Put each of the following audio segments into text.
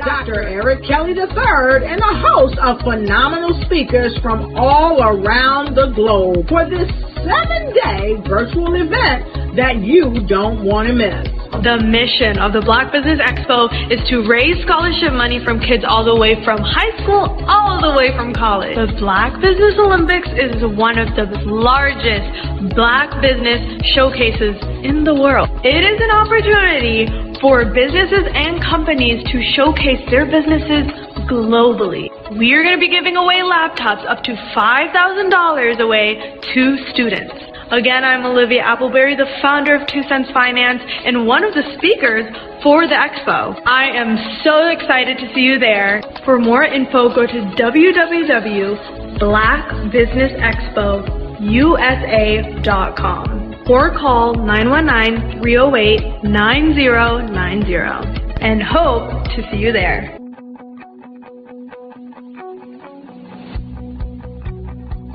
Dr. Eric Kelly III and a host of phenomenal speakers from all around the globe for this 7-day virtual event that you don't want to miss. The mission of the Black Business Expo is to raise scholarship money from kids all the way from high school all the way from college. The Black Business Olympics is one of the largest Black business showcases in the world. It is an opportunity for businesses and companies to showcase their businesses globally. We are going to be giving away laptops up to $5,000 away to students. Again, I'm Olivia Appleberry, the founder of 2 Cents Finance and one of the speakers for the expo. I am so excited to see you there. For more info, go to www.blackbusinessexpousa.com or call 919-308-9090 and hope to see you there.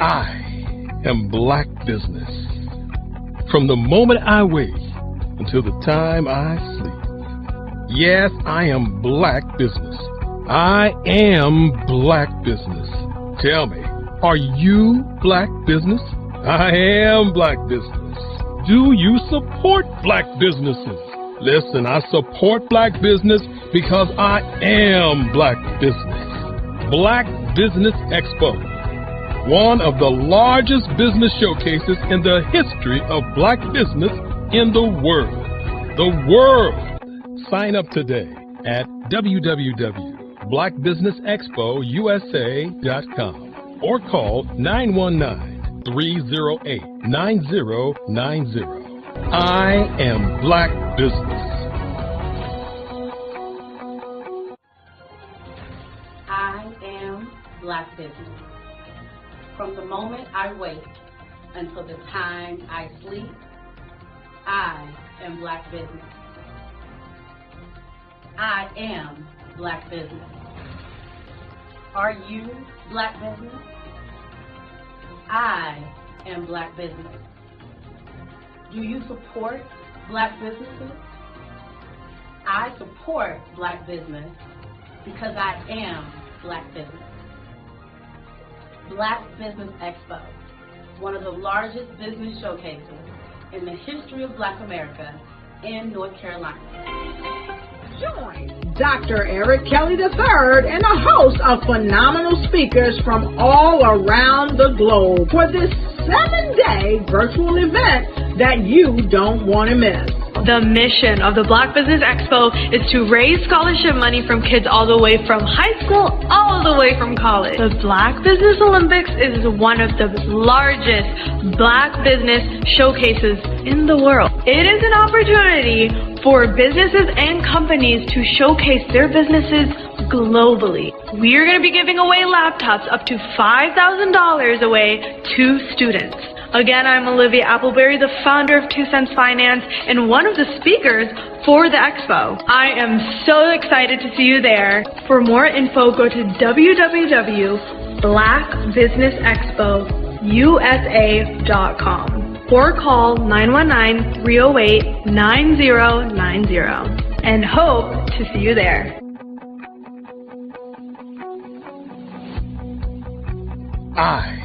I am Black Business. From the moment I wake until the time I sleep. Yes, I am Black Business. I am Black Business. Tell me, are you Black Business? I am Black Business. Do you support Black businesses? Listen, I support Black business because I am Black Business. Black Business Expo, one of the largest business showcases in the history of Black business in the world. The world! Sign up today at www.blackbusinessexpousa.com or call 919-308-9090. I am Black Business. I am Black Business. From the moment I wake until the time I sleep, I am Black Business. I am Black Business. Are you Black Business? I am Black Business. Do you support Black businesses? I support Black business because I am Black Business. Black Business Expo, one of the largest business showcases in the history of Black America in North Carolina. Join Dr. Eric Kelly III and a host of phenomenal speakers from all around the globe for this 7-day virtual event that you don't want to miss. The mission of the Black Business Expo is to raise scholarship money from kids all the way from high school all the way from college. The Black Business Olympics is one of the largest Black business showcases in the world. It is an opportunity for businesses and companies to showcase their businesses globally. We are going to be giving away laptops up to $5,000 away to students. Again, I'm Olivia Appleberry, the founder of 2 Cents Finance and one of the speakers for the expo. I am so excited to see you there. For more info, go to www.blackbusinessexpousa.com or call 919-308-9090 and hope to see you there. I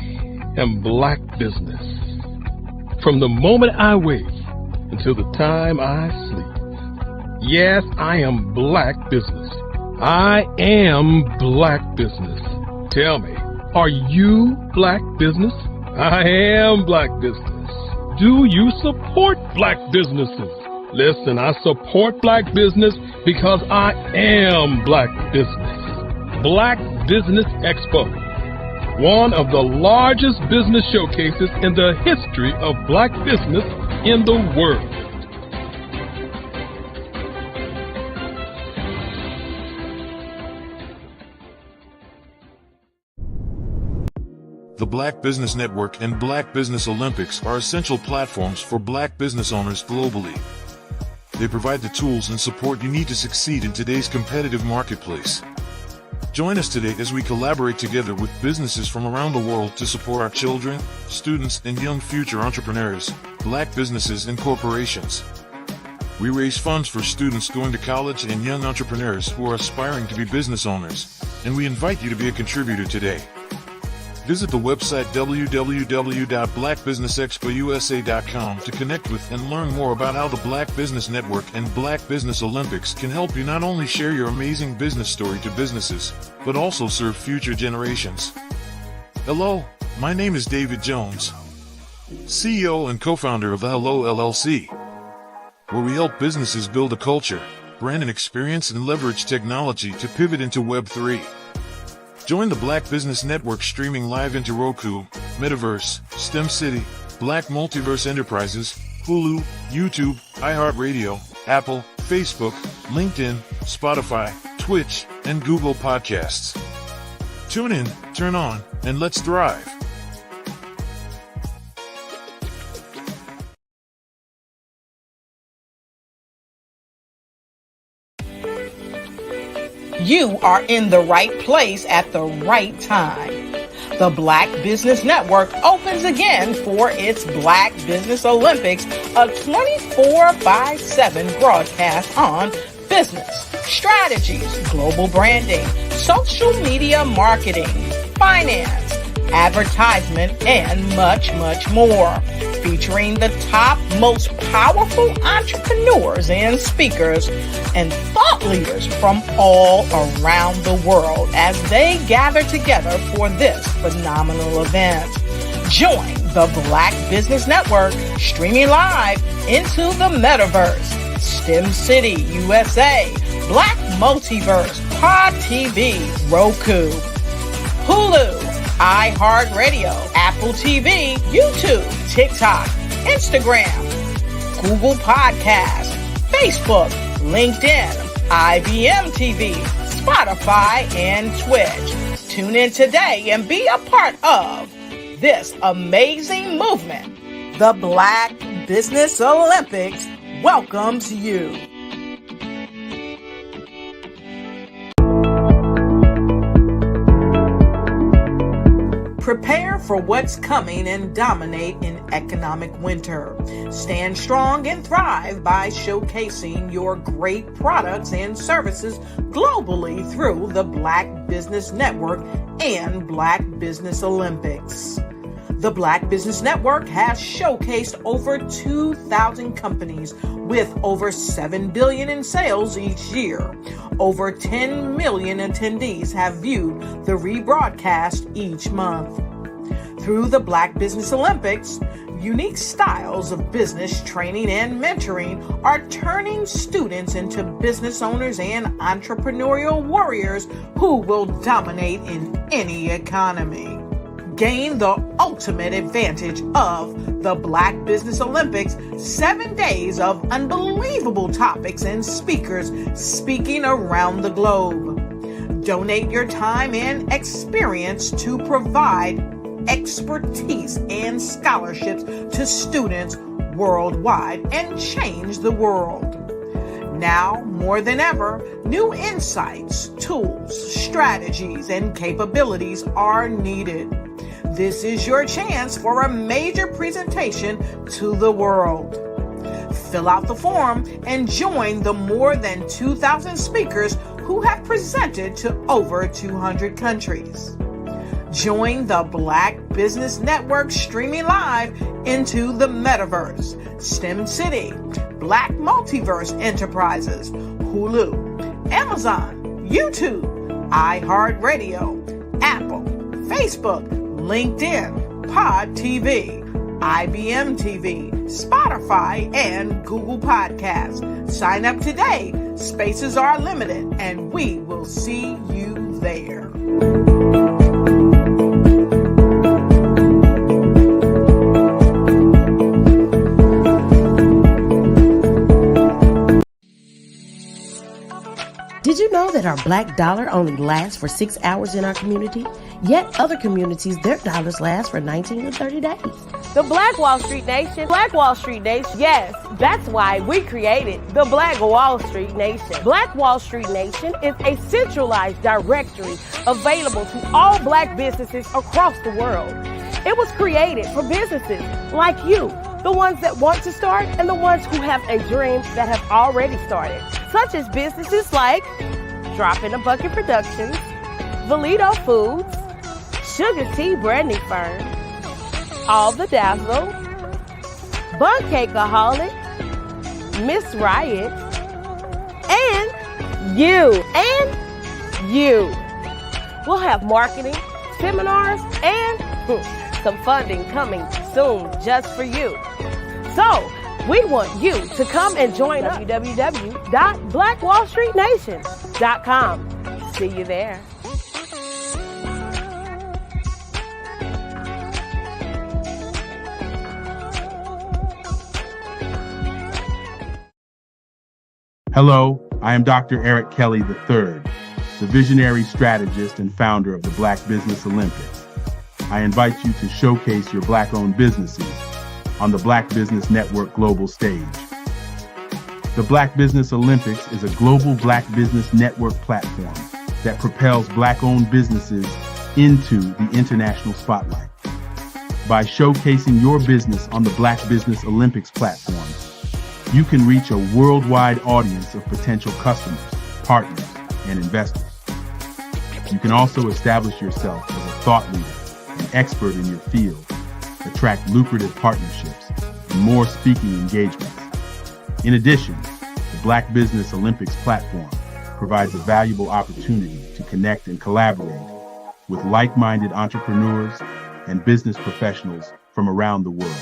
am Black Business. From the moment I wake until the time I sleep. Yes, I am Black Business. I am Black Business. Tell me, are you Black Business? I am Black Business. Do you support Black businesses? Listen, I support Black business because I am Black Business. Black Business Expo, one of the largest business showcases in the history of Black business in the world. The Black Business Network and Black Business Olympics are essential platforms for Black business owners globally. They provide the tools and support you need to succeed in today's competitive marketplace. Join us today as we collaborate together with businesses from around the world to support our children, students, and young future entrepreneurs, Black businesses and corporations. We raise funds for students going to college and young entrepreneurs who are aspiring to be business owners, and we invite you to be a contributor today. Visit the website www.blackbusinessexpousa.com to connect with and learn more about how the Black Business Network and Black Business Olympics can help you not only share your amazing business story to businesses, but also serve future generations. Hello, my name is David Jones, CEO and co-founder of the Hello LLC, where we help businesses build a culture, brand an experience, and leverage technology to pivot into Web3. Join the Black Business Network streaming live into Roku, Metaverse, STEM City, Black Multiverse Enterprises, Hulu, YouTube, iHeartRadio, Apple, Facebook, LinkedIn, Spotify, Twitch, and Google Podcasts. Tune in, turn on, and let's thrive. You are in the right place at the right time. The Black Business Network opens again for its Black Business Olympics, a 24/7 broadcast on business, strategies, global branding, social media marketing, finance, advertisement, and much, much more. Featuring the top, most powerful entrepreneurs and speakers and thought leaders from all around the world as they gather together for this phenomenal event. Join the Black Business Network streaming live into the Metaverse, STEM City USA, Black Multiverse, Pod TV, Roku, Hulu, iHeartRadio, Apple TV, YouTube, TikTok, Instagram, Google Podcasts, Facebook, LinkedIn, IBM TV, Spotify, and Twitch. Tune in today and be a part of this amazing movement. The Black Business Olympics welcomes you. Prepare for what's coming and dominate in economic winter. Stand strong and thrive by showcasing your great products and services globally through the Black Business Network and Black Business Olympics. The Black Business Network has showcased over 2,000 companies with over $7 billion in sales each year. Over 10 million attendees have viewed the rebroadcast each month. Through the Black Business Olympics, unique styles of business training and mentoring are turning students into business owners and entrepreneurial warriors who will dominate in any economy. Gain the ultimate advantage of the Black Business Olympics, 7 days of unbelievable topics and speakers speaking around the globe. Donate your time and experience to provide expertise and scholarships to students worldwide and change the world. Now, more than ever, new insights, tools, strategies, and capabilities are needed. This is your chance for a major presentation to the world. Fill out the form and join the more than 2,000 speakers who have presented to over 200 countries. Join the Black Business Network streaming live into the Metaverse, STEM City, Black Multiverse Enterprises, Hulu, Amazon, YouTube, iHeartRadio, Apple, Facebook, LinkedIn, Pod TV, IBM TV, Spotify, and Google Podcasts. Sign up today. Spaces are limited, and we will see you there. Did you know that our black dollar only lasts for 6 hours in our community? Yet other communities, their dollars last for 19 to 30 days. The Black Wall Street Nation. Black Wall Street Nation. Yes, that's why we created the Black Wall Street Nation. Black Wall Street Nation is a centralized directory available to all black businesses across the world. It was created for businesses like you the ones that want to start, and the ones who have a dream that have already started, such as businesses like Drop in a Bucket Productions, Valito Foods, Sugar Tea Branding Firm, All the Dazzle, Bun Cakeaholic, Miss Riot, and you. We'll have marketing, seminars, and some funding coming soon just for you. So, we want you to come and join www.blackwallstreetnation.com. See you there. Hello, I am Dr. Eric Kelly III, the visionary strategist and founder of the Black Business Olympics. I invite you to showcase your Black-owned businesses on the Black Business Network global stage. The Black Business Olympics is a global Black Business Network platform that propels Black-owned businesses into the international spotlight. By showcasing your business on the Black Business Olympics platform, you can reach a worldwide audience of potential customers, partners, and investors. You can also establish yourself as a thought leader, an expert in your field, attract lucrative partnerships, and more speaking engagements. In addition, the Black Business Olympics platform provides a valuable opportunity to connect and collaborate with like-minded entrepreneurs and business professionals from around the world.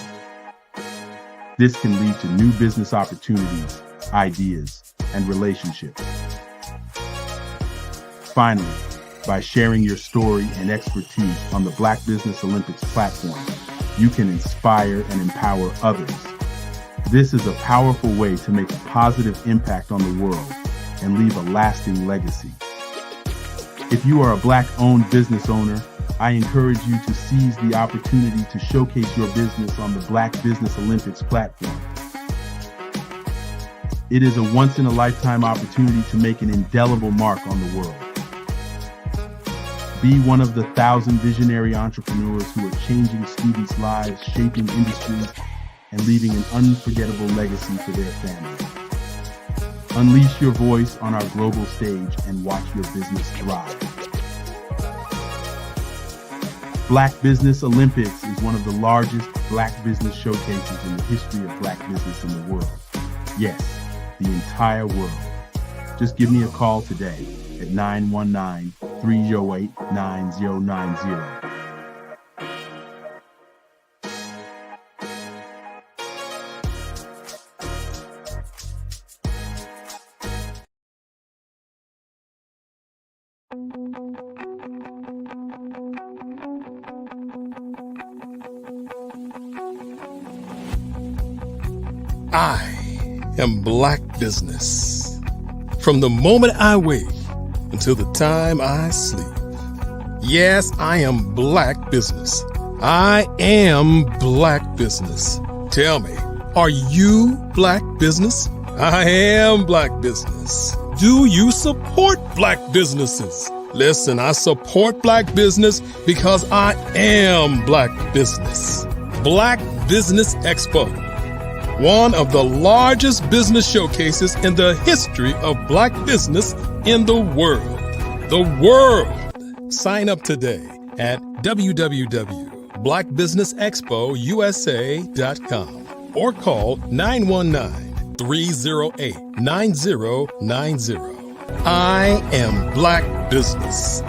This can lead to new business opportunities, ideas, and relationships. Finally, by sharing your story and expertise on the Black Business Olympics platform, you can inspire and empower others. This is a powerful way to make a positive impact on the world and leave a lasting legacy. If you are a Black-owned business owner, I encourage you to seize the opportunity to showcase your business on the Black Business Olympics platform. It is a once-in-a-lifetime opportunity to make an indelible mark on the world. Be one of the 1,000 visionary entrepreneurs who are changing students' lives, shaping industries, and leaving an unforgettable legacy for their families. Unleash your voice on our global stage and watch your business thrive. Black Business Olympics is one of the largest Black business showcases in the history of Black business in the world. Yes, the entire world. Just give me a call today at 919-308-9090. I am Black Business. From the moment I wake until the time I sleep. Yes, I am Black Business. I am Black Business. Tell me, are you Black Business? I am Black Business. Do you support Black businesses? Listen, I support Black business because I am Black Business. Black Business Expo, one of the largest business showcases in the history of Black business in the world. The world! Sign up today at www.blackbusinessexpousa.com or call 919-308-9090. I am Black Business.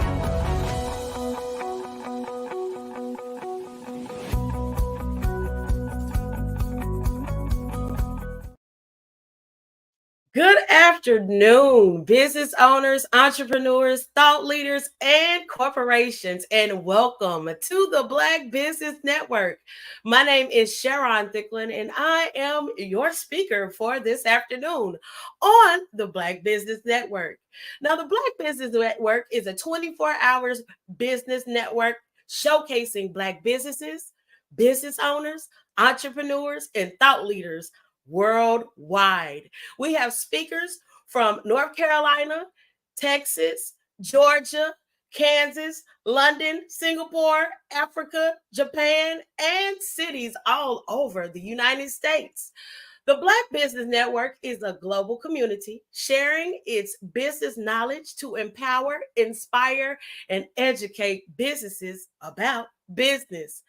Good afternoon, business owners, entrepreneurs, thought leaders, and corporations, and welcome to the Black Business Network. My name is Sharon Thicklin, and I am your speaker for this afternoon on the Black Business Network. Now, the Black Business Network is a 24-hour business network showcasing Black businesses, business owners, entrepreneurs, and thought leaders worldwide. We have speakers from North Carolina, Texas, Georgia, Kansas, London, Singapore, Africa, Japan, and cities all over the United States. The Black Business Network is a global community sharing its business knowledge to empower, inspire, and educate businesses about business.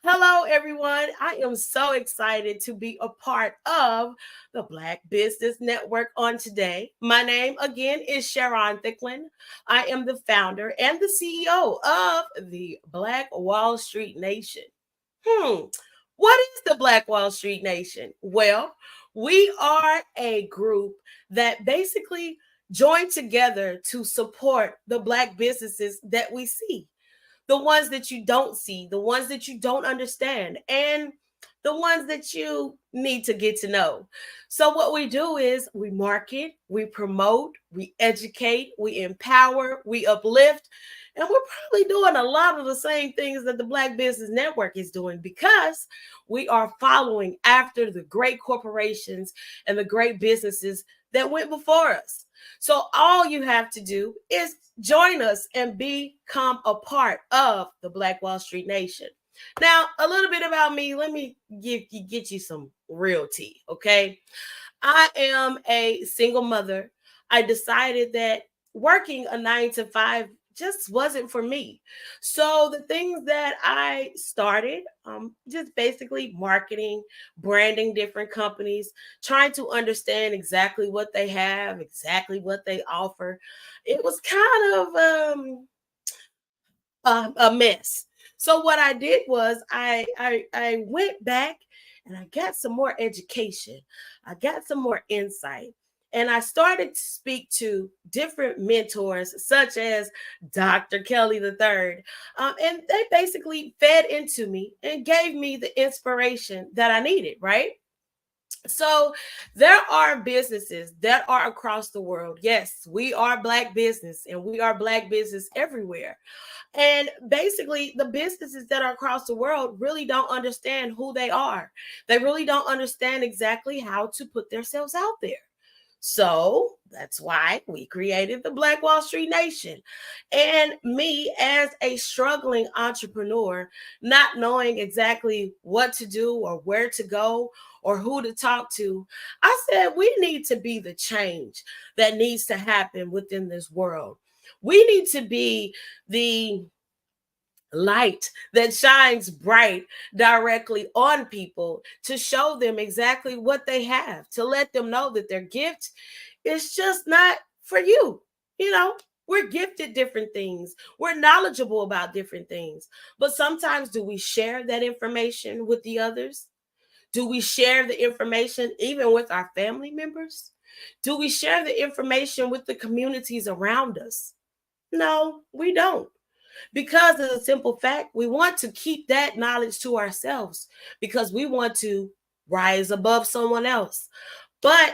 Hello, everyone. I am so excited to be a part of the Black Business Network on today. My name, again, is Sharon Thicklin. I am the founder and the CEO of the Black Wall Street Nation. What is the Black Wall Street Nation? Well, we are a group that basically joined together to support the Black businesses that we see, the ones that you don't see, the ones that you don't understand, and the ones that you need to get to know. So what we do is we market, we promote, we educate, we empower, we uplift, and we're probably doing a lot of the same things that the Black Business Network is doing because we are following after the great corporations and the great businesses that went before us. So all you have to do is join us and become a part of the Black Wall Street Nation. Now, a little bit about me. Let me get you some real tea, okay? I am a single mother. I decided that working a 9 to 5 just wasn't for me. So the things that I started, just basically marketing, branding different companies, trying to understand exactly what they have, exactly what they offer. It was kind of a mess. So what I did was I went back and I got some more education. I got some more insight. And I started to speak to different mentors, such as Dr. Kelly III. And they basically fed into me and gave me the inspiration that I needed, right? So there are businesses that are across the world. Yes, we are Black business and we are Black business everywhere. And basically, the businesses that are across the world really don't understand who they are. They really don't understand exactly how to put themselves out there. So that's why we created the Black Wall Street Nation. And me, as a struggling entrepreneur, not knowing exactly what to do or where to go or who to talk to, I said we need to be the change that needs to happen within this world. We need to be the light that shines bright directly on people to show them exactly what they have, to let them know that their gift is just not for you. You know, we're gifted different things. We're knowledgeable about different things. But sometimes do we share that information with the others? Do we share the information even with our family members? Do we share the information with the communities around us? No, we don't. Because of the simple fact, we want to keep that knowledge to ourselves because we want to rise above someone else. But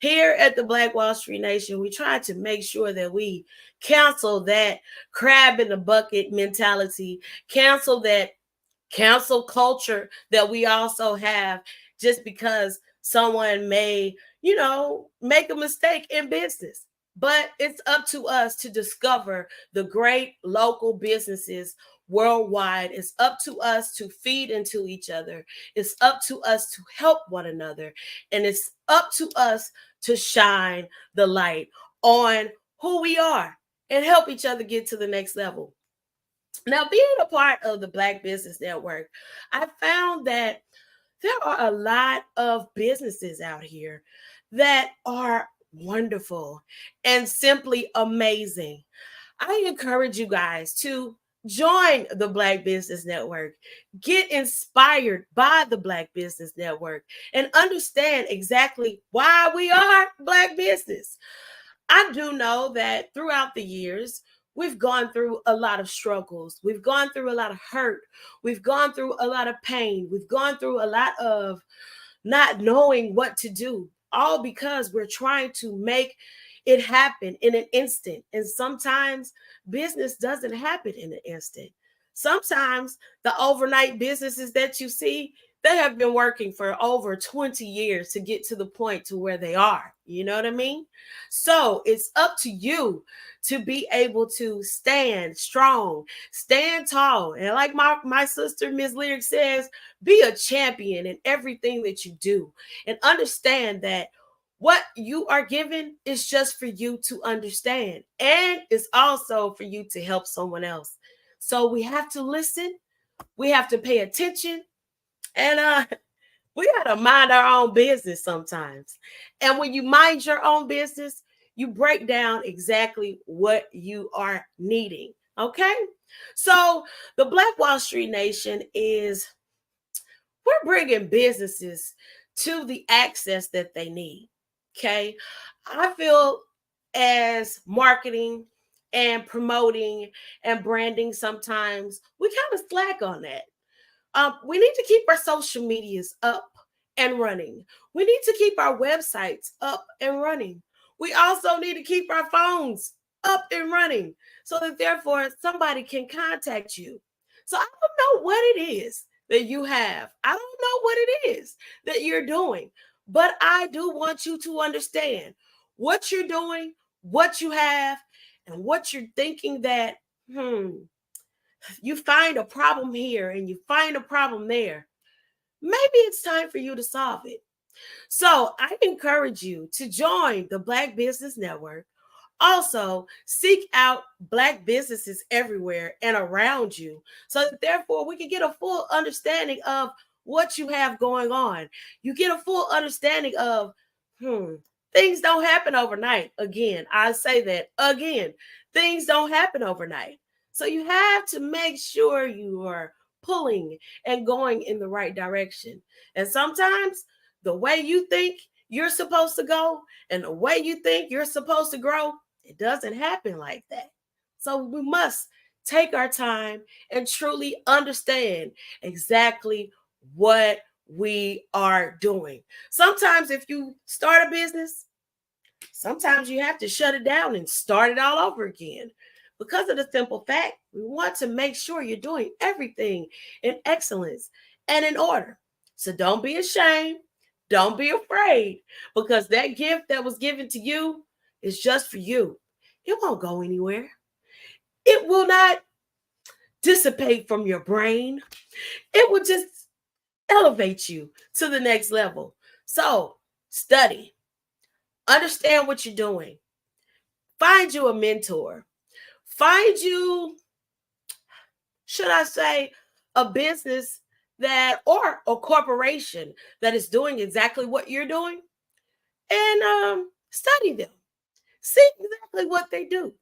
here at the Black Wall Street Nation, we try to make sure that we cancel that crab in the bucket mentality, cancel that cancel culture that we also have just because someone may, make a mistake in business. But it's up to us to discover the great local businesses worldwide. It's up to us to feed into each other. It's up to us to help one another. And it's up to us to shine the light on who we are and help each other get to the next level. Now, being a part of the Black Business Network, I found that there are a lot of businesses out here that are wonderful and simply amazing. I encourage you guys to join the Black Business Network, get inspired by the Black Business Network, and understand exactly why we are Black business. I do know that throughout the years, we've gone through a lot of struggles. We've gone through a lot of hurt. We've gone through a lot of pain. We've gone through a lot of not knowing what to do, all because we're trying to make it happen in an instant. And sometimes business doesn't happen in an instant. Sometimes the overnight businesses that you see, they have been working for over 20 years to get to the point to where they are. You know what I mean? So it's up to you to be able to stand strong, stand tall. And like my sister, Ms. Lyric says, be a champion in everything that you do, and understand that what you are given is just for you to understand, and it's also for you to help someone else. So we have to listen, we have to pay attention, and we got to mind our own business sometimes. And when you mind your own business, you break down exactly what you are needing. Okay? So the Black Wall Street Nation we're bringing businesses to the access that they need. Okay? I feel as marketing and promoting and branding, sometimes we kind of slack on that. We need to keep our social medias up and running. We need to keep our websites up and running. We also need to keep our phones up and running so that therefore somebody can contact you. So I don't know what it is that you have. I don't know what it is that you're doing, but I do want you to understand what you're doing, what you have, and what you're thinking that, you find a problem here and you find a problem there. Maybe it's time for you to solve it. So I encourage you to join the Black Business Network. Also, seek out Black businesses everywhere and around you so that therefore we can get a full understanding of what you have going on. You get a full understanding of, things don't happen overnight. Again, I say that again, things don't happen overnight. So you have to make sure you are pulling and going in the right direction. And sometimes the way you think you're supposed to go and the way you think you're supposed to grow, it doesn't happen like that. So we must take our time and truly understand exactly what we are doing. Sometimes if you start a business, sometimes you have to shut it down and start it all over again. Because of the simple fact, we want to make sure you're doing everything in excellence and in order. So don't be ashamed. Don't be afraid, because that gift that was given to you is just for you. It won't go anywhere. It will not dissipate from your brain. It will just elevate you to the next level. So study, understand what you're doing. Find you a mentor. Find you, should I say, a business that, or a corporation that is doing exactly what you're doing, and study them. See exactly what they do.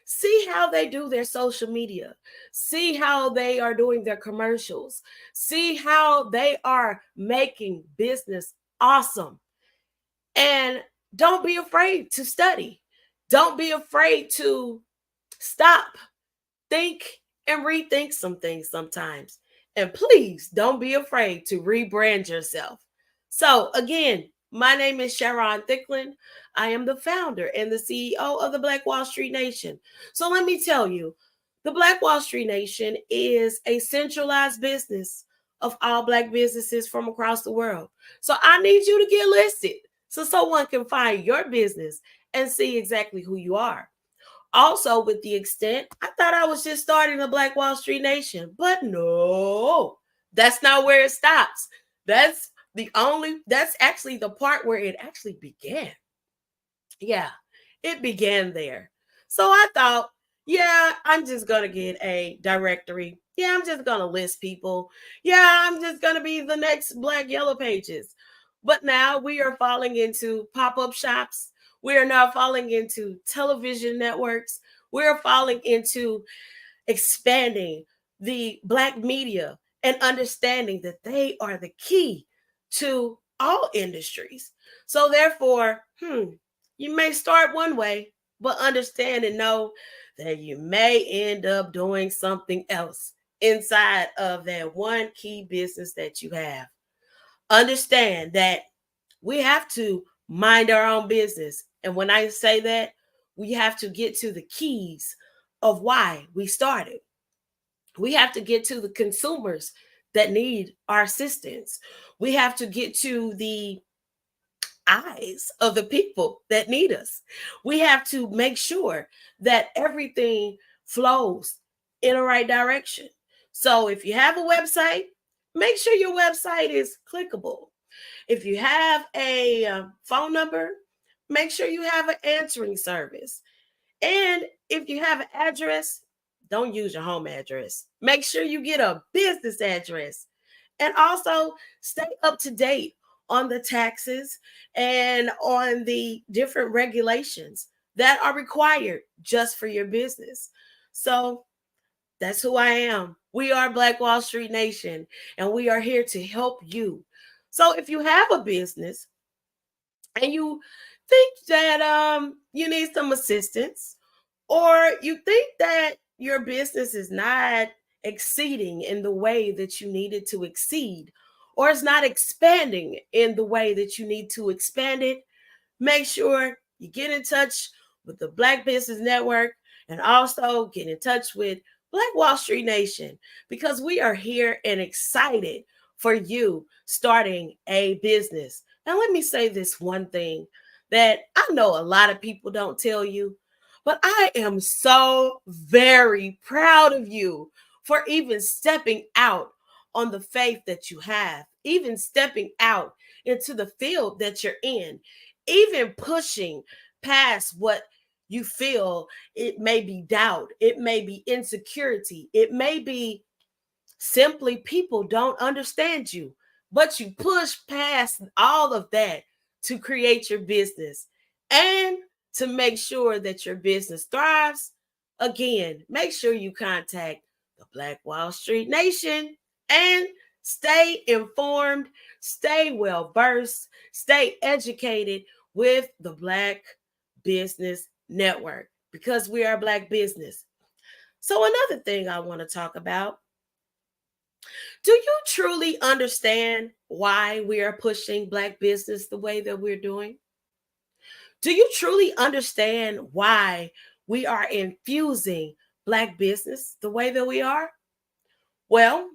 See how they do their social media. See how they are doing their commercials. See how they are making business awesome. And don't be afraid to study. Don't be afraid to stop, think, and rethink some things sometimes. And please don't be afraid to rebrand yourself. So again, my name is Sharon Thicklin. I am the founder and the CEO of the Black Wall Street Nation. So let me tell you, the Black Wall Street Nation is a centralized business of all Black businesses from across the world. So I need you to get listed so someone can find your business and see exactly who you are. Also, with the extent, I thought I was just starting the Black Wall Street Nation, but no, that's not where it stops. That's actually the part where it actually began. Yeah, it began there. So I thought, yeah, I'm just going to get a directory. Yeah, I'm just going to list people. Yeah, I'm just going to be the next Black Yellow Pages. But now we are falling into pop-up shops. We are now falling into television networks. We're falling into expanding the Black media and understanding that they are the key to all industries. So therefore, you may start one way, but understand and know that you may end up doing something else inside of that one key business that you have. Understand that we have to mind our own business. And when I say that, we have to get to the keys of why we started. We have to get to the consumers that need our assistance. We have to get to the eyes of the people that need us. We have to make sure that everything flows in the right direction. So if you have a website, make sure your website is clickable. If you have a phone number, make sure you have an answering service. And if you have an address, don't use your home address. Make sure you get a business address. And also stay up to date on the taxes and on the different regulations that are required just for your business. So that's who I am. We are Black Wall Street Nation, and we are here to help you. So if you have a business and you think that you need some assistance, or you think that your business is not exceeding in the way that you need it to exceed, or it's not expanding in the way that you need to expand it, make sure you get in touch with the Black Business Network and also get in touch with Black Wall Street Nation, because we are here and excited for you starting a business. And let me say this one thing that I know a lot of people don't tell you, but I am so very proud of you for even stepping out on the faith that you have, even stepping out into the field that you're in, even pushing past what you feel. It may be doubt, it may be insecurity, it may be simply people don't understand you, but you push past all of that to create your business and to make sure that your business thrives. Again, make sure you contact the Black Wall Street Nation and stay informed, stay well versed, stay educated with the Black Business Network, because we are Black business. So another thing I want to talk about, do you truly understand why we are pushing Black business the way that we're doing? Do you truly understand why we are infusing Black business the way that we are? Well,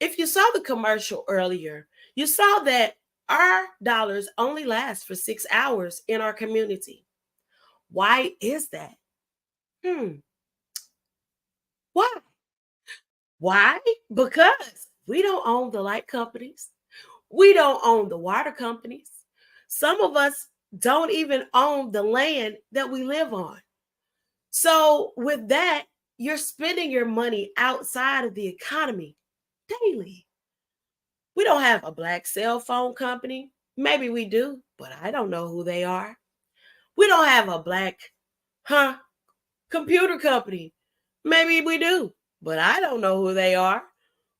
if you saw the commercial earlier, you saw that our dollars only last for 6 hours in our community. Why is that? Why? Why? Because we don't own the light companies. We don't own the water companies. Some of us don't even own the land that we live on. So with that, you're spending your money outside of the economy daily. We don't have a Black cell phone company. Maybe we do, but I don't know who they are. We don't have a Black computer company. Maybe we do, but I don't know who they are.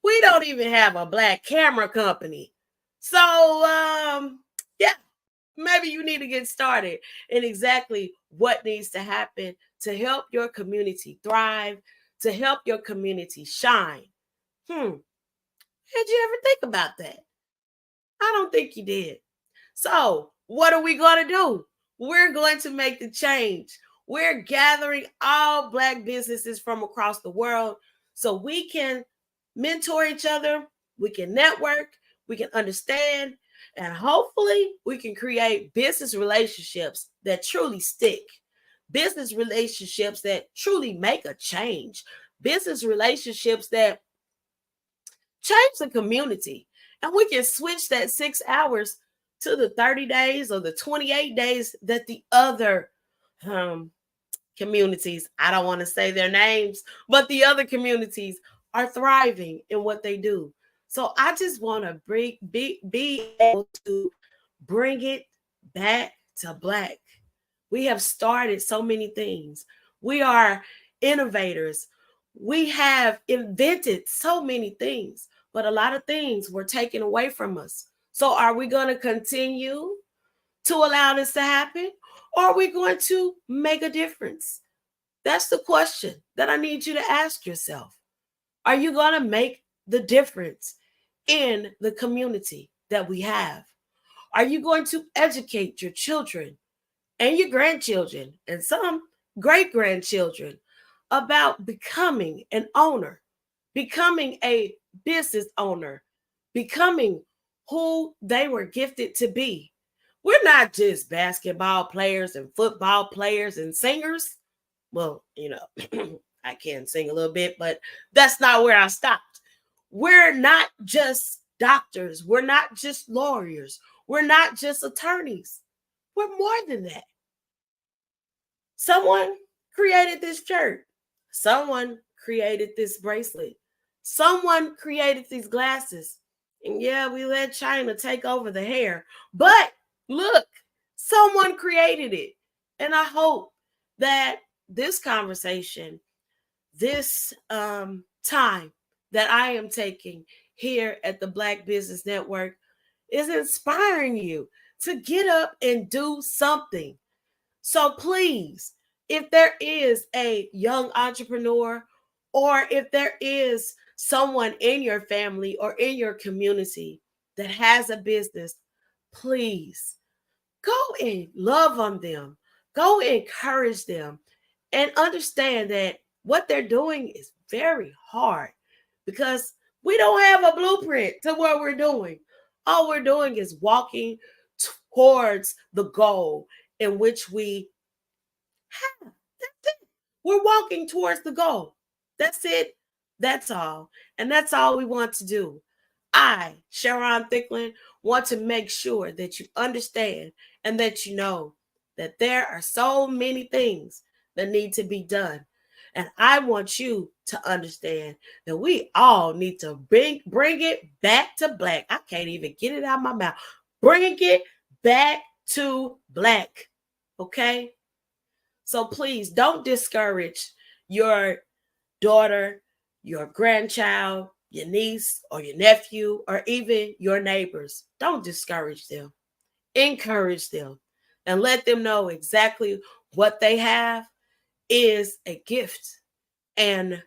We don't even have a Black camera company. So, yeah, maybe you need to get started in exactly what needs to happen to help your community thrive, to help your community shine. Did you ever think about that? I don't think you did. So what are we going to do? We're going to make the change. We're gathering all Black businesses from across the world so we can mentor each other, we can network, we can understand, and hopefully we can create business relationships that truly stick, business relationships that truly make a change, business relationships that change the community. And we can switch that 6 hours to the 30 days or the 28 days that the other communities, I don't want to say their names, but the other communities are thriving in what they do. So I just want to be able to bring it back to Black. We have started so many things. We are innovators. We have invented so many things, but a lot of things were taken away from us. So are we going to continue to allow this to happen? Or are we going to make a difference? That's the question that I need you to ask yourself. Are you going to make the difference in the community that we have? Are you going to educate your children and your grandchildren and some great-grandchildren about becoming an owner, becoming a business owner becoming who they were gifted to be. We're not just basketball players and football players and singers. Well, I can sing a little bit, but that's not where I stopped. We're not just doctors. We're not just lawyers. We're not just attorneys. We're more than that. Someone created this shirt. Someone created this bracelet. Someone created these glasses. And yeah, we let China take over the hair. But look, someone created it. And I hope that this conversation, this time that I am taking here at the Black Business Network is inspiring you to get up and do something. So please, if there is a young entrepreneur, or if there is someone in your family or in your community that has a business, please go and love on them. Go encourage them and understand that what they're doing is very hard because we don't have a blueprint to what we're doing. All we're doing is walking towards the goal in which we have. That's it. We're walking towards the goal. That's it. That's all. And that's all we want to do. I, Sharon Thicklin, want to make sure that you understand and that you know that there are so many things that need to be done. And I want you to understand that we all need to bring it back to black. I can't even get it out of my mouth. Bring it back to black. Okay? So please don't discourage your daughter, your grandchild, your niece or your nephew, or even your neighbors. Don't discourage them. Encourage them and let them know exactly what they have is a gift. And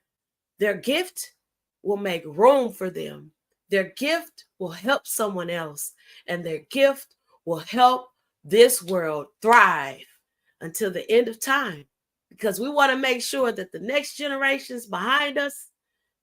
their gift will make room for them. Their gift will help someone else. And their gift will help this world thrive until the end of time. Because we want to make sure that the next generations behind us,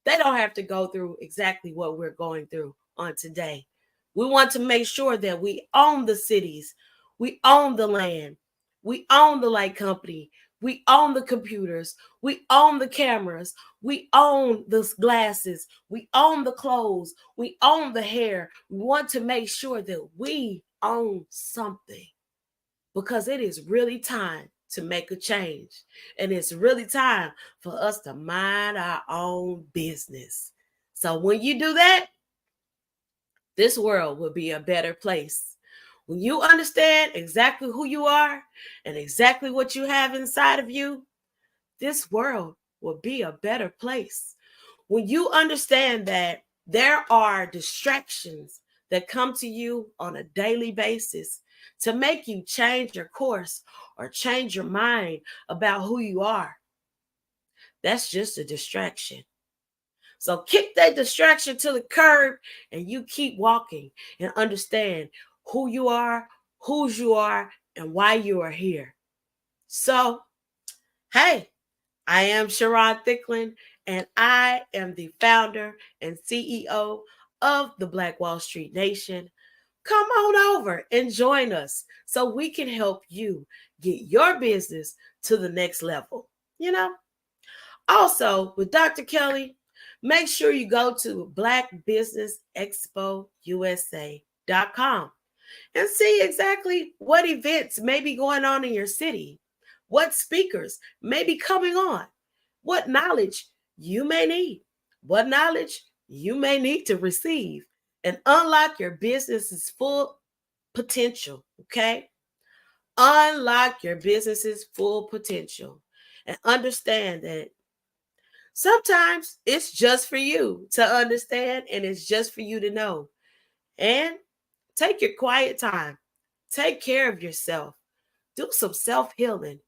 they don't have to go through exactly what we're going through on today. We want to make sure that we own the cities, we own the land, we own the light company, we own the computers, we own the cameras, we own the glasses, we own the clothes, we own the hair. We want to make sure that we own something because it is really time to make a change. And it's really time for us to mind our own business. So when you do that, this world will be a better place. When you understand exactly who you are and exactly what you have inside of you, this world will be a better place. When you understand that there are distractions that come to you on a daily basis to make you change your course or change your mind about who you are, that's just a distraction. So kick that distraction to the curb and you keep walking and understand who you are, whose you are, and why you are here. So, hey, I am Sharon Thicklin, and I am the founder and CEO of the Black Wall Street Nation. Come on over and join us so we can help you get your business to the next level. Also, with Dr. Kelly, make sure you go to Black Business Expo USA.com and see exactly what events may be going on in your city, what speakers may be coming on, what knowledge you may need, what knowledge you may need to receive and unlock your business's full potential, okay? Unlock your business's full potential and understand that sometimes it's just for you to understand and it's just for you to know. And take your quiet time. Take care of yourself. Do some self-healing.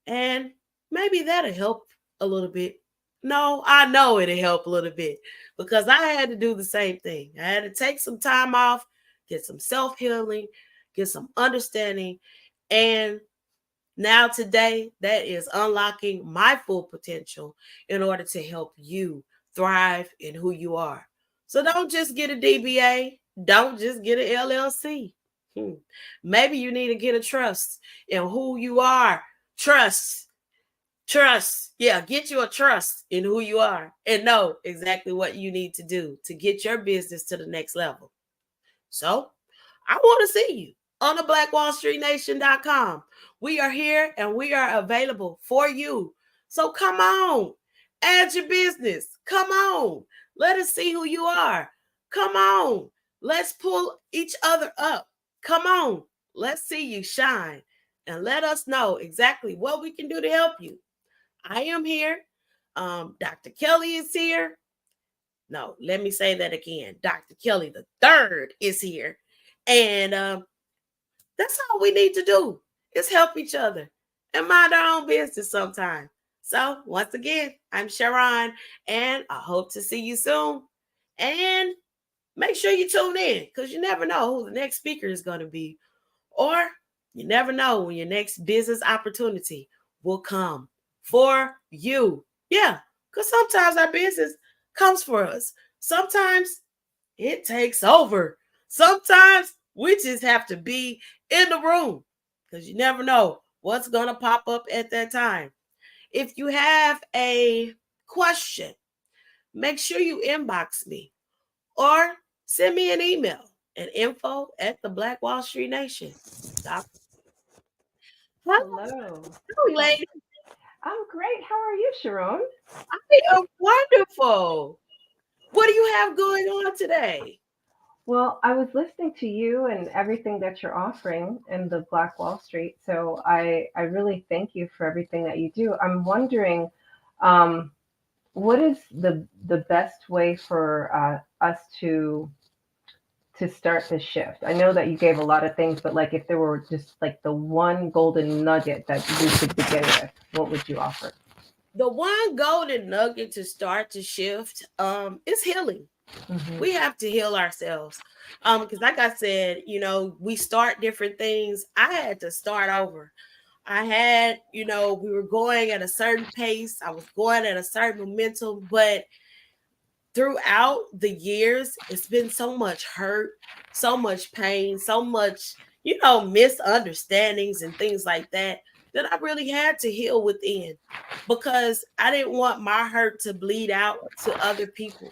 And maybe that'll help a little bit. No, I know it'll help a little bit because I had to do the same thing. I had to take some time off, get some self-healing, get some understanding. And now today, that is unlocking my full potential in order to help you thrive in who you are. So don't just get a DBA. Don't just get an LLC. Maybe you need to get a trust in who you are. Trust. Yeah, get you a trust in who you are and know exactly what you need to do to get your business to the next level. So I want to see you on the blackwallstreetnation.com. We are here and we are available for you. So come on, add your business. Come on, let us see who you are. Come on, let's pull each other up. Come on, let's see you shine and let us know exactly what we can do to help you. I am here. Dr. Kelly is here. No, let me say that again. Dr. Kelly the third is here. And that's all we need to do is help each other and mind our own business sometime. So once again, I'm Sharon, and I hope to see you soon. And make sure you tune in because you never know who the next speaker is going to be. Or you never know when your next business opportunity will come for you. Yeah, because sometimes our business comes for us. Sometimes it takes over. Sometimes we just have to be in the room because you never know what's going to pop up at that time. If you have a question, make sure you inbox me or send me an email at info@theblackWallStreetNation.com. Hello. Hello, lady. I'm great. How are you, Sharon? I am wonderful. What do you have going on today? Well, I was listening to you and everything that you're offering in the Black Wall Street. So I really thank you for everything that you do. I'm wondering, what is the best way for us to start the shift? I know that you gave a lot of things, but like if there were just like the one golden nugget that we could begin with, what would you offer? The one golden nugget to start to shift is healing. Mm-hmm. We have to heal ourselves. Because like I said, we start different things. I had to start over. I had, we were going at a certain pace. I was going at a certain momentum, but throughout the years, it's been so much hurt, so much pain, so much, misunderstandings and things like that I really had to heal within because I didn't want my hurt to bleed out to other people.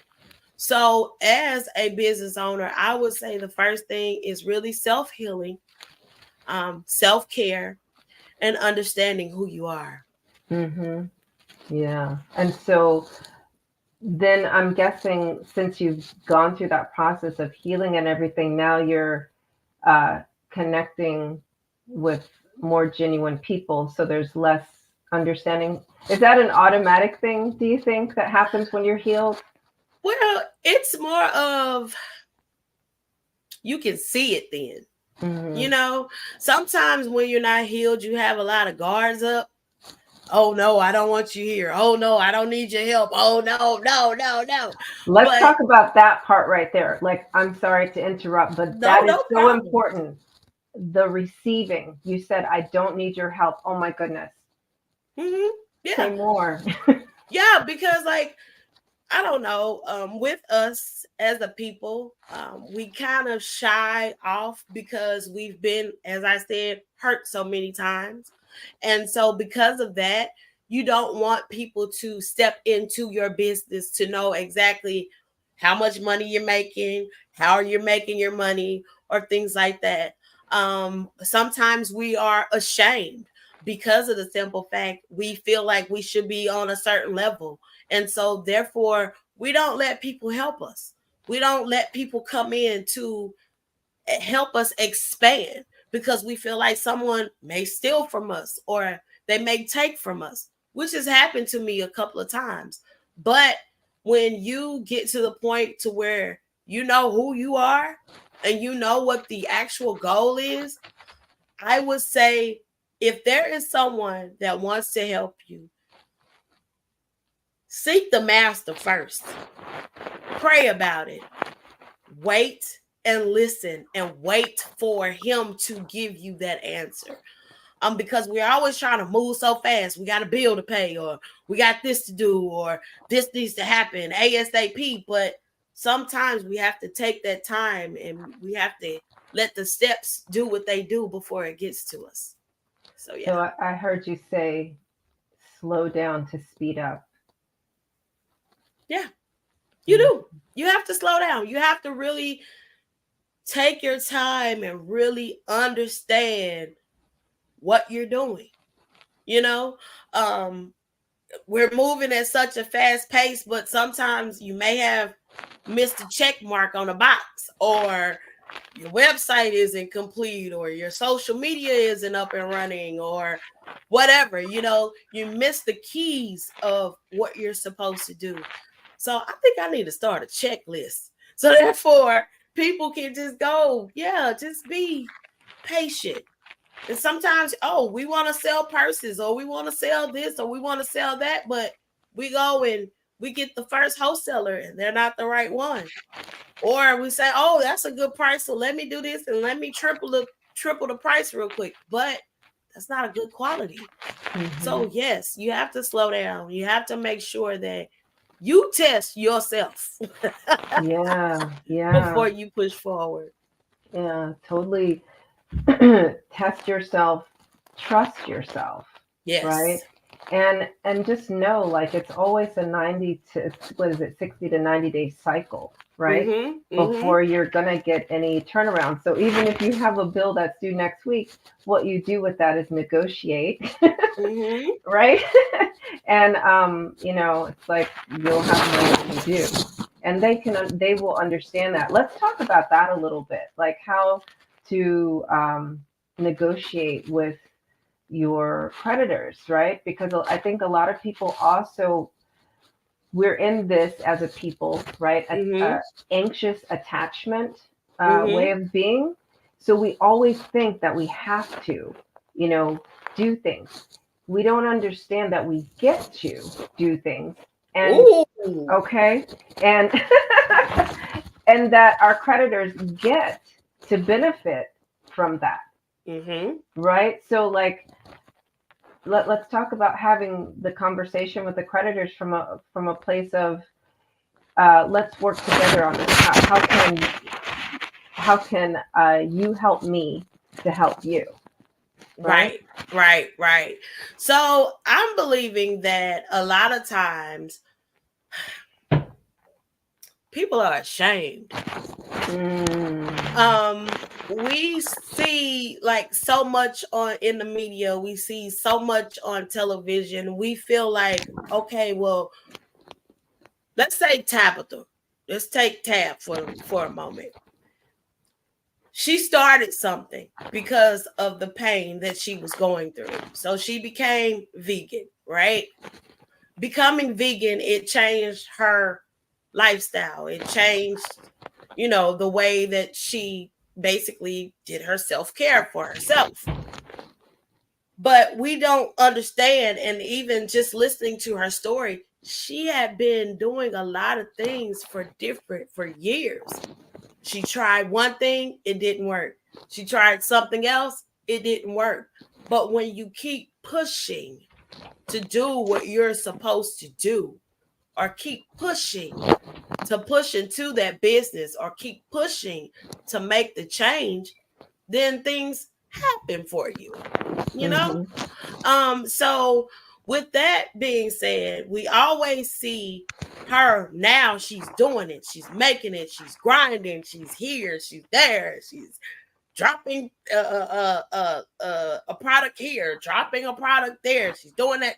So as a business owner, I would say the first thing is really self-healing, self-care, and understanding who you are. Mm-hmm. Yeah. And so then I'm guessing since you've gone through that process of healing and everything, now you're connecting with more genuine people. So there's less understanding. Is that an automatic thing, do you think, that happens when you're healed? Well, it's more of you can see it then. Mm-hmm. Sometimes when you're not healed, you have a lot of guards up. Oh, no, I don't want you here. Oh, no, I don't need your help. Oh, no. Let's talk about that part right there. Like, I'm sorry to interrupt, but that is so important. The receiving. You said, I don't need your help. Oh, my goodness. Mm-hmm. Yeah. Say more. Yeah, because I don't know, with us as a people, we kind of shy off because we've been, as I said, hurt so many times. And so because of that, you don't want people to step into your business to know exactly how much money you're making, how you're making your money, or things like that. Sometimes we are ashamed because of the simple fact we feel like we should be on a certain level. And so therefore, we don't let people help us. We don't let people come in to help us expand because we feel like someone may steal from us or they may take from us, which has happened to me a couple of times. But when you get to the point to where you know who you are and you know what the actual goal is, I would say if there is someone that wants to help you, seek the master first. Pray about it. Wait and listen and wait for him to give you that answer. Because we're always trying to move so fast. We got a bill to pay, or we got this to do, or this needs to happen ASAP. But sometimes we have to take that time and we have to let the steps do what they do before it gets to us. So yeah. So I heard you say slow down to speed up. Yeah, you do. You have to slow down. You have to really take your time and really understand what you're doing. You know, we're moving at such a fast pace, but sometimes you may have missed a check mark on a box, or your website isn't complete, or your social media isn't up and running, or whatever. You know, you miss the keys of what you're supposed to do. So I think I need to start a checklist. So therefore, people can just go, yeah, just be patient. And sometimes, we want to sell purses, or we want to sell this, or we want to sell that, but we go and we get the first wholesaler and they're not the right one. Or we say, oh, that's a good price, so let me do this and let me triple the price real quick. But that's not a good quality. Mm-hmm. So yes, you have to slow down. You have to make sure that you test yourself. Yeah. Before you push forward. Yeah, totally. Test yourself, trust yourself. Yes. Right. And just know, like, it's always a 60 to 90 day cycle, right? Mm-hmm. Before you're gonna get any turnaround. So even if you have a bill that's due next week, what you do with that is negotiate. Mm-hmm. Right? And it's like you'll have money to do. And they will understand that. Let's talk about that a little bit, like how to negotiate with your creditors, right? Because I think a lot of people also, we're in this as a people, right? Mm-hmm. Anxious attachment way of being. So we always think that we have to, do things. We don't understand that we get to do things. And okay. And and that our creditors get to benefit from that. Mm-hmm. Right? So like, let's talk about having the conversation with the creditors from a place of let's work together on this. How can you help me to help you? Right. So I'm believing that a lot of times people are ashamed. We see like so much in the media. We see so much on television. We feel like, okay, well, let's say Tabitha. Let's take Tab for a moment. She started something because of the pain that she was going through. So she became vegan, right? Becoming vegan, it changed her lifestyle. It changed, the way that she basically did her self-care for herself. But we don't understand, and even just listening to her story, she had been doing a lot of things for years. She tried one thing, it didn't work. She tried something else, it didn't work. But when you keep pushing to do what you're supposed to do, or keep pushing to push into that business, or keep pushing to make the change, then things happen for you, Mm-hmm. So with that being said, we always see her now. She's doing it. She's making it. She's grinding. She's here. She's there. She's dropping a product here, dropping a product there. She's doing that,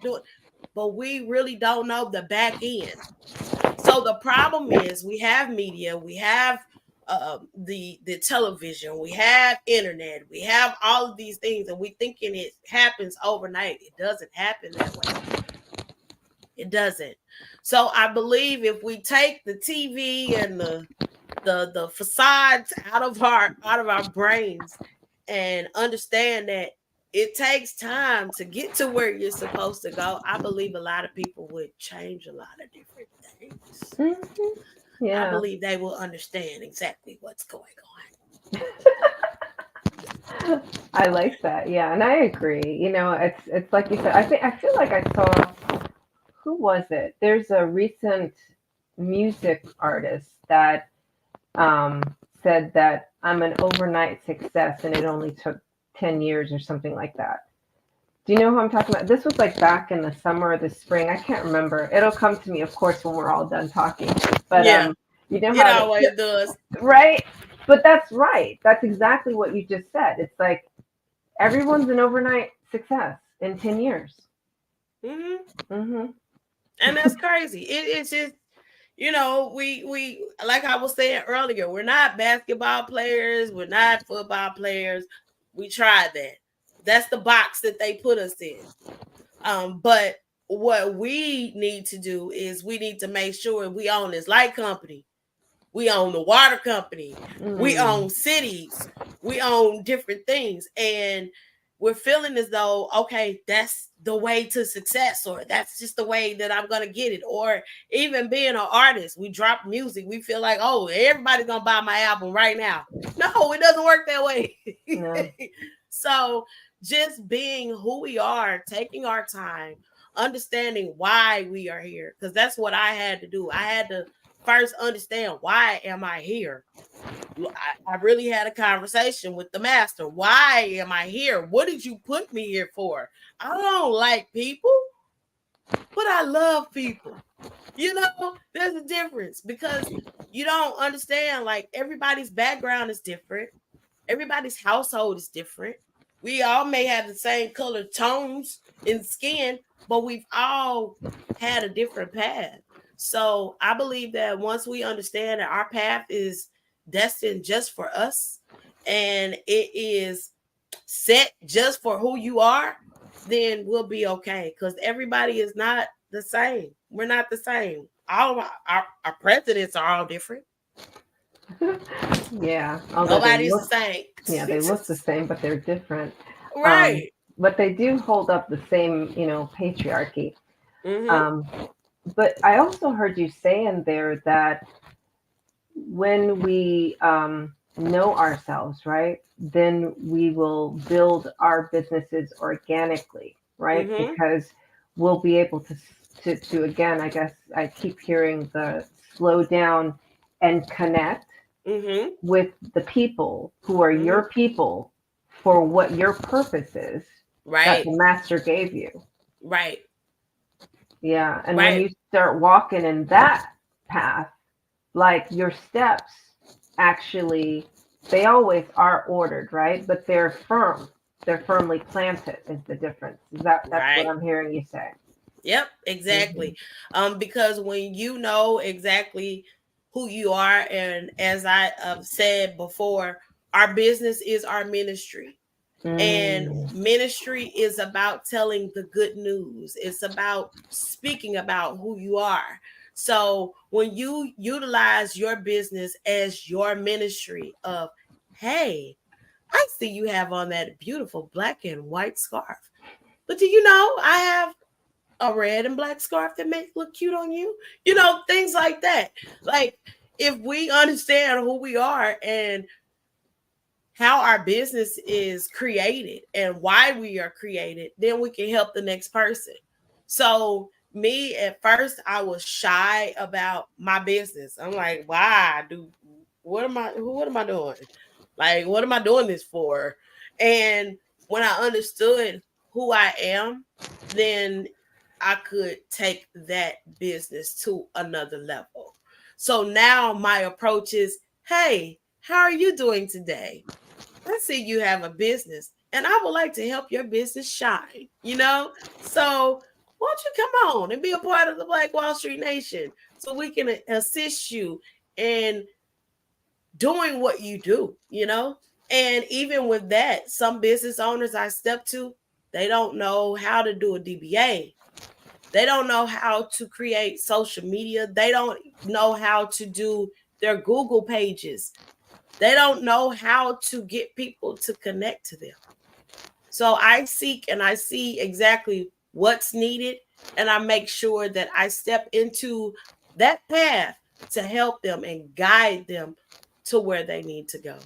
but we really don't know the back end. So the problem is we have media, we have the television, we have internet, we have all of these things, and we thinking it happens overnight. It doesn't happen that way. It doesn't. So I believe if we take the TV and the facades out of our brains and understand that it takes time to get to where you're supposed to go, I believe a lot of people would change a lot of different things. Mm-hmm. Yeah. I believe they will understand exactly what's going on. I like that. Yeah, and I agree. It's like you said. I feel like I saw, who was it? There's a recent music artist that said that I'm an overnight success and it only took 10 years or something like that. Do you know who I'm talking about? This was like back in the summer or the spring. I can't remember. It'll come to me, of course, when we're all done talking. But Yeah, you know it how always does. right? But that's right. That's exactly what you just said. It's like everyone's an overnight success in 10 years. And that's crazy. It's just, we like I was saying earlier, we're not basketball players, we're not football players. We tried that. That's the box that they put us in. But what we need to do is we need to make sure we own this light company. We own the water company. We own cities. We own different things. And we're feeling as though, okay, that's the way to success, or that's just the way that I'm going to get it. Or even being an artist, we drop music. We feel like, oh, everybody's going to buy my album right now. No, it doesn't work that way. No. So just being who we are, taking our time, understanding why we are here. Because that's what I had to do. I had to first understand, why am I here? I really had a conversation with the master. Why am I here? What did you put me here for? I don't like people, but I love people. There's a difference, because you don't understand, like, everybody's background is different. Everybody's household is different. We all may have the same color tones in skin, but we've all had a different path. So I believe that once we understand that our path is destined just for us, and it is set just for who you are, then we'll be okay. Because everybody is not the same. We're not the same. All of our presidents are all different. Yeah. Nobody's the same. Yeah, they look the same, but they're different. Right. But they do hold up the same, patriarchy. But I also heard you say in there that when we know ourselves, right, then we will build our businesses organically, right? Because we'll be able to again, I guess I keep hearing the slow down and connect with the people who are your people for what your purpose is, that the master gave you. Right. Yeah. And when you start walking in that path, like, your steps actually, they always are ordered, right? But they're firm. They're firmly planted is the difference. That's what I'm hearing you say. Yep, exactly. Because when you know exactly who you are, and as I said before, our business is our ministry. And ministry is about telling the good news. It's about speaking about who you are. So when you utilize your business as your ministry of, hey, I see you have on that beautiful black and white scarf, but do you know I have a red and black scarf that makes look cute on you? Things like that. Like, if we understand who we are and how our business is created and why we are created, then we can help the next person. So me, at first, I was shy about my business. I'm like, what am I doing? Like, what am I doing this for? And when I understood who I am, then I could take that business to another level. So now my approach is, hey, how are you doing today? I see you have a business, and I would like to help your business shine, So why don't you come on and be a part of the Black Wall Street Nation so we can assist you in doing what you do, And even with that, some business owners I step to, they don't know how to do a DBA. They don't know how to create social media. They don't know how to do their Google pages. They don't know how to get people to connect to them. So I seek and I see exactly what's needed, and I make sure that I step into that path to help them and guide them to where they need to go.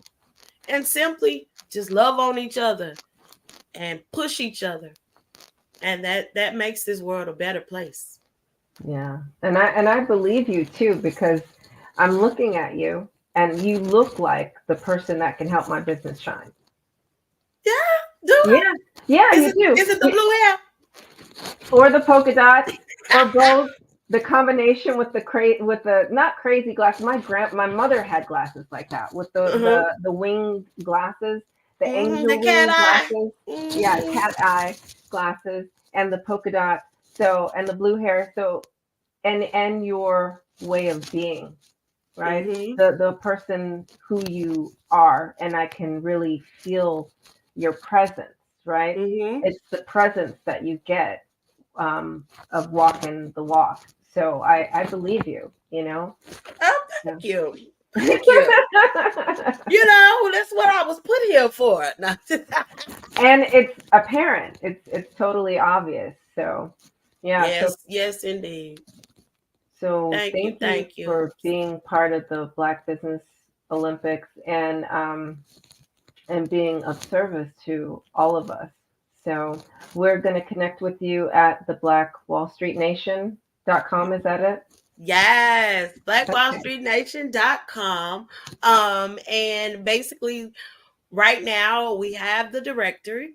And simply just love on each other and push each other. And that makes this world a better place. Yeah. And I believe you too, because I'm looking at you and you look like the person that can help my business shine. Yeah, do Yeah. I? Yeah, Is you it do. is it the blue hair? Or the polka dots, or both. The combination with with the not crazy glasses. My mother had glasses like that with Mm-hmm. the winged glasses, the Mm-hmm. The angel cat wing eye. glasses. Yeah, Mm-hmm. cat eye glasses and the polka dot. So and the blue hair. So and your way of being, right? Mm-hmm. The person who you are, and I can really feel your presence, right? Mm-hmm. It's the presence that you get of walking the walk. So I believe you, you know. Oh, Yeah. thank you. Thank you. That's what I was put here for. No. And it's apparent. It's totally obvious. So yeah. So Yes, yes, indeed. so Thank you, thank you thank you. for being part of the Black Business Olympics and being of service to all of us. So we're going to connect with you at the blackwallstreetnation.com. Is that it? Yes, Okay. blackwallstreetnation.com. And basically right now we have the directory.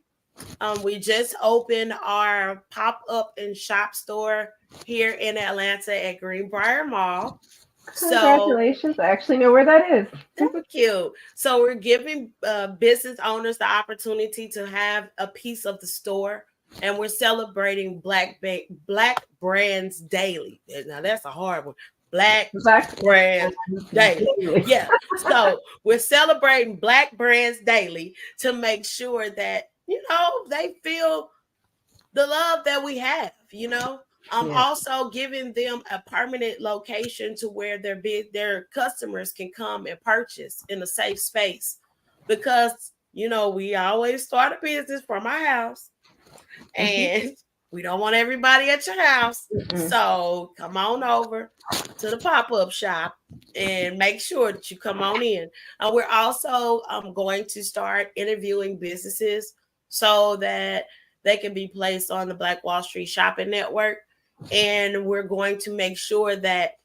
We just opened our pop-up and shop store here in Atlanta at Greenbrier Mall. So Congratulations. I actually know where that is. thank you. So we're giving business owners the opportunity to have a piece of the store, and we're celebrating Black brands daily. Now that's a hard one. Black Black brands daily. Daily. Yeah. So we're celebrating Black brands daily to make sure that they feel the love that we have. Yeah. Also giving them a permanent location to where their customers can come and purchase in a safe space, because we always start a business from our house, and we don't want everybody at your house. Mm-mm. So come on over to the pop-up shop and make sure that you come on in. We're also going to start interviewing businesses so that they can be placed on the Black Wall Street Shopping Network. And we're going to make sure that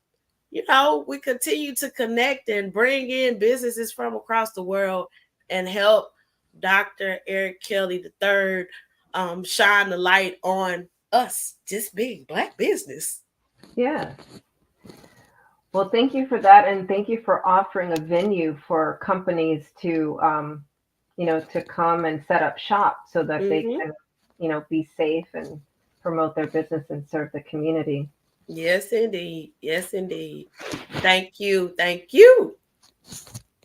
we continue to connect and bring in businesses from across the world and help Dr. Eric Kelly III shine the light on us just being Black business. Yeah. Well, thank you for that, and thank you for offering a venue for companies to come and set up shop so that they Mm-hmm. can, be safe and promote their business and serve the community. Yes, indeed. Yes, indeed. Thank you. Thank you.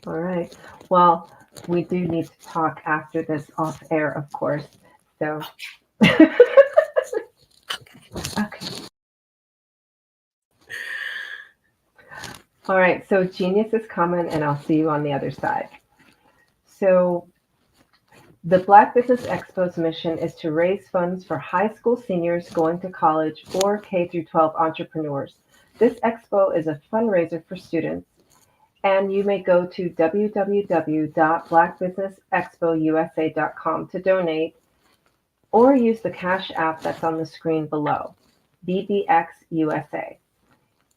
All right. Well, we do need to talk after this off air, of course. So, okay. All right. So, Genius is coming, and I'll see you on the other side. So, the Black Business Expo's mission is to raise funds for high school seniors going to college or K through 12 entrepreneurs. This expo is a fundraiser for students, and you may go to www.blackbusinessexpousa.com to donate or use the Cash App that's on the screen below, BBXUSA.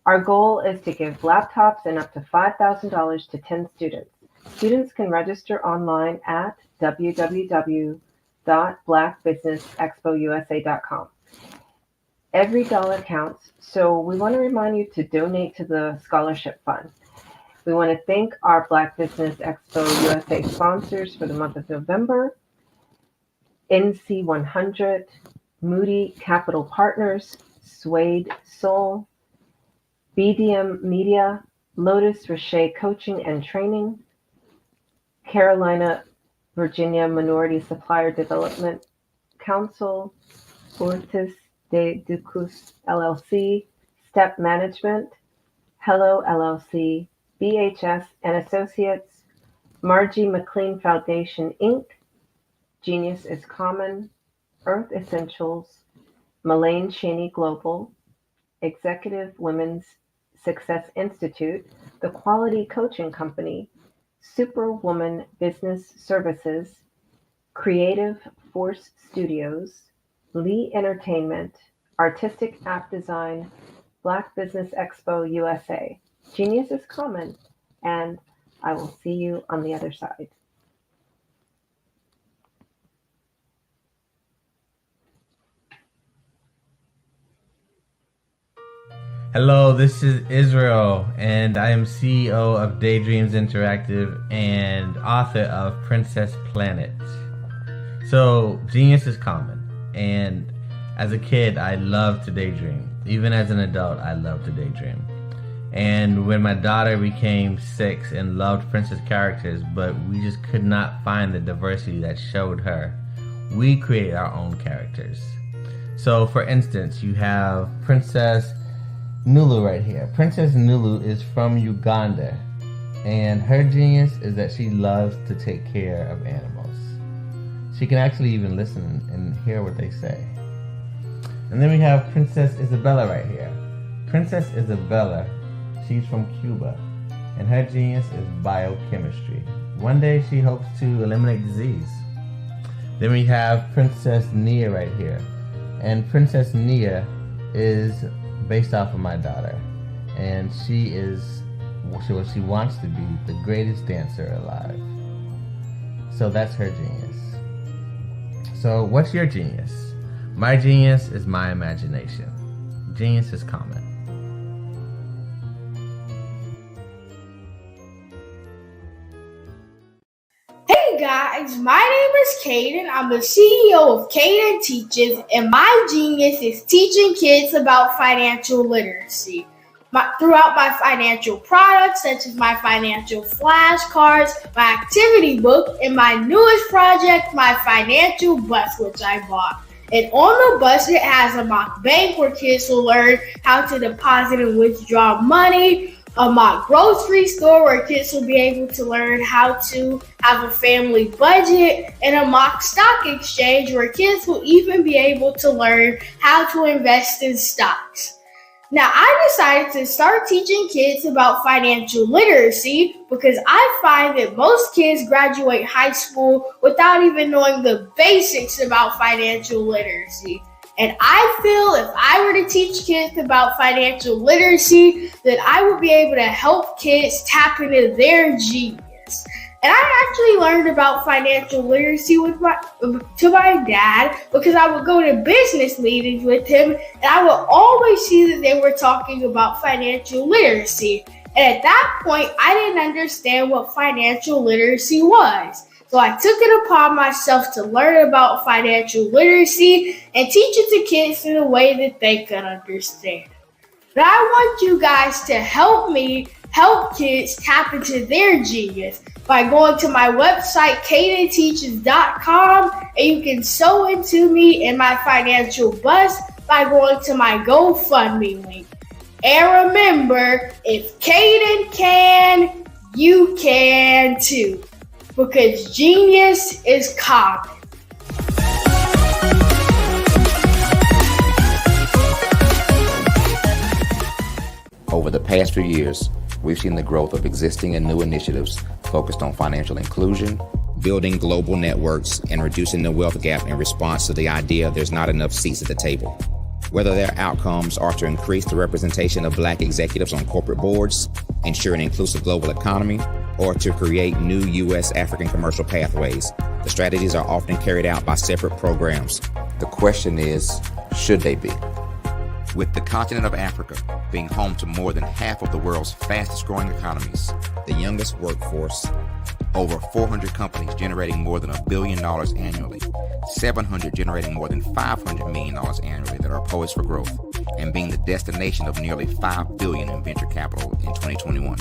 Our goal is to give laptops and up to $5,000 to 10 students. Students can register online at www.blackbusinessexpousa.com. Every dollar counts, so we want to remind you to donate to the scholarship fund. We want to thank our Black Business Expo USA sponsors for the month of November: NC100, Moody Capital Partners, Suede Soul, BDM Media, Lotus Richey Coaching and Training, Carolina, Virginia Minority Supplier Development Council, Ortiz de Ducus LLC, Step Management, Hello LLC, BHS and Associates, Margie McLean Foundation Inc., Genius is Common, Earth Essentials, Mullane Cheney Global, Executive Women's Success Institute, The Quality Coaching Company, Superwoman Business Services, Creative Force Studios, Lee Entertainment, Artistic App Design, Black Business Expo USA. Genius is common, and I will see you on the other side. Hello, this is Israel, and I am CEO of Daydreams Interactive and author of Princess Planet. So, genius is common, and as a kid, I loved to daydream. Even as an adult, I loved to daydream. And when my daughter became 6 and loved princess characters, but we just could not find the diversity that showed her, we created our own characters. So, for instance, you have Princess Nulu right here. Princess Nulu is from Uganda, and her genius is that she loves to take care of animals. She can actually even listen and hear what they say. And then we have Princess Isabella right here. Princess Isabella, she's from Cuba, and her genius is biochemistry. One day she hopes to eliminate disease. Then we have Princess Nia right here, and Princess Nia is based off of my daughter, and she is what she wants to be, the greatest dancer alive. So that's her genius. So what's your genius? My genius is my imagination. Genius is common. Hey guys, my name is Caden. I'm the CEO of Caden Teaches, and my genius is teaching kids about financial literacy. Throughout my financial products, such as my financial flashcards, my activity book, and my newest project, my financial bus, which I bought. And on the bus, it has a mock bank where kids will learn how to deposit and withdraw money, a mock grocery store where kids will be able to learn how to have a family budget, and a mock stock exchange where kids will even be able to learn how to invest in stocks. Now, I decided to start teaching kids about financial literacy because I find that most kids graduate high school without even knowing the basics about financial literacy. And I feel if I were to teach kids about financial literacy, that I would be able to help kids tap into their genius. And I actually learned about financial literacy to my dad because I would go to business meetings with him, and I would always see that they were talking about financial literacy. And at that point, I didn't understand what financial literacy was. So I took it upon myself to learn about financial literacy and teach it to kids in a way that they could understand. But I want you guys to help me help kids tap into their genius by going to my website, cadenteaches.com, and you can sew into me in my financial bus by going to my GoFundMe link. And remember, if Caden can, you can too. Because genius is common. Over the past few years, we've seen the growth of existing and new initiatives focused on financial inclusion, building global networks, and reducing the wealth gap in response to the idea there's not enough seats at the table. Whether their outcomes are to increase the representation of Black executives on corporate boards, ensure an inclusive global economy, or to create new U.S. African commercial pathways, the strategies are often carried out by separate programs. The question is, should they be? With the continent of Africa being home to more than half of the world's fastest growing economies, the youngest workforce, over 400 companies generating more than $1 billion annually, 700 generating more than $500 million annually that are poised for growth, and being the destination of nearly $5 billion in venture capital in 2021.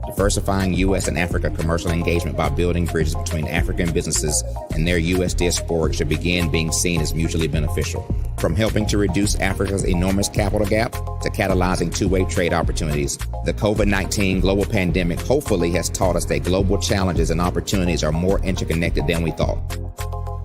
Diversifying U.S. and Africa commercial engagement by building bridges between African businesses and their U.S. diaspora should begin being seen as mutually beneficial. From helping to reduce Africa's enormous capital gap to catalyzing two-way trade opportunities, the COVID-19 global pandemic hopefully has taught us that global challenges and opportunities are more interconnected than we thought.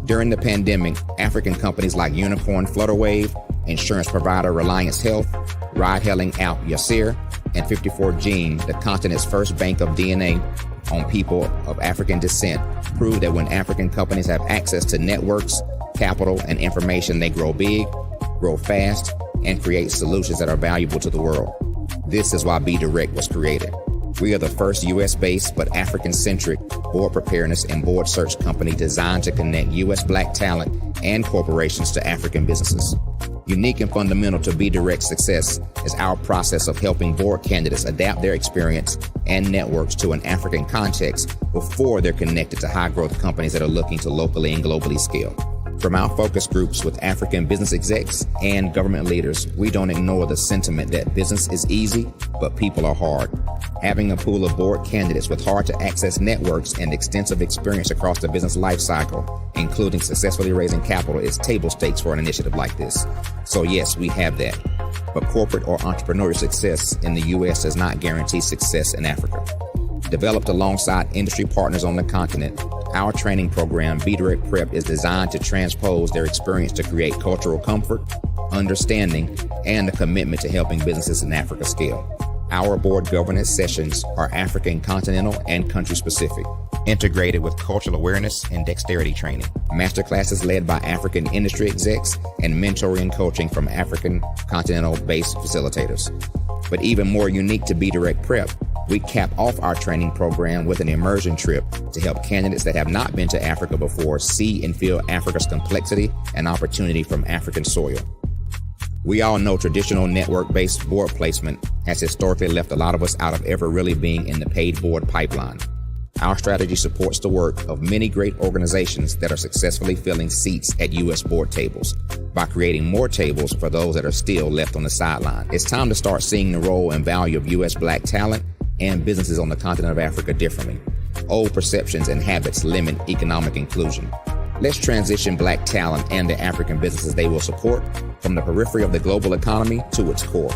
During the pandemic, African companies like Unicorn Flutterwave, insurance provider Reliance Health, ride-hailing app Yasir, and 54Gene, the continent's first bank of DNA on people of African descent, proved that when African companies have access to networks, capital, and information, they grow big, grow fast, and create solutions that are valuable to the world. This is why Be Direct was created. We are the first U.S.-based but African-centric board preparedness and board search company designed to connect U.S. Black talent and corporations to African businesses. Unique and fundamental to Be Direct's success is our process of helping board candidates adapt their experience and networks to an African context before they're connected to high-growth companies that are looking to locally and globally scale. From our focus groups with African business execs and government leaders, we don't ignore the sentiment that business is easy, but people are hard. Having a pool of board candidates with hard-to-access networks and extensive experience across the business life cycle, including successfully raising capital, is table stakes for an initiative like this. So yes, we have that. But corporate or entrepreneurial success in the U.S. does not guarantee success in Africa. Developed alongside industry partners on the continent, our training program, Be Direct Prep, is designed to transpose their experience to create cultural comfort, understanding, and a commitment to helping businesses in Africa scale. Our board governance sessions are African, continental, and country-specific, integrated with cultural awareness and dexterity training, masterclasses led by African industry execs, and mentoring and coaching from African continental-based facilitators. But even more unique to Be Direct Prep, we cap off our training program with an immersion trip to help candidates that have not been to Africa before see and feel Africa's complexity and opportunity from African soil. We all know traditional network-based board placement has historically left a lot of us out of ever really being in the paid board pipeline. Our strategy supports the work of many great organizations that are successfully filling seats at U.S. board tables by creating more tables for those that are still left on the sideline. It's time to start seeing the role and value of U.S. Black talent and businesses on the continent of Africa differently. Old perceptions and habits limit economic inclusion. Let's transition Black talent and the African businesses they will support from the periphery of the global economy to its core.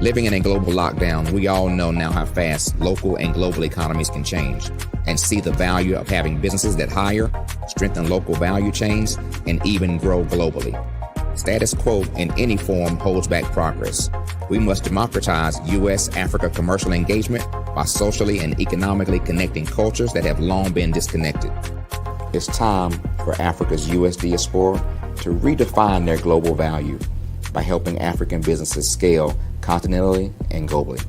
Living in a global lockdown, we all know now how fast local and global economies can change, and see the value of having businesses that hire, strengthen local value chains, and even grow globally. Status quo in any form holds back progress. We must democratize U.S.-Africa commercial engagement by socially and economically connecting cultures that have long been disconnected. It's time for Africa's U.S. diaspora to redefine their global value by helping African businesses scale continentally and globally.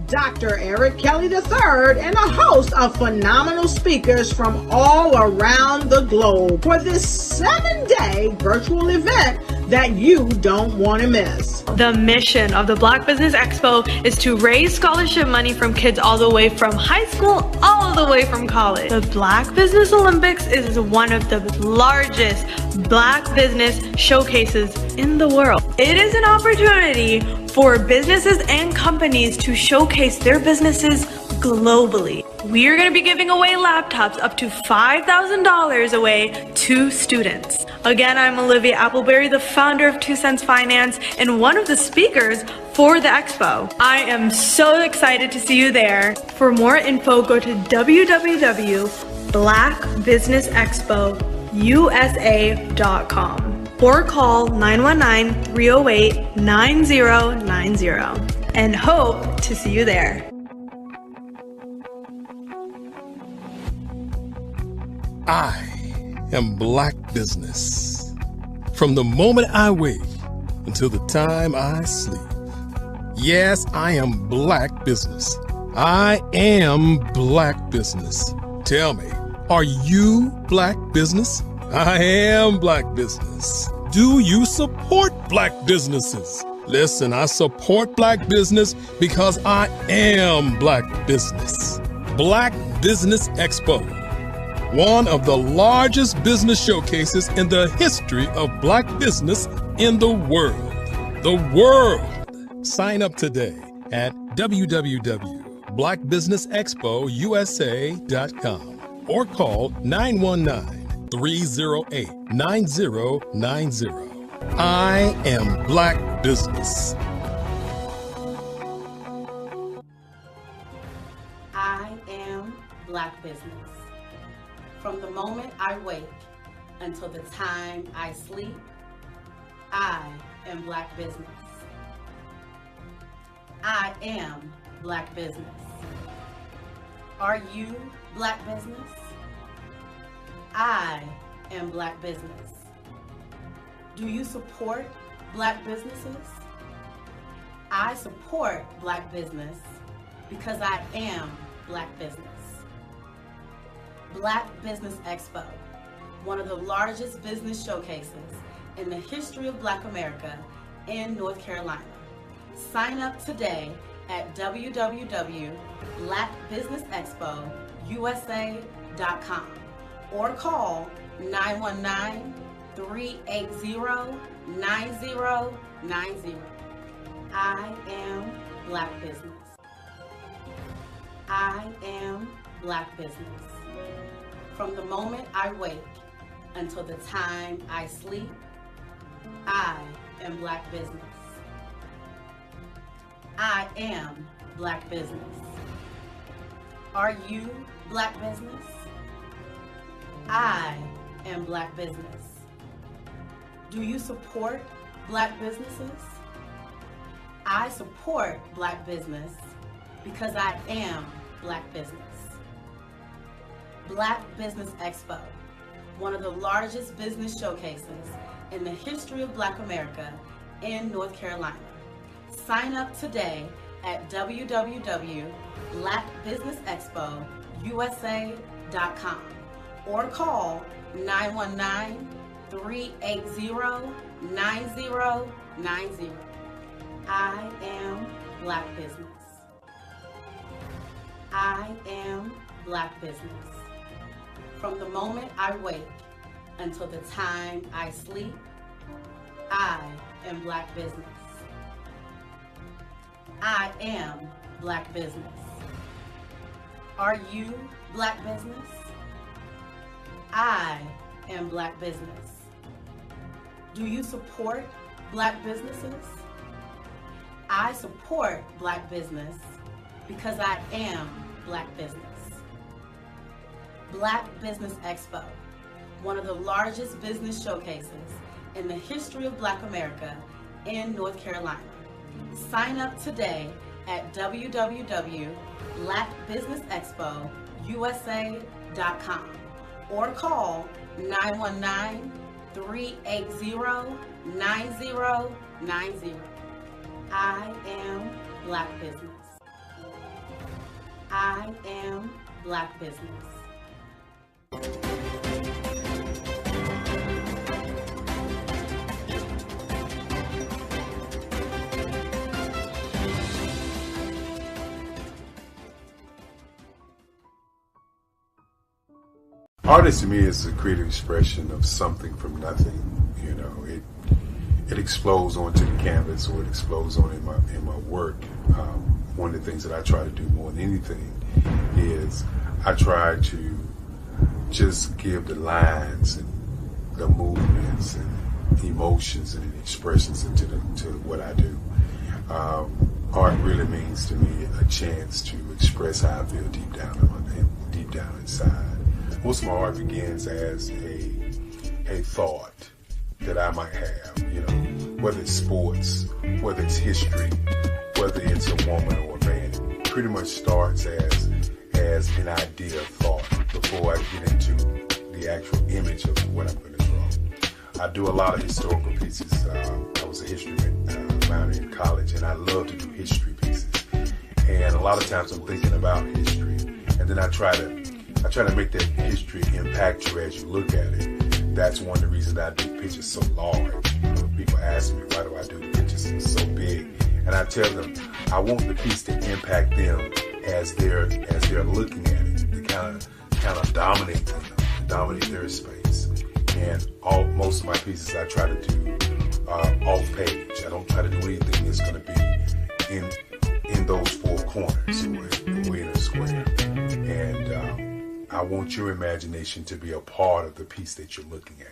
Dr. Eric Kelly III and a host of phenomenal speakers from all around the globe for this 7-day virtual event that you don't want to miss. The mission of the Black Business Expo is to raise scholarship money from kids all the way from high school all the way from college. The Black Business Olympics is one of the largest Black business showcases in the world. It is an opportunity for businesses and companies to showcase their businesses globally. We are going to be giving away laptops up to $5,000 away to students. Again, I'm Olivia Appleberry, the founder of 2 Cents Finance and one of the speakers for the expo. I am so excited to see you there. For more info, go to www.blackbusinessexpousa.com or call 919-308-9090 and hope to see you there. I am Black Business. From the moment I wake until the time I sleep. Yes, I am Black Business. I am Black Business. Tell me, are you Black Business? I am Black Business. Do you support Black businesses? Listen, I support Black business because I am Black Business. Black Business Expo one of the largest business showcases in the history of black business in the world. The world! Sign up today at www.blackbusinessexpousa.com or call 919-308-9090. I am Black Business. I am Black Business. From the moment I wake until the time I sleep, I am Black Business. I am Black Business. Are you Black Business? I am Black Business. Do you support Black businesses? I support Black business because I am Black business. Black Business Expo, one of the largest business showcases in the history of Black America in North Carolina. Sign up today at www.blackbusinessexpousa.com or call 919-380-9090. I am Black Business. I am Black Business. From the moment I wake until the time I sleep, I am Black Business. I am Black Business. Are you Black Business? I am Black Business. Do you support Black businesses? I support Black business because I am Black business. Black Business Expo, one of the largest business showcases in the history of Black America in North Carolina. Sign up today at www.blackbusinessexpousa.com or call 919-380-9090. I am Black Business. I am Black Business. From the moment I wake until the time I sleep, I am Black Business. I am Black Business. Are you Black Business? I am Black Business. Do you support Black businesses? I support Black business because I am Black business. Black Business Expo, one of the largest business showcases in the history of Black America in North Carolina. Sign up today at www.blackbusinessexpousa.com or call 919-380-9090. I am Black Business. I am Black Business. Artist to me is a creative expression of something from nothing. You know, it explodes onto the canvas, or it explodes on in my work. One of the things that I try to do more than anything is I try to just give the lines and the movements and emotions and expressions into what I do. Art really means to me a chance to express how I feel deep down inside. Most of my art begins as a thought that I might have, you know, whether it's sports, whether it's history, whether it's a woman or a man. It pretty much starts as an idea of thought before I get into the actual image of what I'm going to draw. I do a lot of historical pieces. I was a history minor in college, and I love to do history pieces. And a lot of times I'm thinking about history, and then I try to make that history impact you as you look at it. That's one of the reasons I do pictures so large. People ask me, why do I do the pictures so big? And I tell them, I want the piece to impact them as they're looking at it, to kind of dominate them. dominate their space. And most of my pieces I try to do off page. I don't try to do anything that's going to be in those four corners or in a square. And I want your imagination to be a part of the piece that you're looking at.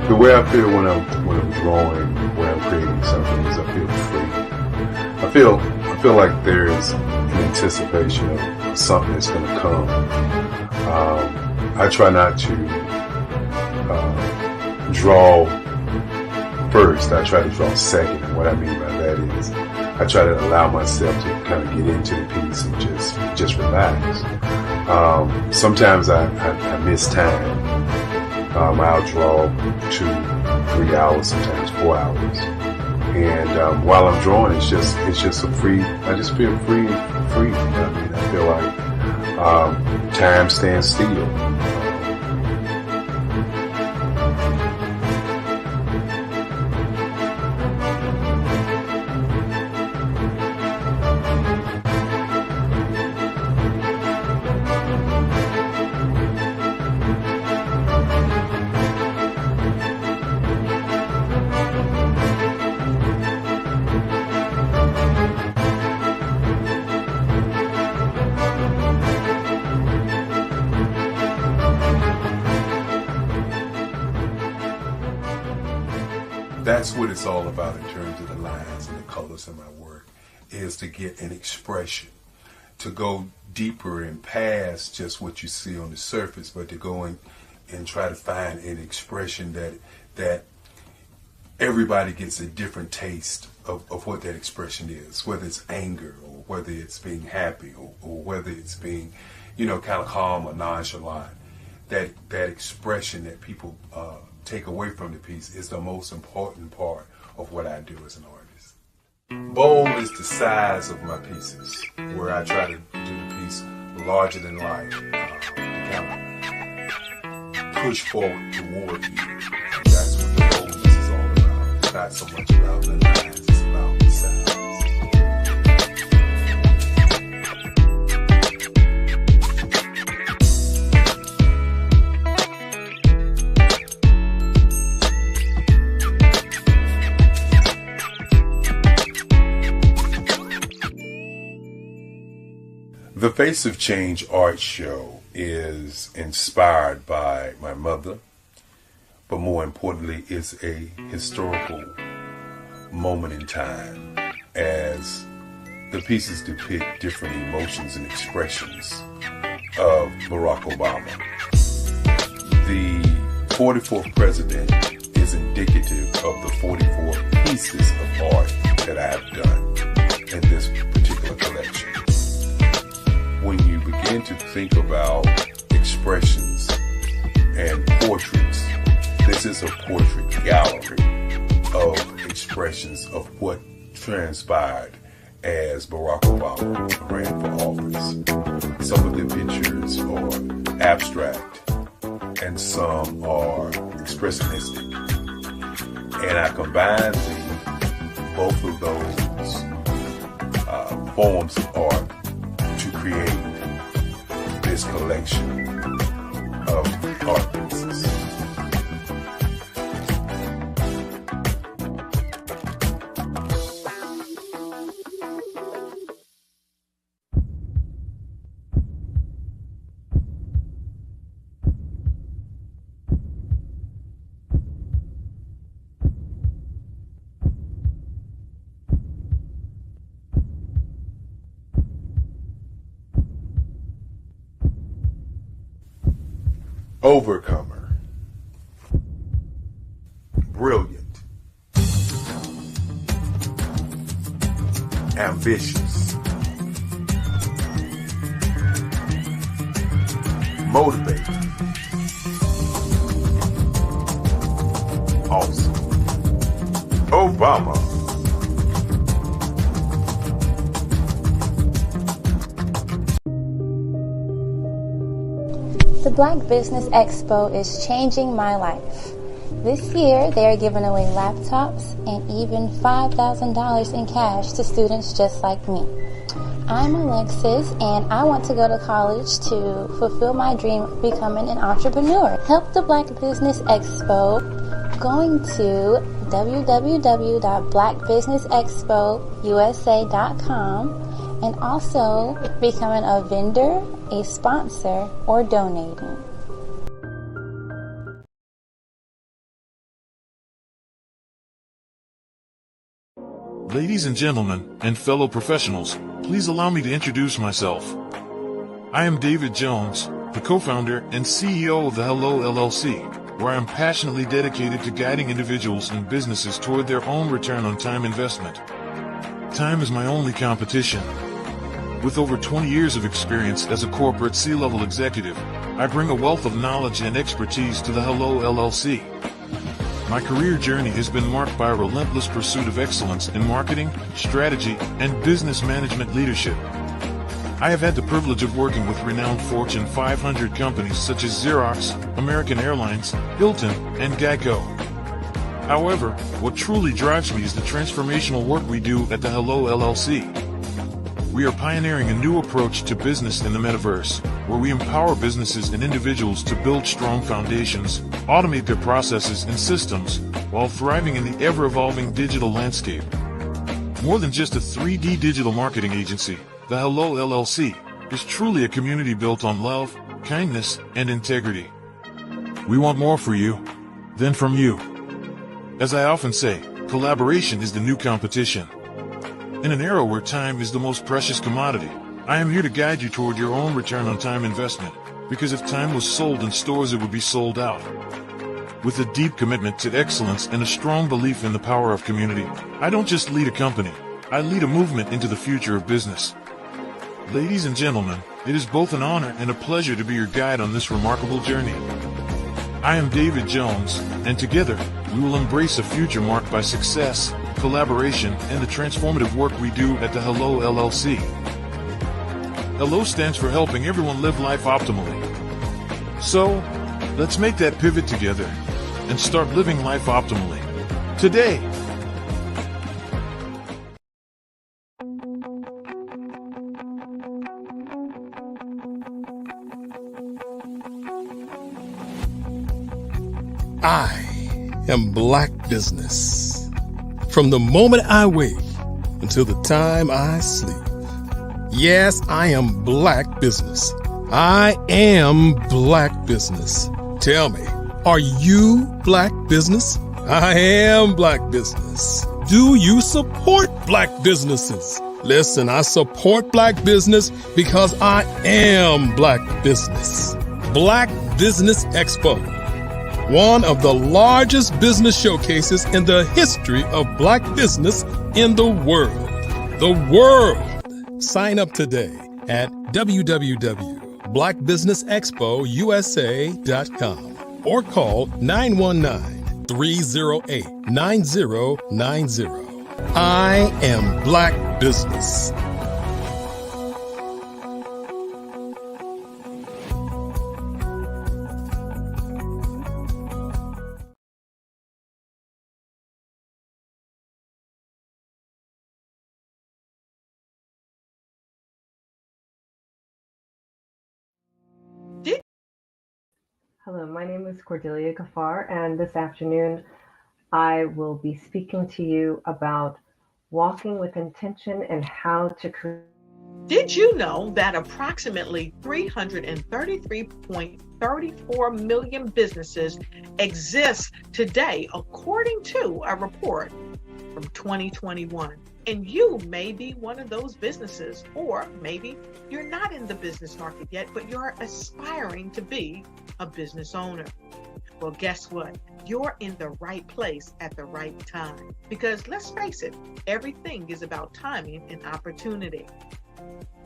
The way I feel when I'm drawing, when I'm creating something, is I feel free. I feel like there is an anticipation of something that's going to come. I try not to draw first. I try to draw second. And what I mean by that is I try to allow myself to kind of get into the piece and just relax. Sometimes I miss time. I'll draw 2-3 hours, sometimes 4 hours, and while I'm drawing, it's just a free. I just feel free. I mean, I feel like time stands still. That's what it's all about in terms of the lines and the colors of my work, is to get an expression, to go deeper and past just what you see on the surface, but to go in and try to find an expression that everybody gets a different taste of what that expression is, whether it's anger or whether it's being happy or whether it's being, kind of calm or nonchalant. That expression that people take away from the piece is the most important part of what I do as an artist. Bold is the size of my pieces, where I try to do the piece larger than life, to kind of push forward toward you. That's what the boldness is all about. It's not so much about the lines, it's about the size. The Face of Change art show is inspired by my mother, but more importantly, it's a historical moment in time as the pieces depict different emotions and expressions of Barack Obama. The 44th president is indicative of the 44 pieces of art that I have done in this particular collection. When you begin to think about expressions and portraits, this is a portrait gallery of expressions of what transpired as Barack Obama ran for office. Some of the pictures are abstract and some are expressionistic. And I combine both of those forms of art to create this collection of art pieces. Overcomer, brilliant, ambitious, motivated, awesome, Obama. Black Business Expo is changing my life. This year, they are giving away laptops and even $5,000 in cash to students just like me. I'm Alexis, and I want to go to college to fulfill my dream of becoming an entrepreneur. Help the Black Business Expo going to www.blackbusinessexpousa.com and also becoming a vendor, a sponsor, or donating. Ladies and gentlemen, and fellow professionals, please allow me to introduce myself. I am David Jones, the co-founder and CEO of the Hello LLC, where I am passionately dedicated to guiding individuals and businesses toward their own return on time investment. Time is my only competition. With over 20 years of experience as a corporate C-level executive, I bring a wealth of knowledge and expertise to the Hello LLC. My career journey has been marked by a relentless pursuit of excellence in marketing, strategy, and business management leadership. I have had the privilege of working with renowned Fortune 500 companies such as Xerox, American Airlines, Hilton, and Geico. However, what truly drives me is the transformational work we do at the Hello LLC. We are pioneering a new approach to business in the metaverse, where we empower businesses and individuals to build strong foundations, automate their processes and systems, while thriving in the ever-evolving digital landscape. More than just a 3D digital marketing agency, the Hello LLC is truly a community built on love, kindness, and integrity. We want more for you than from you. As I often say, collaboration is the new competition. In an era where time is the most precious commodity, I am here to guide you toward your own return on time investment, because if time was sold in stores, it would be sold out. With a deep commitment to excellence and a strong belief in the power of community, I don't just lead a company, I lead a movement into the future of business. Ladies and gentlemen, it is both an honor and a pleasure to be your guide on this remarkable journey. I am David Jones, and together, we will embrace a future marked by success, collaboration, and the transformative work we do at the Hello LLC. Hello stands for helping everyone live life optimally. So, let's make that pivot together and start living life optimally today. I am Black Business. From the moment I wake until the time I sleep. Yes, I am Black Business. I am Black Business. Tell me, are you Black Business? I am Black Business. Do you support Black businesses? Listen, I support Black business because I am Black Business. Black Business Expo, one of the largest business showcases in the history of Black business in the world. The world! Sign up today at www.blackbusinessexpousa.com or call 919-308-9090. I am Black Business. Hello, my name is Cordelia Gafar, and this afternoon I will be speaking to you about walking with intention and how to create. Did you know that approximately 333.34 million businesses exist today, according to a report from 2021? And you may be one of those businesses, or maybe you're not in the business market yet, but you're aspiring to be a business owner. Well, guess what? You're in the right place at the right time. Because let's face it, everything is about timing and opportunity.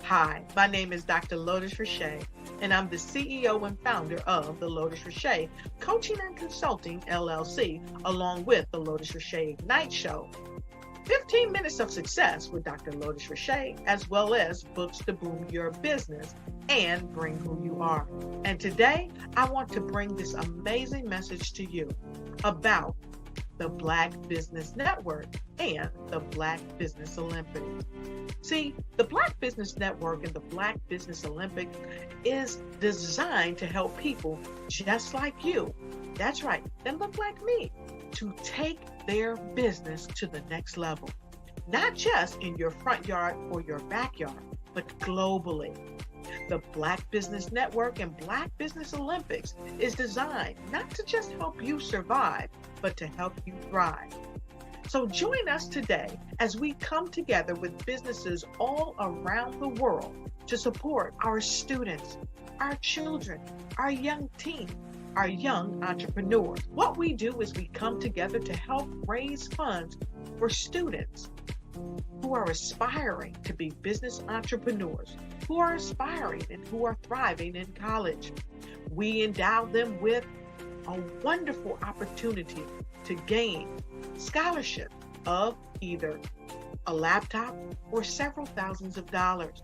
Hi, my name is Dr. Lotus Richey, and I'm the CEO and founder of the Lotus Richey Coaching and Consulting LLC, along with the Lotus Richey Ignite Show. 15 minutes of success with Dr. Lotus Richey, as well as books to boom your business, and bring who you are. And today, I want to bring this amazing message to you about the Black Business Network and the Black Business Olympics. See, the Black Business Network and the Black Business Olympics is designed to help people just like you, that's right, that look like me, to take their business to the next level. Not just in your front yard or your backyard, but globally. The Black Business Network and Black Business Olympics is designed not to just help you survive, but to help you thrive. So join us today as we come together with businesses all around the world to support our students, our children, our young teens, our young entrepreneurs. What we do is we come together to help raise funds for students who are aspiring to be business entrepreneurs, who are aspiring and who are thriving in college. We endow them with a wonderful opportunity to gain scholarship of either a laptop or several thousands of dollars.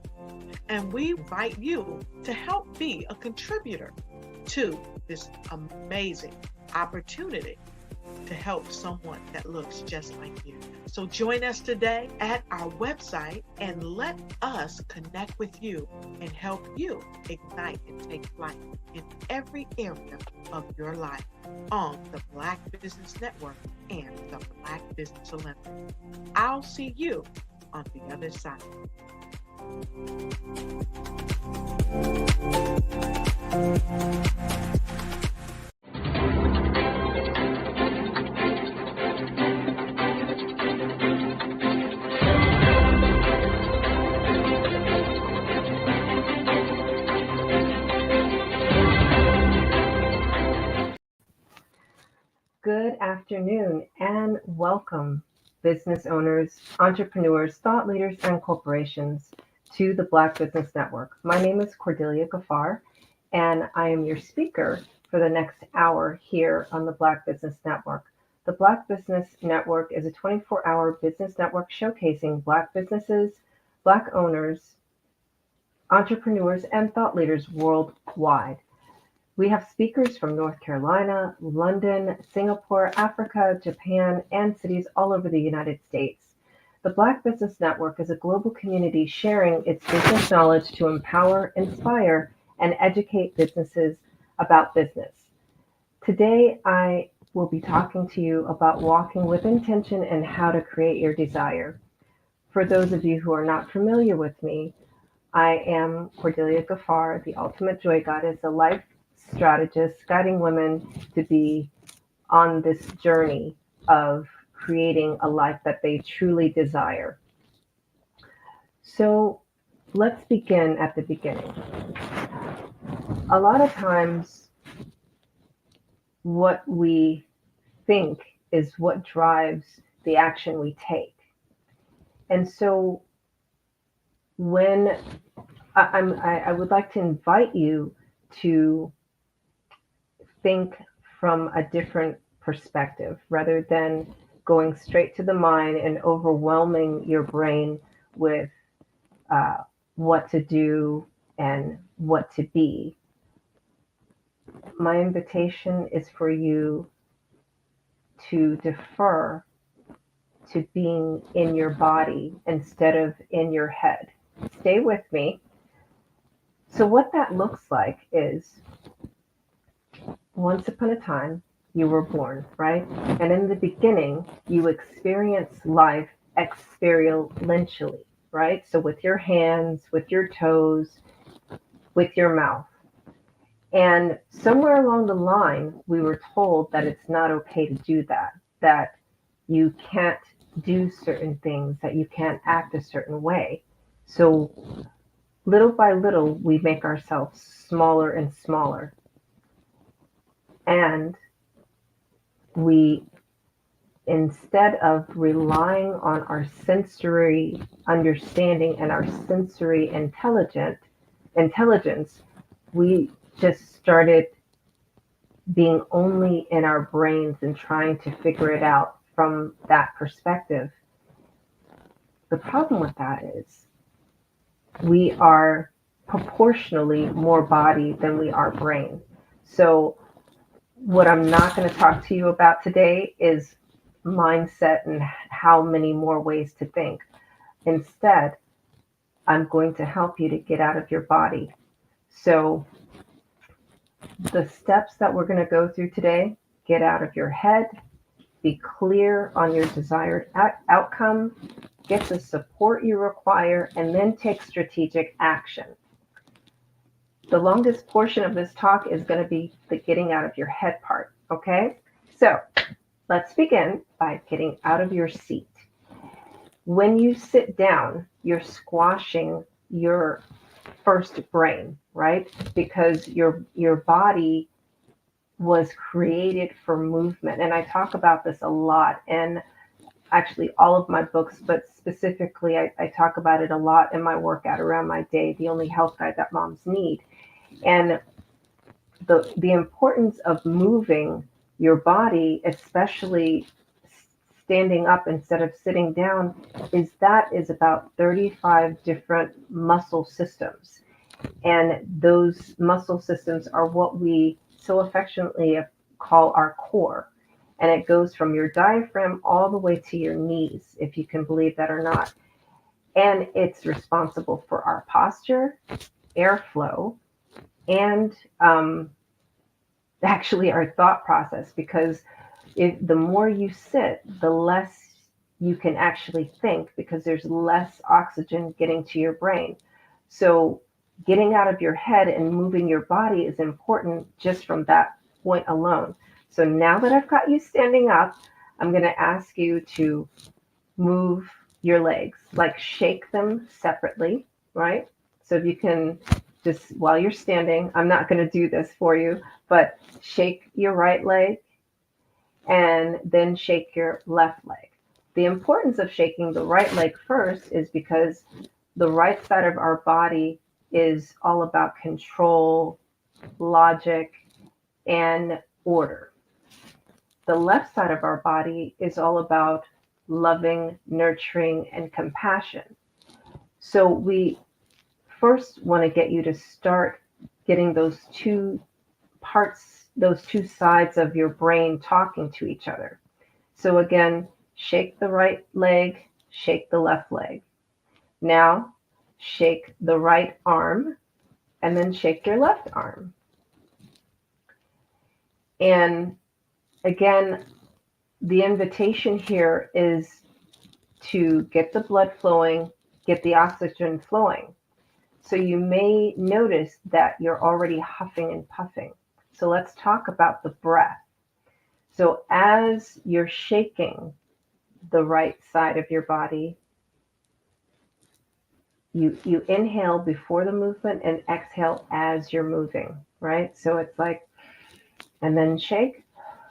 And we invite you to help be a contributor to this amazing opportunity to help someone that looks just like you. So join us today at our website and let us connect with you and help you ignite and take flight in every area of your life on the Black Business Network and the Black Business Olympics. I'll see you on the other side. Good afternoon and welcome, business owners, entrepreneurs, thought leaders, and corporations to the Black Business Network. My name is Cordelia Gaffar, and I am your speaker for the next hour here on the Black Business Network. The Black Business Network is a 24-hour business network showcasing Black businesses, Black owners, entrepreneurs, and thought leaders worldwide. We have speakers from North Carolina, London, Singapore, Africa, Japan, and cities all over the United States. The Black Business Network is a global community sharing its business knowledge to empower, inspire, and educate businesses about business. Today, I will be talking to you about walking with intention and how to create your desire. For those of you who are not familiar with me, I am Cordelia Gaffar, the Ultimate Joy Goddess, a life strategist guiding women to be on this journey of creating a life that they truly desire. So let's begin at the beginning. A lot of times, what we think is what drives the action we take. And so when I would like to invite you to think from a different perspective rather than going straight to the mind and overwhelming your brain with what to do and what to be. My invitation is for you to defer to being in your body instead of in your head. Stay with me. So what that looks like is, once upon a time, you were born, right? And in the beginning, you experience life experientially, right? So with your hands, with your toes, with your mouth. And somewhere along the line, we were told that it's not okay to do that, that you can't do certain things, that you can't act a certain way. So little by little, we make ourselves smaller and smaller. And we, instead of relying on our sensory understanding and our sensory intelligence, we just started being only in our brains and trying to figure it out from that perspective. The problem with that is we are proportionally more body than we are brain. So what I'm not going to talk to you about today is mindset and how many more ways to think. Instead, I'm going to help you to get out of your body. So the steps that we're going to go through today: get out of your head, be clear on your desired outcome, get the support you require, and then take strategic action. The longest portion of this talk is going to be the getting out of your head part, okay? So let's begin by getting out of your seat. When you sit down, you're squashing your first brain, right? Because your body was created for movement. And I talk about this a lot in actually all of my books, but specifically I talk about it a lot in my workout around my day, the only health guide that moms need. And the importance of moving your body, especially standing up instead of sitting down, is about 35 different muscle systems. And those muscle systems are what we so affectionately call our core. And it goes from your diaphragm all the way to your knees, if you can believe that or not. And it's responsible for our posture, airflow, and actually our thought process, because the more you sit, the less you can actually think, because there's less oxygen getting to your brain. So getting out of your head and moving your body is important just from that point alone. So now that I've got you standing up, I'm going to ask you to move your legs, like shake them separately, right? So if you can just, while you're standing, I'm not going to do this for you, but shake your right leg and then shake your left leg. The importance of shaking the right leg first is because the right side of our body is all about control, logic, and order. The left side of our body is all about loving, nurturing, and compassion. So we first want to get you to start getting those two parts, those two sides of your brain talking to each other. So again, shake the right leg, shake the left leg. Now, shake the right arm, and then shake your left arm. And again, the invitation here is to get the blood flowing, get the oxygen flowing. So you may notice that you're already huffing and puffing. So let's talk about the breath. So as you're shaking the right side of your body, you inhale before the movement and exhale as you're moving, right? So it's like, and then shake.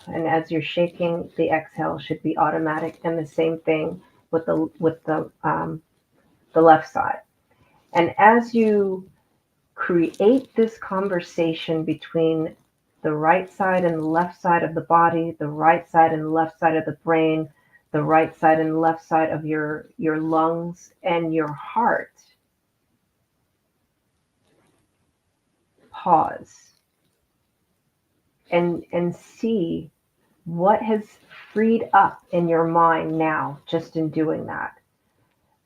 And as you're shaking, the exhale should be automatic. And the same thing with the left side. And as you create this conversation between the right side and the left side of the body, the right side and the left side of the brain, the right side and the left side of your lungs and your heart, pause and see what has freed up in your mind now just in doing that.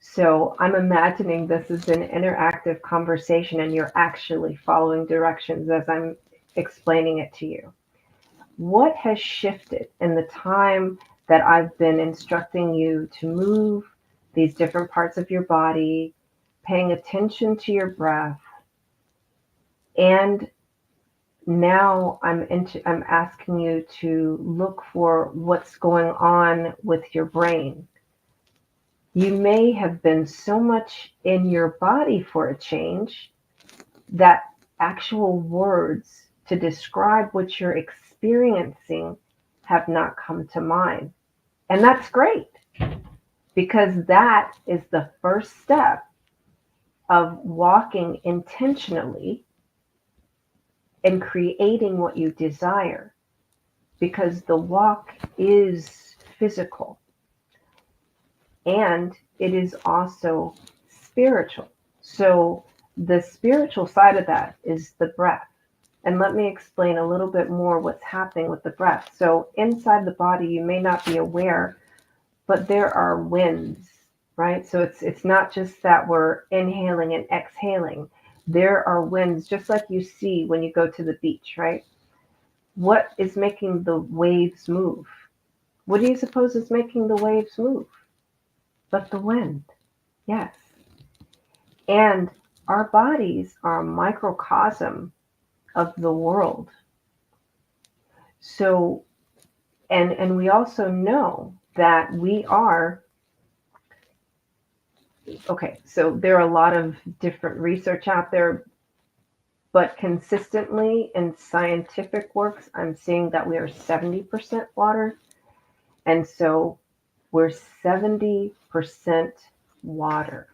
So I'm imagining this is an interactive conversation and you're actually following directions as I'm explaining it to you. What has shifted in the time that I've been instructing you to move these different parts of your body, paying attention to your breath, and now I'm asking you to look for what's going on with your brain. You may have been so much in your body for a change that actual words to describe what you're experiencing have not come to mind. And that's great, because that is the first step of walking intentionally and creating what you desire, because the walk is physical and it is also spiritual. So The spiritual side of that is the breath. And let me explain a little bit more what's happening with the breath. So inside the body, you may not be aware, but there are winds, right? So it's not just that we're inhaling and exhaling. There are winds, just like you see when you go to the beach, right? What is making the waves move? What do you suppose is making the waves move? But the wind, yes. And our bodies are a microcosm of the world. So, and we also know that we are, okay, so there are a lot of different research out there, but consistently in scientific works, I'm seeing that we are 70% water. And so we're 70% water.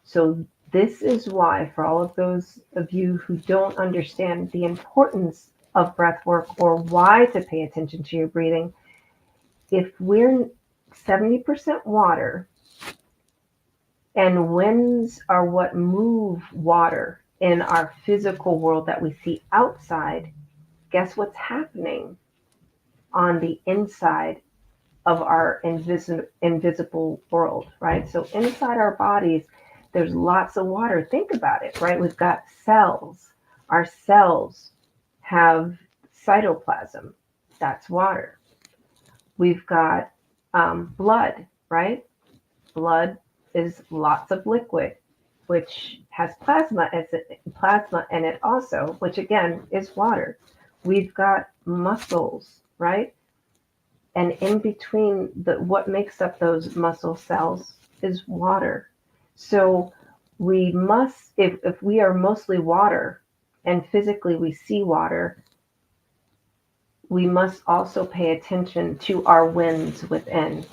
So this is why, for all of those of you who don't understand the importance of breath work or why to pay attention to your breathing, if we're 70% water and winds are what move water in our physical world that we see outside, guess what's happening on the inside of our invisible world, right? So inside our bodies, there's lots of water. Think about it, right? We've got cells. Our cells have cytoplasm. That's water. We've got blood, right? Blood is lots of liquid, which has plasma in it also, which again is water. We've got muscles, right? And in between what makes up those muscle cells is water. So we must, if we are mostly water and physically we see water, we must also pay attention to our winds within.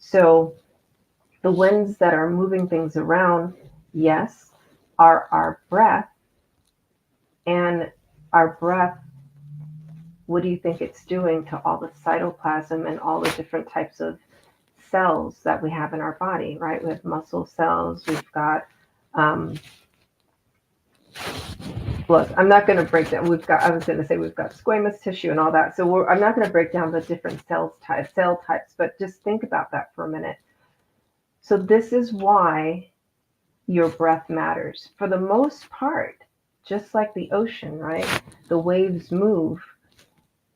So the winds that are moving things around, yes, are our breath. And our breath, what do you think it's doing to all the cytoplasm and all the different types of cells that we have in our body, right? We have muscle cells, we've got, look, I'm not going to break down, we've got squamous tissue and all that. So I'm not going to break down the different cell types, but just think about that for a minute. So this is why your breath matters. For the most part, just like the ocean, right? The waves move.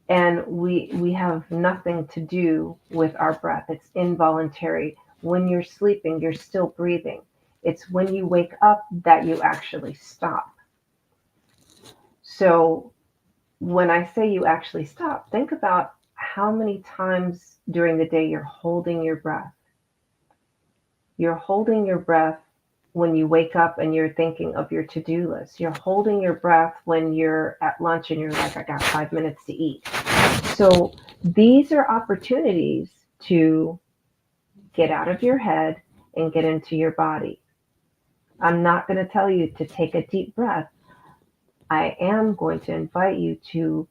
And we have nothing to do with our breath. It's involuntary. When you're sleeping, you're still breathing. It's when you wake up that you actually stop. So when I say you actually stop, think about how many times during the day you're holding your breath. You're holding your breath when you wake up and you're thinking of your to-do list. You're holding your breath when you're at lunch and you're like, I got 5 minutes to eat. So these are opportunities to get out of your head and get into your body. I'm not going to tell you to take a deep breath. I am going to invite you to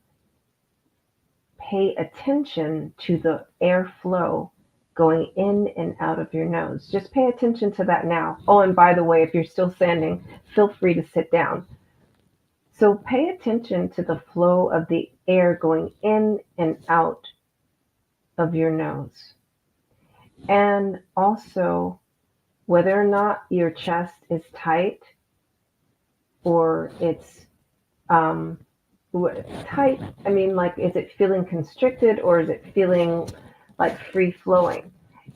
pay attention to the airflow going in and out of your nose. Just pay attention to that now. Oh, and by the way, if you're still standing, feel free to sit down. So pay attention to the flow of the air going in and out of your nose. And also whether or not your chest is tight or it's tight. I mean, like, is it feeling constricted or is it feeling like free flowing,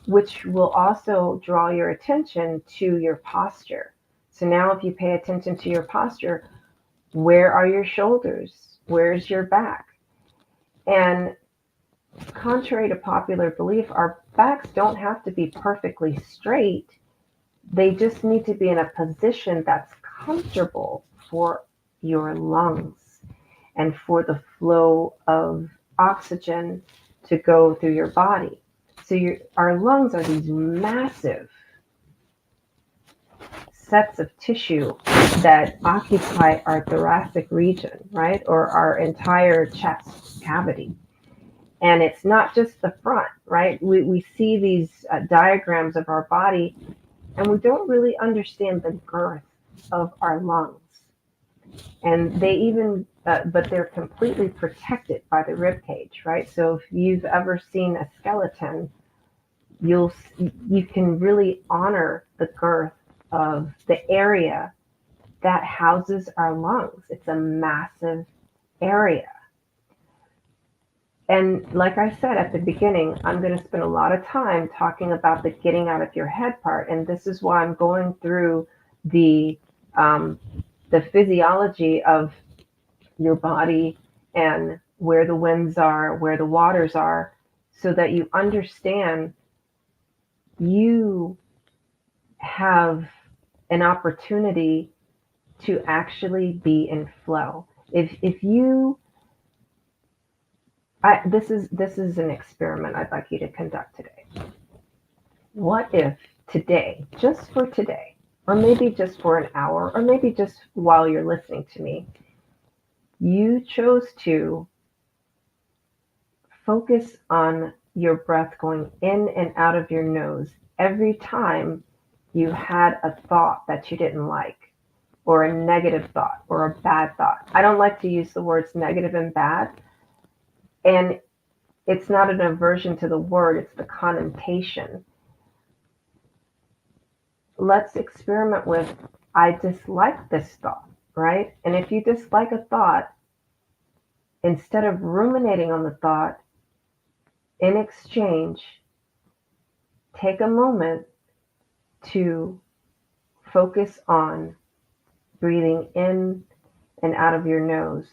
which will also draw your attention to your posture. So now if you pay attention to your posture, where are your shoulders? Where's your back? And contrary to popular belief, our backs don't have to be perfectly straight. They just need to be in a position that's comfortable for your lungs and for the flow of oxygen to go through your body. So our lungs are these massive sets of tissue that occupy our thoracic region, right? Or our entire chest cavity. And it's not just the front, right? We see these diagrams of our body and we don't really understand the girth of our lungs. And they even, but they're completely protected by the rib cage, right? So if you've ever seen a skeleton, you can really honor the girth of the area that houses our lungs. It's a massive area. And like I said at the beginning, I'm going to spend a lot of time talking about the getting out of your head part. And this is why I'm going through the physiology of your body and where the winds are, where the waters are, so that you understand you have an opportunity to actually be in flow. If you, this is an experiment I'd like you to conduct today. What if today, just for today, or maybe just for an hour, or maybe just while you're listening to me, you chose to focus on your breath going in and out of your nose every time you had a thought that you didn't like, or a negative thought, or a bad thought. I don't like to use the words negative and bad. And it's not an aversion to the word, it's the connotation. Let's experiment with, I dislike this thought, right? And if you dislike a thought, instead of ruminating on the thought, in exchange, take a moment to focus on breathing in and out of your nose.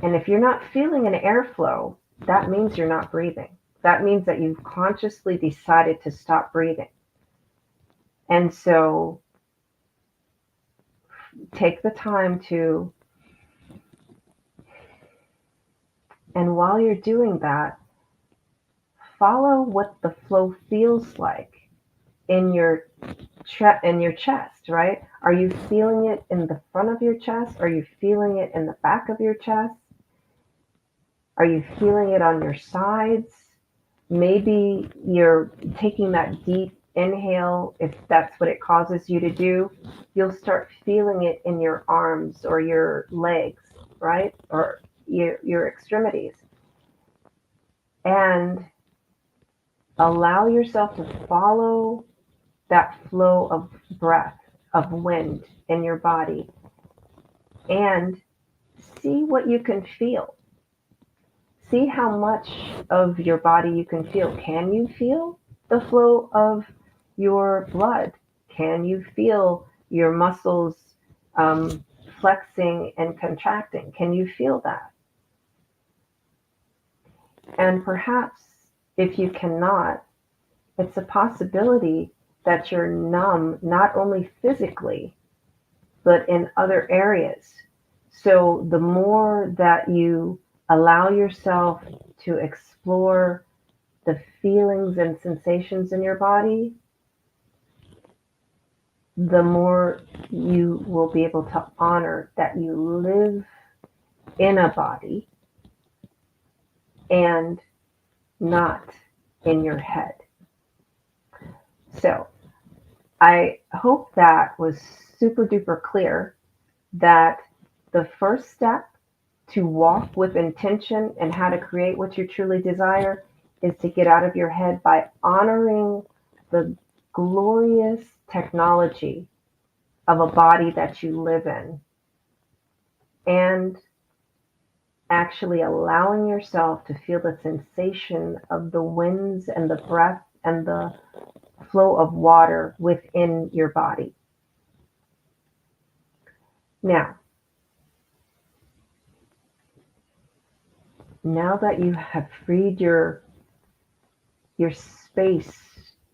And if you're not feeling an airflow, that means you're not breathing. That means that you've consciously decided to stop breathing. And so take the time to, and while you're doing that, follow what the flow feels like in your chest, right? Are you feeling it in the front of your chest? Are you feeling it in the back of your chest? Are you feeling it on your sides? Maybe you're taking that deep inhale. If that's what it causes you to do, you'll start feeling it in your arms or your legs, right? Or your extremities. And allow yourself to follow that flow of breath, of wind in your body, and see what you can feel. See how much of your body you can feel. Can you feel the flow of your blood? Can you feel your muscles flexing and contracting? Can you feel that? And perhaps if you cannot, it's a possibility that you're numb, not only physically, but in other areas. So the more that you allow yourself to explore the feelings and sensations in your body, the more you will be able to honor that you live in a body and not in your head. So I hope that was super duper clear, that the first step to walk with intention and how to create what you truly desire is to get out of your head by honoring the glorious technology of a body that you live in, and actually allowing yourself to feel the sensation of the winds and the breath and the flow of water within your body. Now that you have freed your space,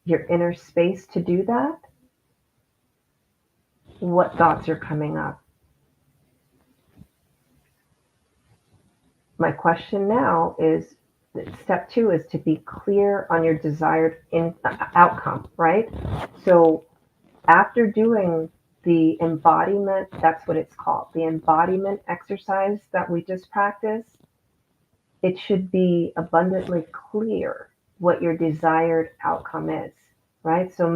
your inner space to do that, what thoughts are coming up? My question now is, step 2 is to be clear on your desired outcome, right? So after doing the embodiment, that's what it's called, the embodiment exercise that we just practiced, it should be abundantly clear what your desired outcome is, right? So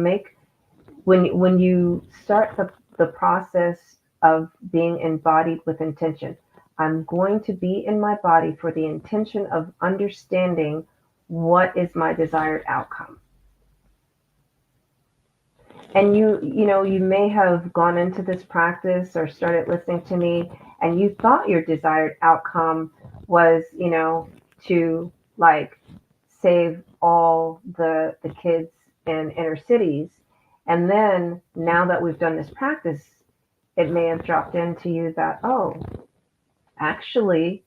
when you start the process of being embodied with intention. I'm going to be in my body for the intention of understanding what is my desired outcome. And you may have gone into this practice or started listening to me, and you thought your desired outcome was, to like save all the kids in inner cities. And then now that we've done this practice, it may have dropped into you that, oh, actually,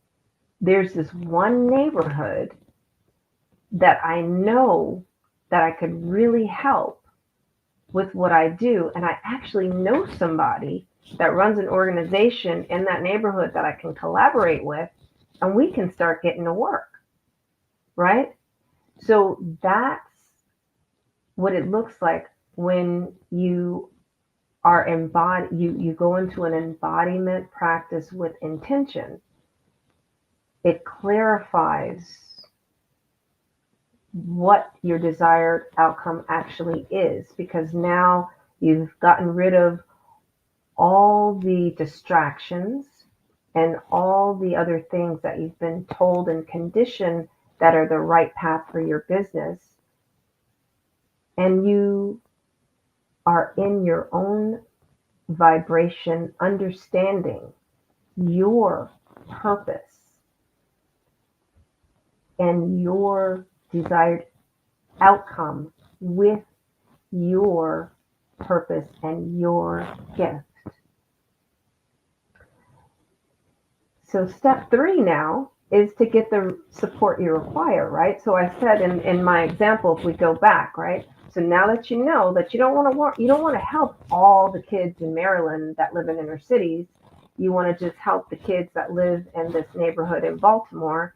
there's this one neighborhood that I know that I could really help with what I do. And I actually know somebody that runs an organization in that neighborhood that I can collaborate with, and we can start getting to work, right? So that's what it looks like when you are embodied, you go into an embodiment practice with intention. It clarifies what your desired outcome actually is, because now you've gotten rid of all the distractions and all the other things that you've been told and conditioned that are the right path for your business. And you are in your own vibration, understanding your purpose and your desired outcome with your purpose and your gift. So step 3 now is to get the support you require, right? So I said in my example, if we go back, right? So now that you know that you don't want to help all the kids in Maryland that live in inner cities, you want to just help the kids that live in this neighborhood in Baltimore,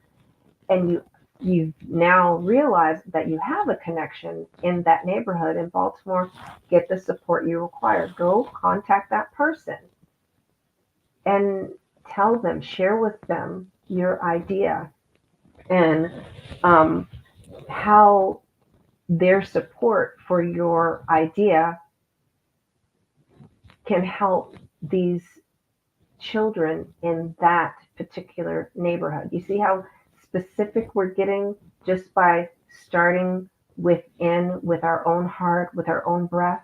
and you've now realized that you have a connection in that neighborhood in Baltimore. Get the support you require. Go contact that person and tell them, share with them your idea and how their support for your idea can help these children in that particular neighborhood. You see how specific we're getting just by starting within, with our own heart, with our own breath?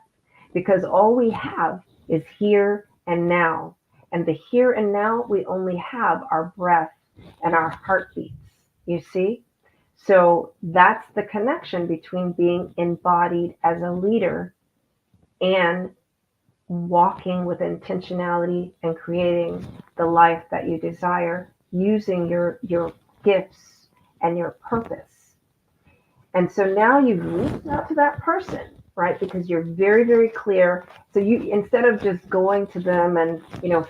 Because all we have is here and now. And the here and now, we only have our breath and our heartbeats, you see? So that's the connection between being embodied as a leader and walking with intentionality and creating the life that you desire using your gifts and your purpose. And so now you've reached out to that person, right? Because you're very, very clear. So you, instead of just going to them and,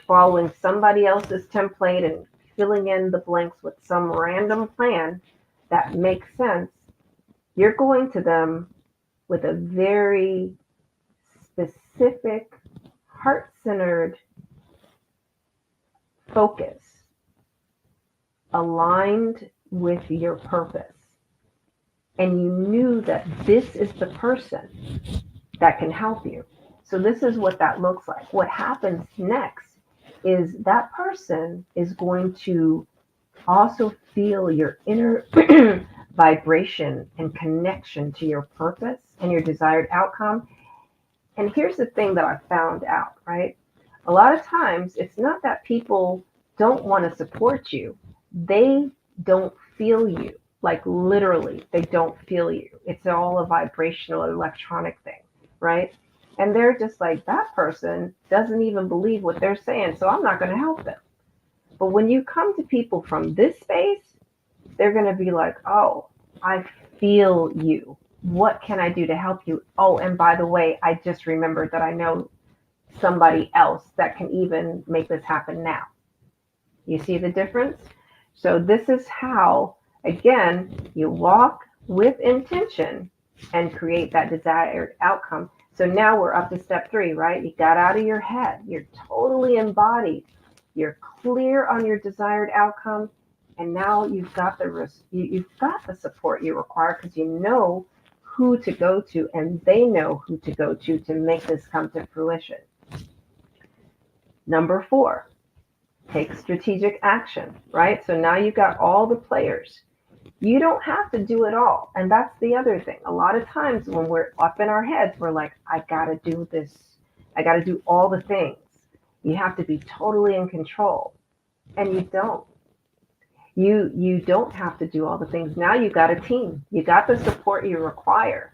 following somebody else's template and filling in the blanks with some random plan that makes sense, you're going to them with a very specific, heart-centered focus aligned with your purpose. And you knew that this is the person that can help you. So this is what that looks like. What happens next is that person is going to also feel your inner vibration and connection to your purpose and your desired outcome. And here's the thing that I found out, right? A lot of times it's not that people don't want to support you. They don't feel you. Like literally, they don't feel you. It's all a vibrational electronic thing, right? And they're just like, that person doesn't even believe what they're saying, so I'm not going to help them. But when you come to people from this space, they're going to be like, oh, I feel you. What can I do to help you? Oh, and by the way, I just remembered that I know somebody else that can even make this happen now. You see the difference? So this is how, again, you walk with intention and create that desired outcome. So now we're up to step 3, right? You got out of your head. You're totally embodied. You're clear on your desired outcome. And now you've got the support you require, because you know who to go to, and they know who to go to make this come to fruition. Number 4, take strategic action, right? So now you've got all the players. You don't have to do it all. And that's the other thing. A lot of times when we're up in our heads, we're like, I got to do this. I got to do all the things. You have to be totally in control. And you don't. You don't have to do all the things. Now you got a team. You got the support you require.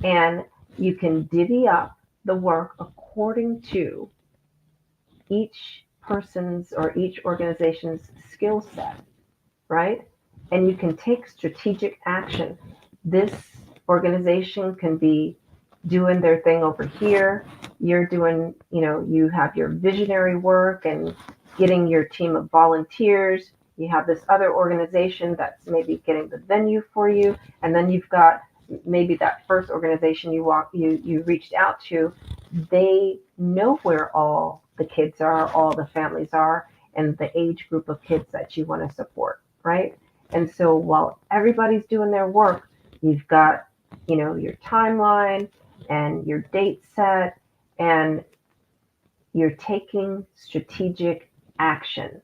And you can divvy up the work according to each person's or each organization's skill set, right? And you can take strategic action. This organization can be doing their thing over here. You're doing, you have your visionary work and getting your team of volunteers. You have this other organization that's maybe getting the venue for you. And then you've got maybe that first organization you reached out to. They know where all the kids are, all the families are, and the age group of kids that you want to support, right? And so while everybody's doing their work, you've got, your timeline and your date set, and you're taking strategic action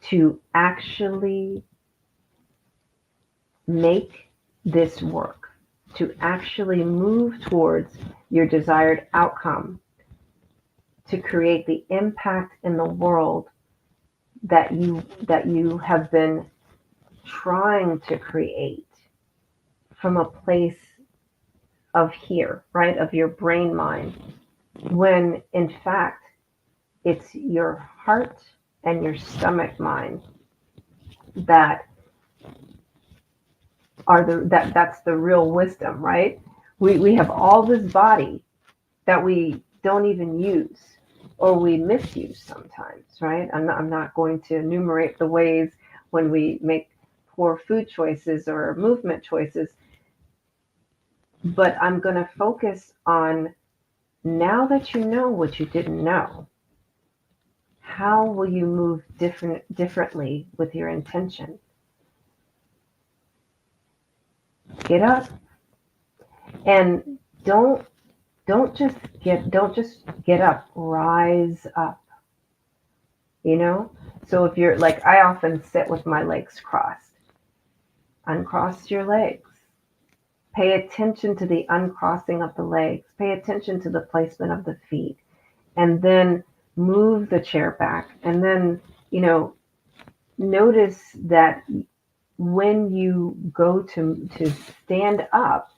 to actually make this work, to actually move towards your desired outcome, to create the impact in the world that you have been trying to create from a place of here, right? Of your brain mind, when in fact it's your heart and your stomach mind that are that's the real wisdom, right? We have all this body that we don't even use, or we misuse sometimes, right? I'm not going to enumerate the ways when we make poor food choices or movement choices, but I'm going to focus on, now that you know what you didn't know, how will you move differently with your intention? Get up, and don't just get up, rise up. So if you're like, I often sit with my legs crossed. Uncross your legs. Pay attention to the uncrossing of the legs. Pay attention to the placement of the feet. And then move the chair back. And then, notice that when you go to stand up,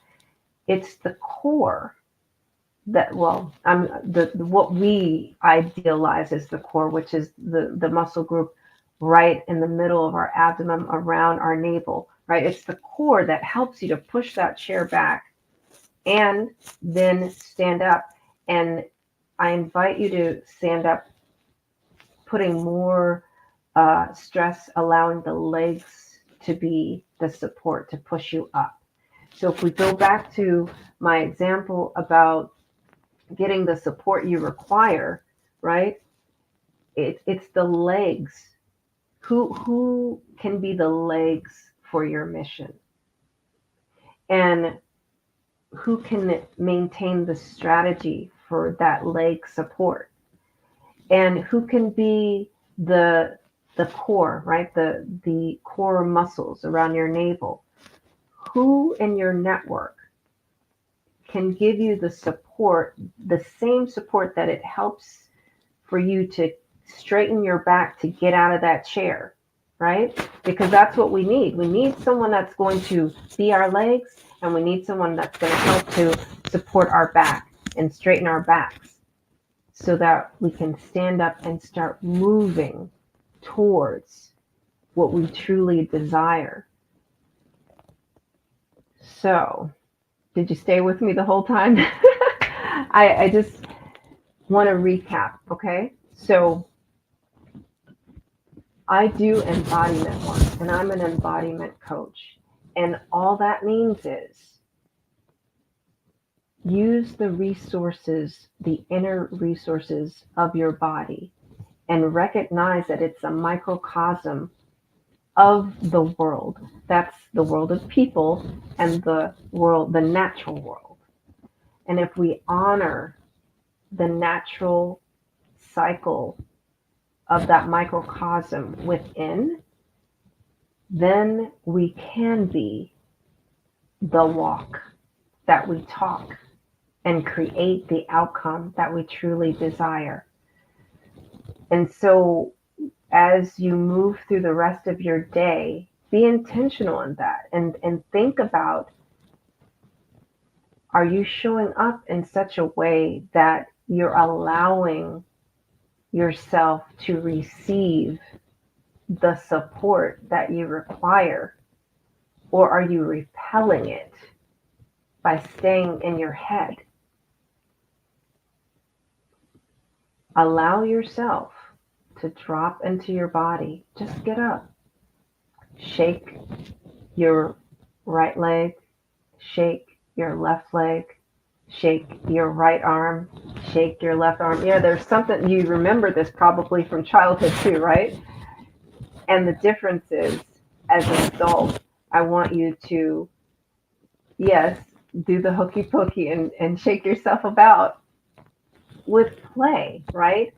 it's the core that, what we idealize as the core, which is the muscle group right in the middle of our abdomen, around our navel, right? It's the core that helps you to push that chair back and then stand up. And I invite you to stand up, putting more stress, allowing the legs to be the support to push you up. So if we go back to my example about getting the support you require, right? It's the legs. Who can be the legs for your mission? And who can maintain the strategy for that leg support? And who can be the core, right? The core muscles around your navel. Who in your network can give you the support, the same support that it helps for you to straighten your back to get out of that chair, right? Because that's what we need. We need someone that's going to be our legs, and we need someone that's going to help to support our back and straighten our backs so that we can stand up and start moving towards what we truly desire. So, did you stay with me the whole time? I just want to recap, okay? So, I do embodiment work, and I'm an embodiment coach. And all that means is use the resources, the inner resources of your body, and recognize that it's a microcosm of the world. That's the world of people and the world, the natural world. And if we honor the natural cycle of that microcosm within, then we can be the walk that we talk and create the outcome that we truly desire. And so as you move through the rest of your day, be intentional in that and think about, are you showing up in such a way that you're allowing yourself to receive the support that you require? Or are you repelling it by staying in your head? Allow yourself to drop into your body. Just get up. Shake your right leg. Shake your left leg. Shake your right arm. Shake your left arm. Yeah, there's something, you remember this probably from childhood too, right? And the difference is, as an adult, I want you to, yes, do the hokey pokey and shake yourself about with play, right?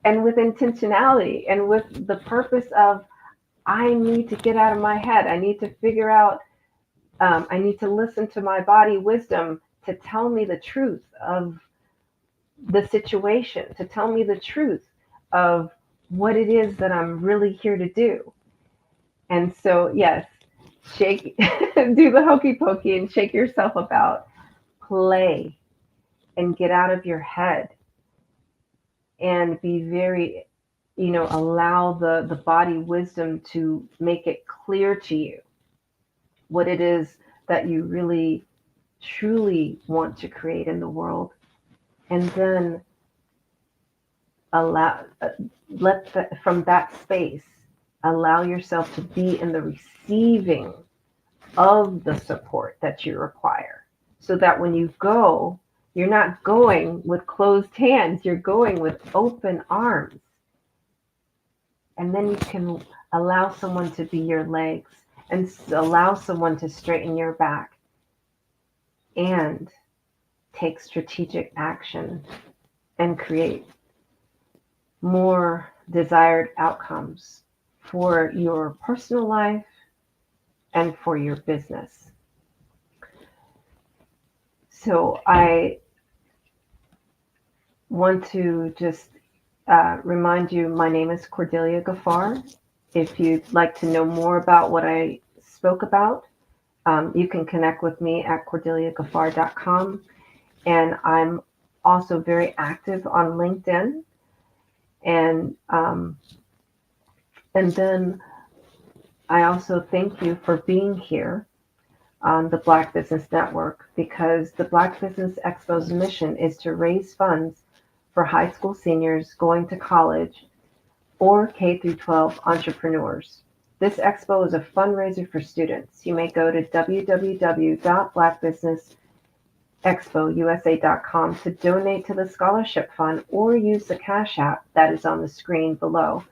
And with intentionality and with the purpose of, I need to get out of my head. I need to figure out, I need to listen to my body wisdom to tell me the truth of the situation, to tell me the truth of what it is that I'm really here to do. And so, yes, shake, do the hokey pokey and shake yourself about, play, and get out of your head and be very, allow the body wisdom to make it clear to you what it is that you really, truly want to create in the world. And then from that space, allow yourself to be in the receiving of the support that you require, so that when you go, you're not going with closed hands, you're going with open arms. And then you can allow someone to be your legs and allow someone to straighten your back and take strategic action and create more desired outcomes for your personal life and for your business. So I want to just remind you, my name is Cordelia Gaffar. If you'd like to know more about what I spoke about, you can connect with me at cordeliagaffar.com. And I'm also very active on LinkedIn. And then I also thank you for being here on the Black Business Network, because the Black Business Expo's mission is to raise funds for high school seniors going to college or K-12 entrepreneurs. This expo is a fundraiser for students. You may go to www.blackbusinessexpousa.com to donate to the scholarship fund, or use the Cash App that is on the screen below,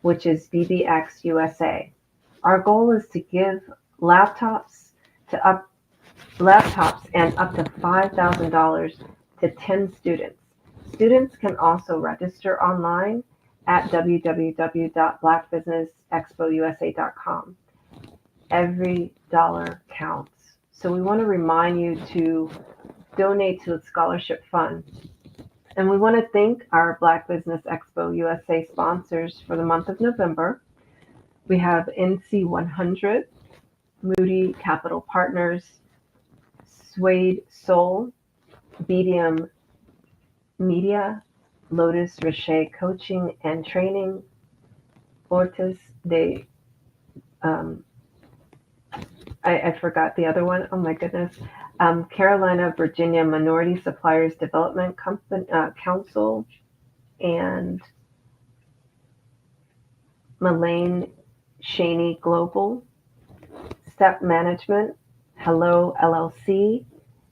which is BBX USA. Our goal is to give laptops and up to $5,000 to 10 students. Students can also register online at www.blackbusinessexpousa.com. Every dollar counts. So we want to remind you to donate to the scholarship fund. And we want to thank our Black Business Expo USA sponsors for the month of November. We have NC100, Moody Capital Partners, Suede Soul, BDM Media, Lotus Rocher Coaching and Training, Fortis de, I forgot the other one. Oh my goodness. Carolina, Virginia Minority Suppliers Development Council, and Mullane Shaney Global, Step Management, Hello LLC,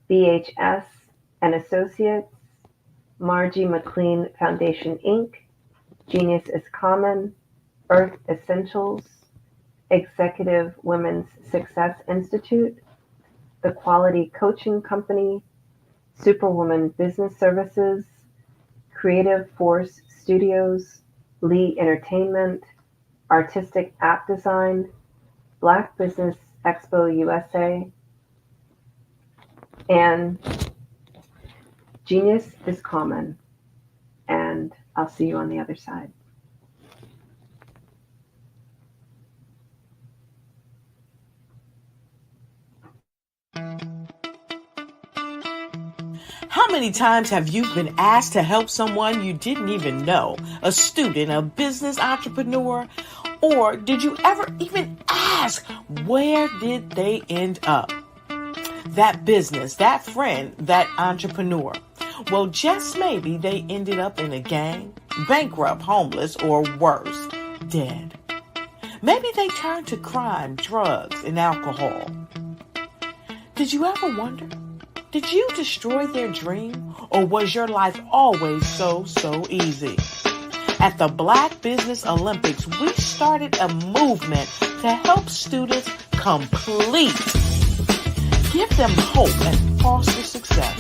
BHS and Associates, Margie McLean Foundation Inc., Genius is Common, Earth Essentials, Executive Women's Success Institute, The Quality Coaching Company, Superwoman Business Services, Creative Force Studios, Lee Entertainment, Artistic App Design, Black Business Expo USA, and Genius is Common. And I'll see you on the other side. How many times have you been asked to help someone you didn't even know, a student, a business entrepreneur, or did you ever even ask, where did they end up? That business, that friend, that entrepreneur. Well, just maybe they ended up in a gang, bankrupt, homeless, or worse, dead. Maybe they turned to crime, drugs, and alcohol. Did you ever wonder? Did you destroy their dream, or was your life always so easy? At the Black Business Olympics, we started a movement to help students complete. Give them hope and foster success.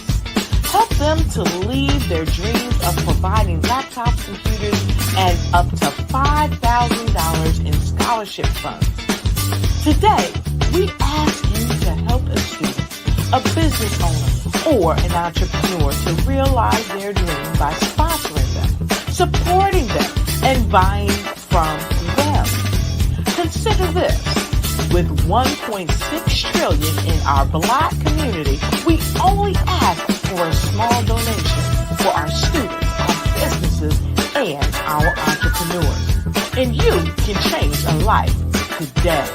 Help them to leave their dreams of providing laptops, computers, and up to $5,000 in scholarship funds. Today, we ask you to help a student, a business owner, or an entrepreneur to realize their dream by sponsoring them, supporting them, and buying from them. Consider this. With $1.6 trillion in our Black community, we only ask for a small donation for our students, our businesses, and our entrepreneurs. And you can change a life today.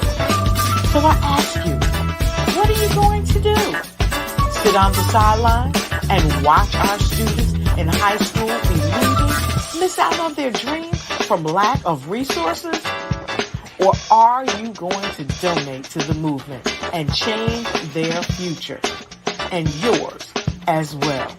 So I ask you, what are you going to do? Sit on the sideline and watch our students in high school be losing, miss out on their dream from lack of resources? Or are you going to donate to the movement and change their future and yours as well?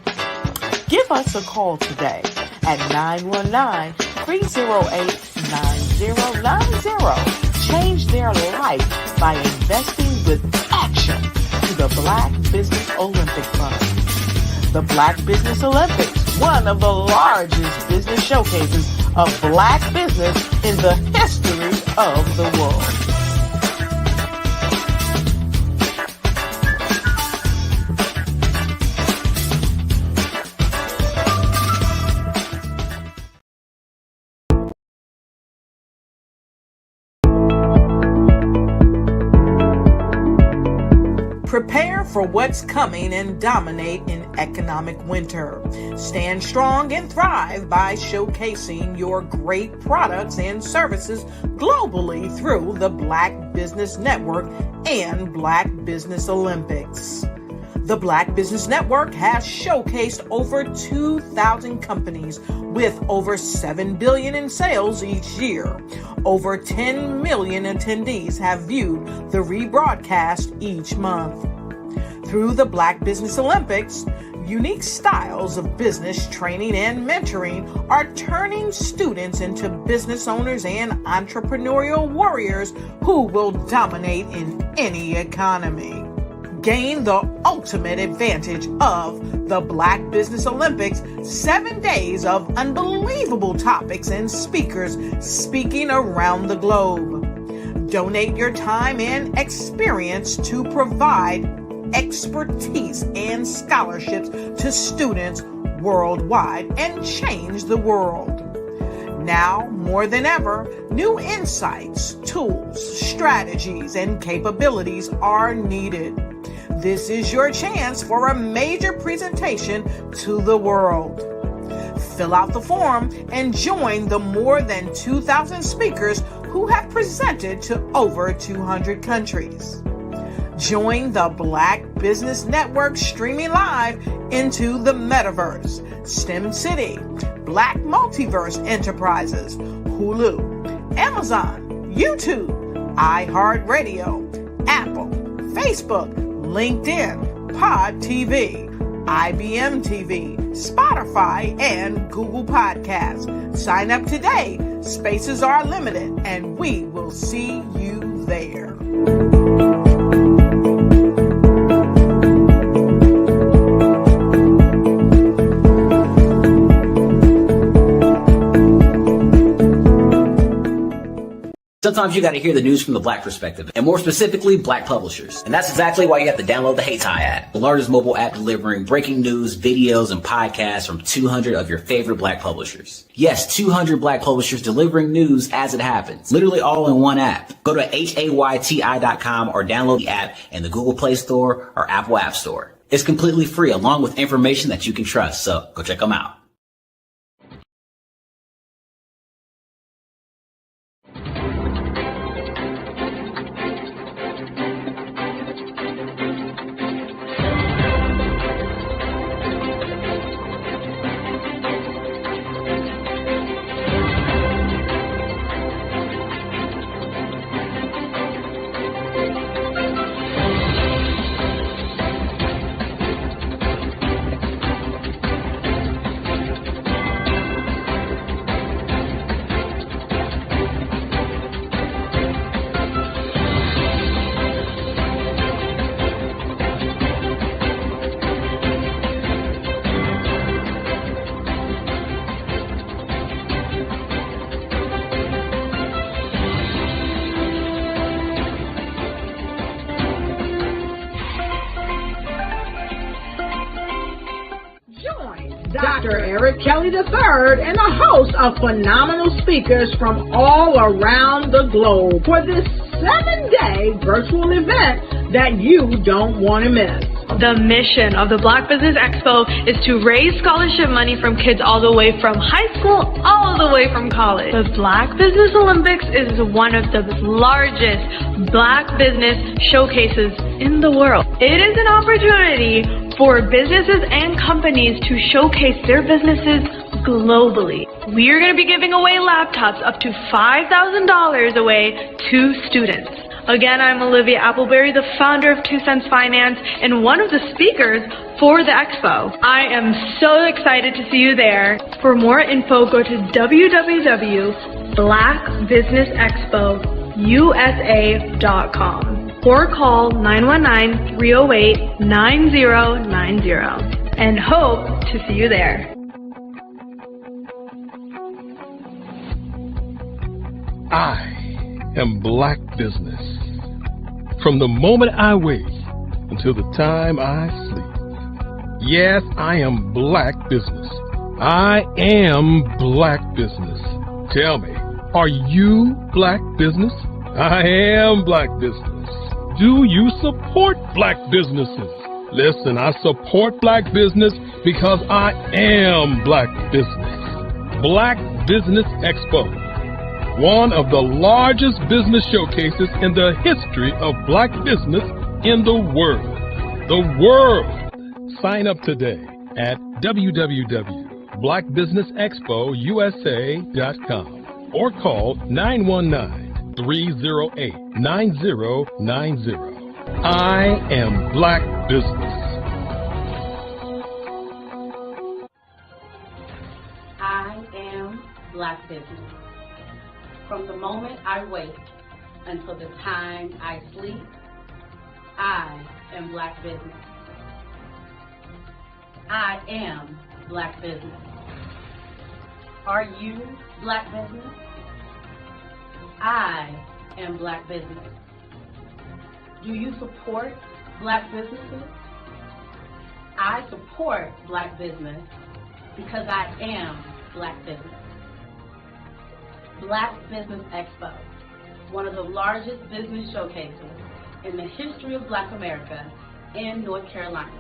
Give us a call today at 919-308-9090. Change their life by investing with action to the Black Business Olympic Fund. The Black Business Olympics, one of the largest business showcases of Black business in the history of the world. Prepare for what's coming and dominate in economic winter. Stand strong and thrive by showcasing your great products and services globally through the Black Business Network and Black Business Olympics. The Black Business Network has showcased over 2,000 companies with over $7 billion in sales each year. Over 10 million attendees have viewed the rebroadcast each month. Through the Black Business Olympics, unique styles of business training and mentoring are turning students into business owners and entrepreneurial warriors who will dominate in any economy. Gain the ultimate advantage of the Black Business Olympics, 7 days of unbelievable topics and speakers speaking around the globe. Donate your time and experience to provide expertise and scholarships to students worldwide and change the world. Now, more than ever, new insights, tools, strategies, and capabilities are needed. This is your chance for a major presentation to the world. Fill out the form and join the more than 2,000 speakers who have presented to over 200 countries. Join the Black Business Network streaming live into the Metaverse, STEM City, Black Multiverse Enterprises, Hulu, Amazon, YouTube, iHeartRadio, Apple, Facebook, LinkedIn, Pod TV, IBM TV, Spotify, and Google Podcasts. Sign up today. Spaces are limited, and we will see you there. Sometimes you got to hear the news from the Black perspective, and more specifically, Black publishers. And that's exactly why you have to download the Hey Tie app, the largest mobile app delivering breaking news, videos, and podcasts from 200 of your favorite Black publishers. Yes, 200 Black publishers delivering news as it happens, literally all in one app. Go to HAYTI.com or download the app in the Google Play Store or Apple App Store. It's completely free, along with information that you can trust, so go check them out. Dr. Eric Kelly III and a host of phenomenal speakers from all around the globe for this 7-day virtual event that you don't want to miss. The mission of the Black Business Expo is to raise scholarship money from kids all the way from high school all the way from college. The Black Business Olympics is one of the largest Black business showcases in the world. It is an opportunity for businesses and companies to showcase their businesses globally. We are going to be giving away laptops up to $5,000 away to students. Again, I'm Olivia Appleberry, the founder of 2 Cents Finance and one of the speakers for the expo. I am so excited to see you there. For more info, go to www.blackbusinessexpousa.com or call 919-308-9090 and hope to see you there. I am Black Business. From the moment I wake until the time I sleep. Yes, I am Black Business. I am Black Business. Tell me, are you Black Business? I am Black Business. Do you support Black businesses? Listen, I support Black business because I am Black Business. Black Business Expo, one of the largest business showcases in the history of Black business in the world. The world! Sign up today at www.blackbusinessexpousa.com or call 919-308-9090. I am Black Business. I am Black Business. From the moment I wake until the time I sleep, I am Black Business. I am Black Business. Are you Black Business? I am Black Business. Do you support Black businesses? I support Black business because I am Black Business. Black Business Expo, one of the largest business showcases in the history of Black America in North Carolina.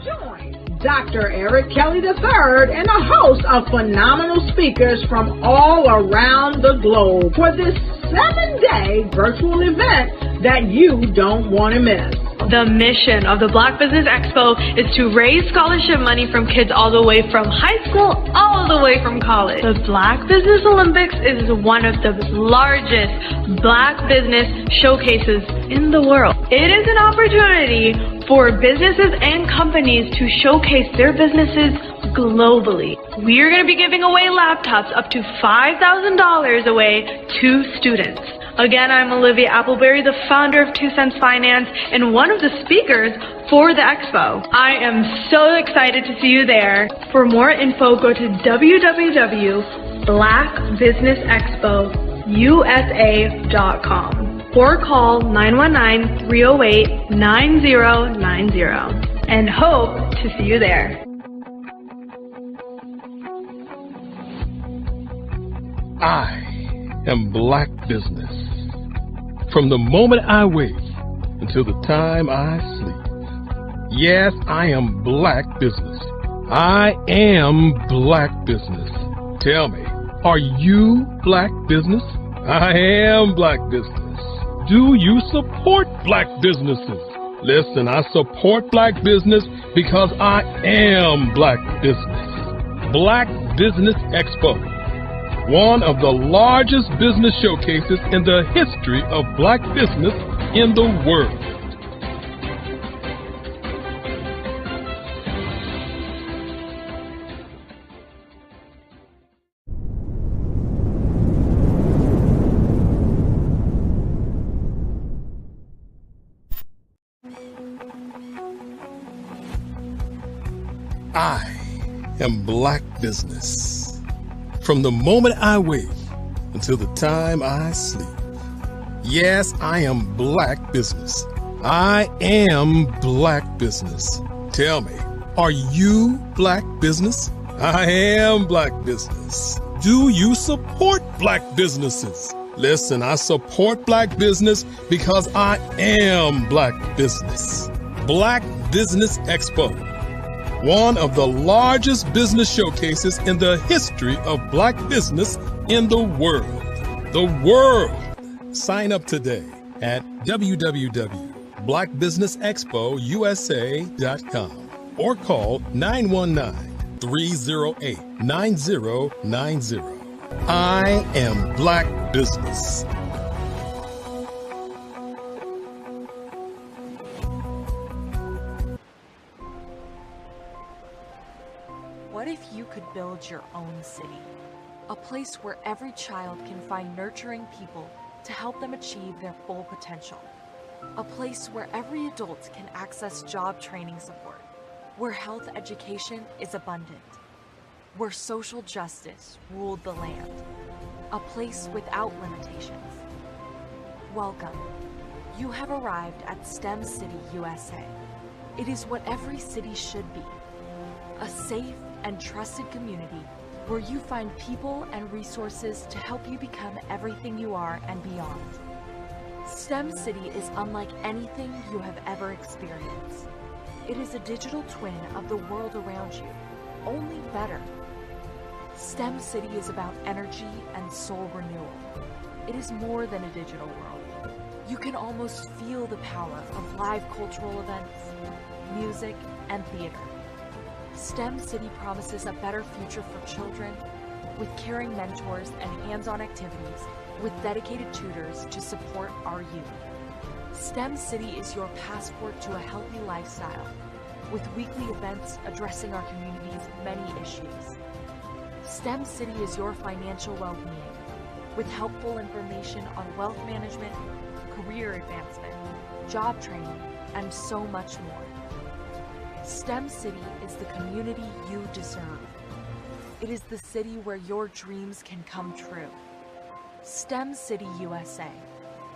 Join Dr. Eric Kelly III and a host of phenomenal speakers from all around the globe for this 7-day virtual event that you don't want to miss. The mission of the Black Business Expo is to raise scholarship money from kids all the way from high school all the way from college. The Black Business Olympics is one of the largest Black business showcases in the world. It is an opportunity for businesses and companies to showcase their businesses globally. We are going to be giving away laptops up to $5,000 away to students. Again, I'm Olivia Appleberry, the founder of 2 Cents Finance and one of the speakers for the expo. I am so excited to see you there. For more info, go to www.blackbusinessexpousa.com blackbusinessusa.com or call 919-308-9090 and hope to see you there. I am Black Business. From the moment I wake until the time I sleep. Yes, I am Black Business. I am Black Business. Tell me, are you Black Business? I am Black Business. Do you support Black businesses? Listen, I support Black business because I am Black Business. Black Business Expo, one of the largest business showcases in the history of Black business in the world. I am Black Business. From the moment I wake until the time I sleep. Yes, I am Black Business. I am Black Business. Tell me, are you Black Business? I am Black Business. Do you support Black businesses? Listen, I support Black business because I am Black Business. Black Business Expo, one of the largest business showcases in the history of Black business in the world. The world! Sign up today at www.blackbusinessexpousa.com or call 919-308-9090. I am Black Business. What if you could build your own city? A place where every child can find nurturing people to help them achieve their full potential. A place where every adult can access job training support, where health education is abundant, where social justice ruled the land. A place without limitations. Welcome. You have arrived at STEM City USA. It is what every city should be. A safe and trusted community where you find people and resources to help you become everything you are and beyond. STEM City is unlike anything you have ever experienced. It is a digital twin of the world around you, only better. STEM City is about energy and soul renewal. It is more than a digital world. You can almost feel the power of live cultural events, music, and theater. STEM City promises a better future for children with caring mentors and hands-on activities with dedicated tutors to support our youth. STEM City is your passport to a healthy lifestyle with weekly events addressing our community's many issues. STEM City is your financial well-being with helpful information on wealth management, career advancement, job training, and so much more. STEM City is the community you deserve. It is the city where your dreams can come true. STEM City USA,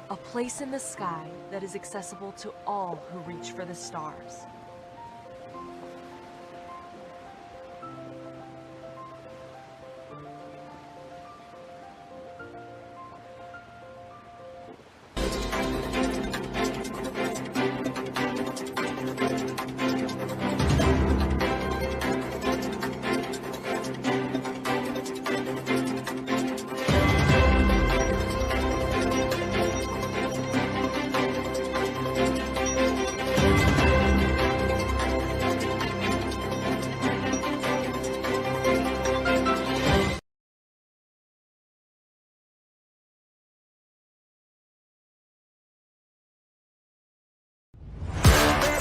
a place in the sky that is accessible to all who reach for the stars.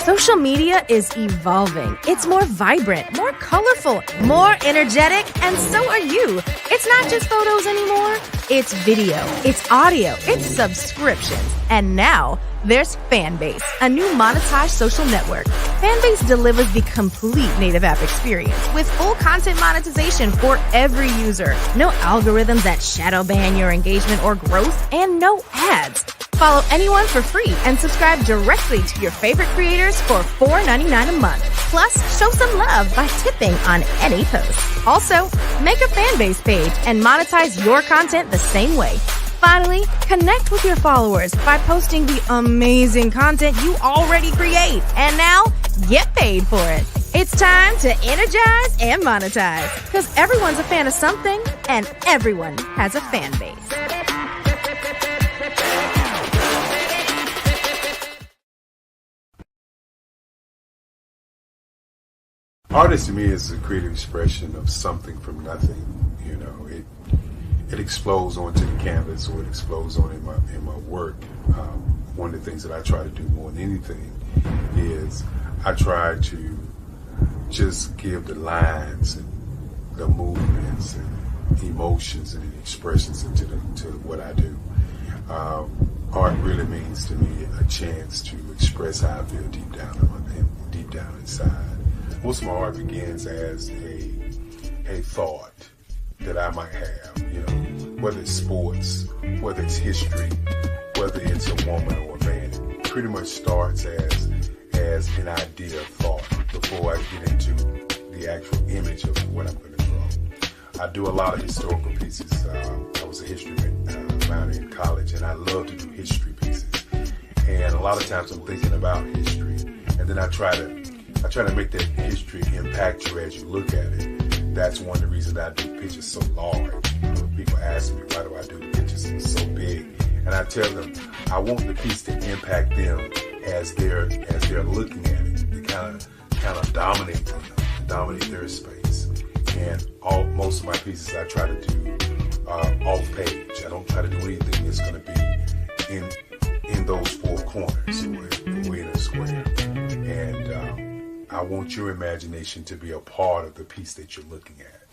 Social media is evolving. It's more vibrant, more colorful, more energetic, and so are you. It's not just photos anymore. It's video, it's audio, it's subscriptions. And now there's Fanbase, a new monetized social network. Fanbase delivers the complete native app experience with full content monetization for every user. No algorithms that shadow ban your engagement or growth, and no ads. Follow anyone for free and subscribe directly to your favorite creators for $4.99 a month. Plus, show some love by tipping on any post. Also, make a Fanbase page and monetize your content the same way. Finally, connect with your followers by posting the amazing content you already create. And now, get paid for it. It's time to energize and monetize. Because everyone's a fan of something, and everyone has a fan base. Artist to me is a creative expression of something from nothing. You know, it explodes onto the canvas, or it explodes on in my work. One of the things that I try to do more than anything is I try to just give the lines and the movements and emotions and expressions into to what I do. Art really means to me a chance to express how I feel deep down inside. Most of my art begins as a thought that I might have, you know, whether it's sports, whether it's history, whether it's a woman or a man. It pretty much starts as an idea of thought before I get into the actual image of what I'm going to draw. I do a lot of historical pieces. I was a history minor in college, and I love to do history pieces. And a lot of times I'm thinking about history, and then I try to make that history impact you as you look at it. That's one of the reasons I do pictures so large. People ask me, why do I do the pictures so big? And I tell them, I want the piece to impact them as they're looking at it. To kind of dominate them, dominate their space. And most of my pieces I try to do off page. I don't try to do anything that's going to be in those four corners or in a square. And I want your imagination to be a part of the piece that you're looking at.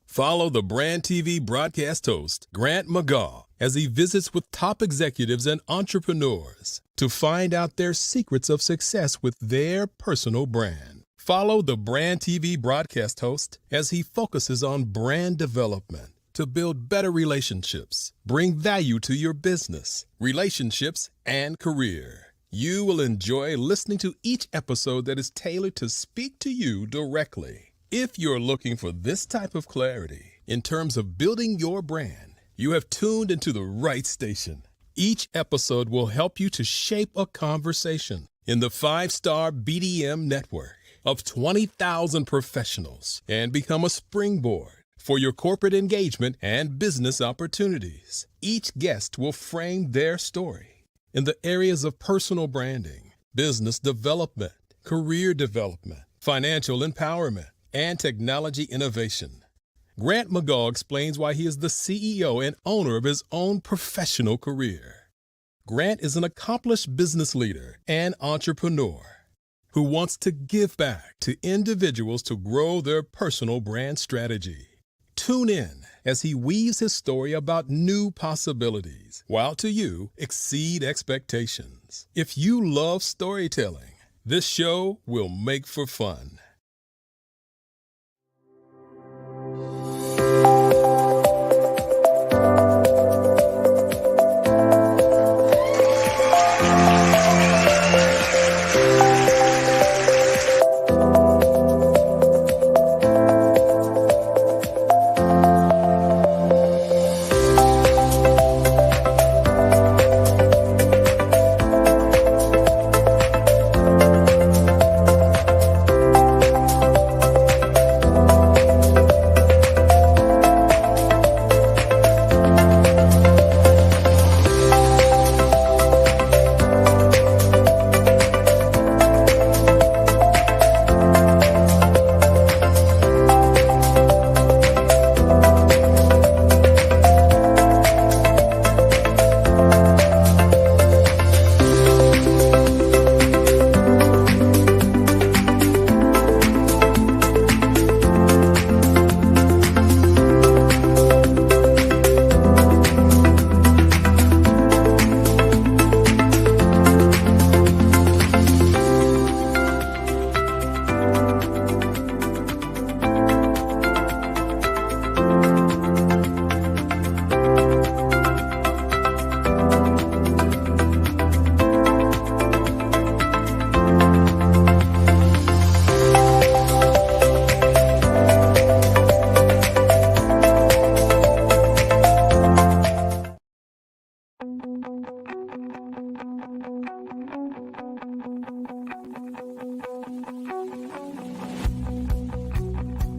Follow the Brand TV broadcast host, Grant McGaw, as he visits with top executives and entrepreneurs to find out their secrets of success with their personal brand. Follow the Brand TV broadcast host as he focuses on brand development to build better relationships, bring value to your business, relationships, and career. You will enjoy listening to each episode that is tailored to speak to you directly. If you're looking for this type of clarity in terms of building your brand, you have tuned into the right station. Each episode will help you to shape a conversation in the 5-star BDM network of 20,000 professionals and become a springboard for your corporate engagement and business opportunities. Each guest will frame their story in the areas of personal branding, business development, career development, financial empowerment, and technology innovation. Grant McGaw explains why he is the CEO and owner of his own professional career. Grant is an accomplished business leader and entrepreneur who wants to give back to individuals to grow their personal brand strategy. Tune in as he weaves his story about new possibilities, while to you exceed expectations. If you love storytelling, this show will make for fun.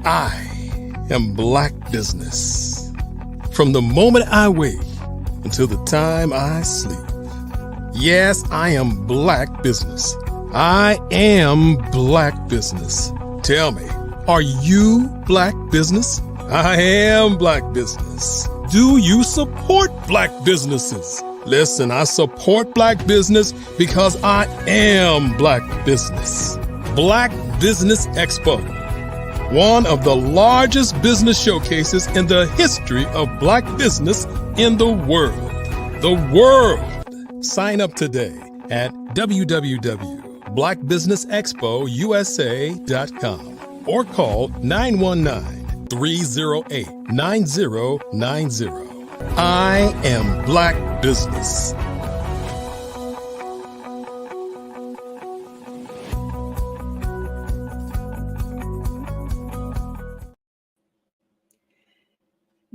I am Black Business. From the moment I wake until the time I sleep. Yes, I am Black Business. I am Black Business. Tell me, are you Black Business? I am Black Business. Do you support Black businesses? Listen, I support Black business because I am Black Business. Black Business Expo, one of the largest business showcases in the history of Black business in the world. The world! Sign up today at www.blackbusinessexpousa.com or call 919-308-9090. I am Black Business.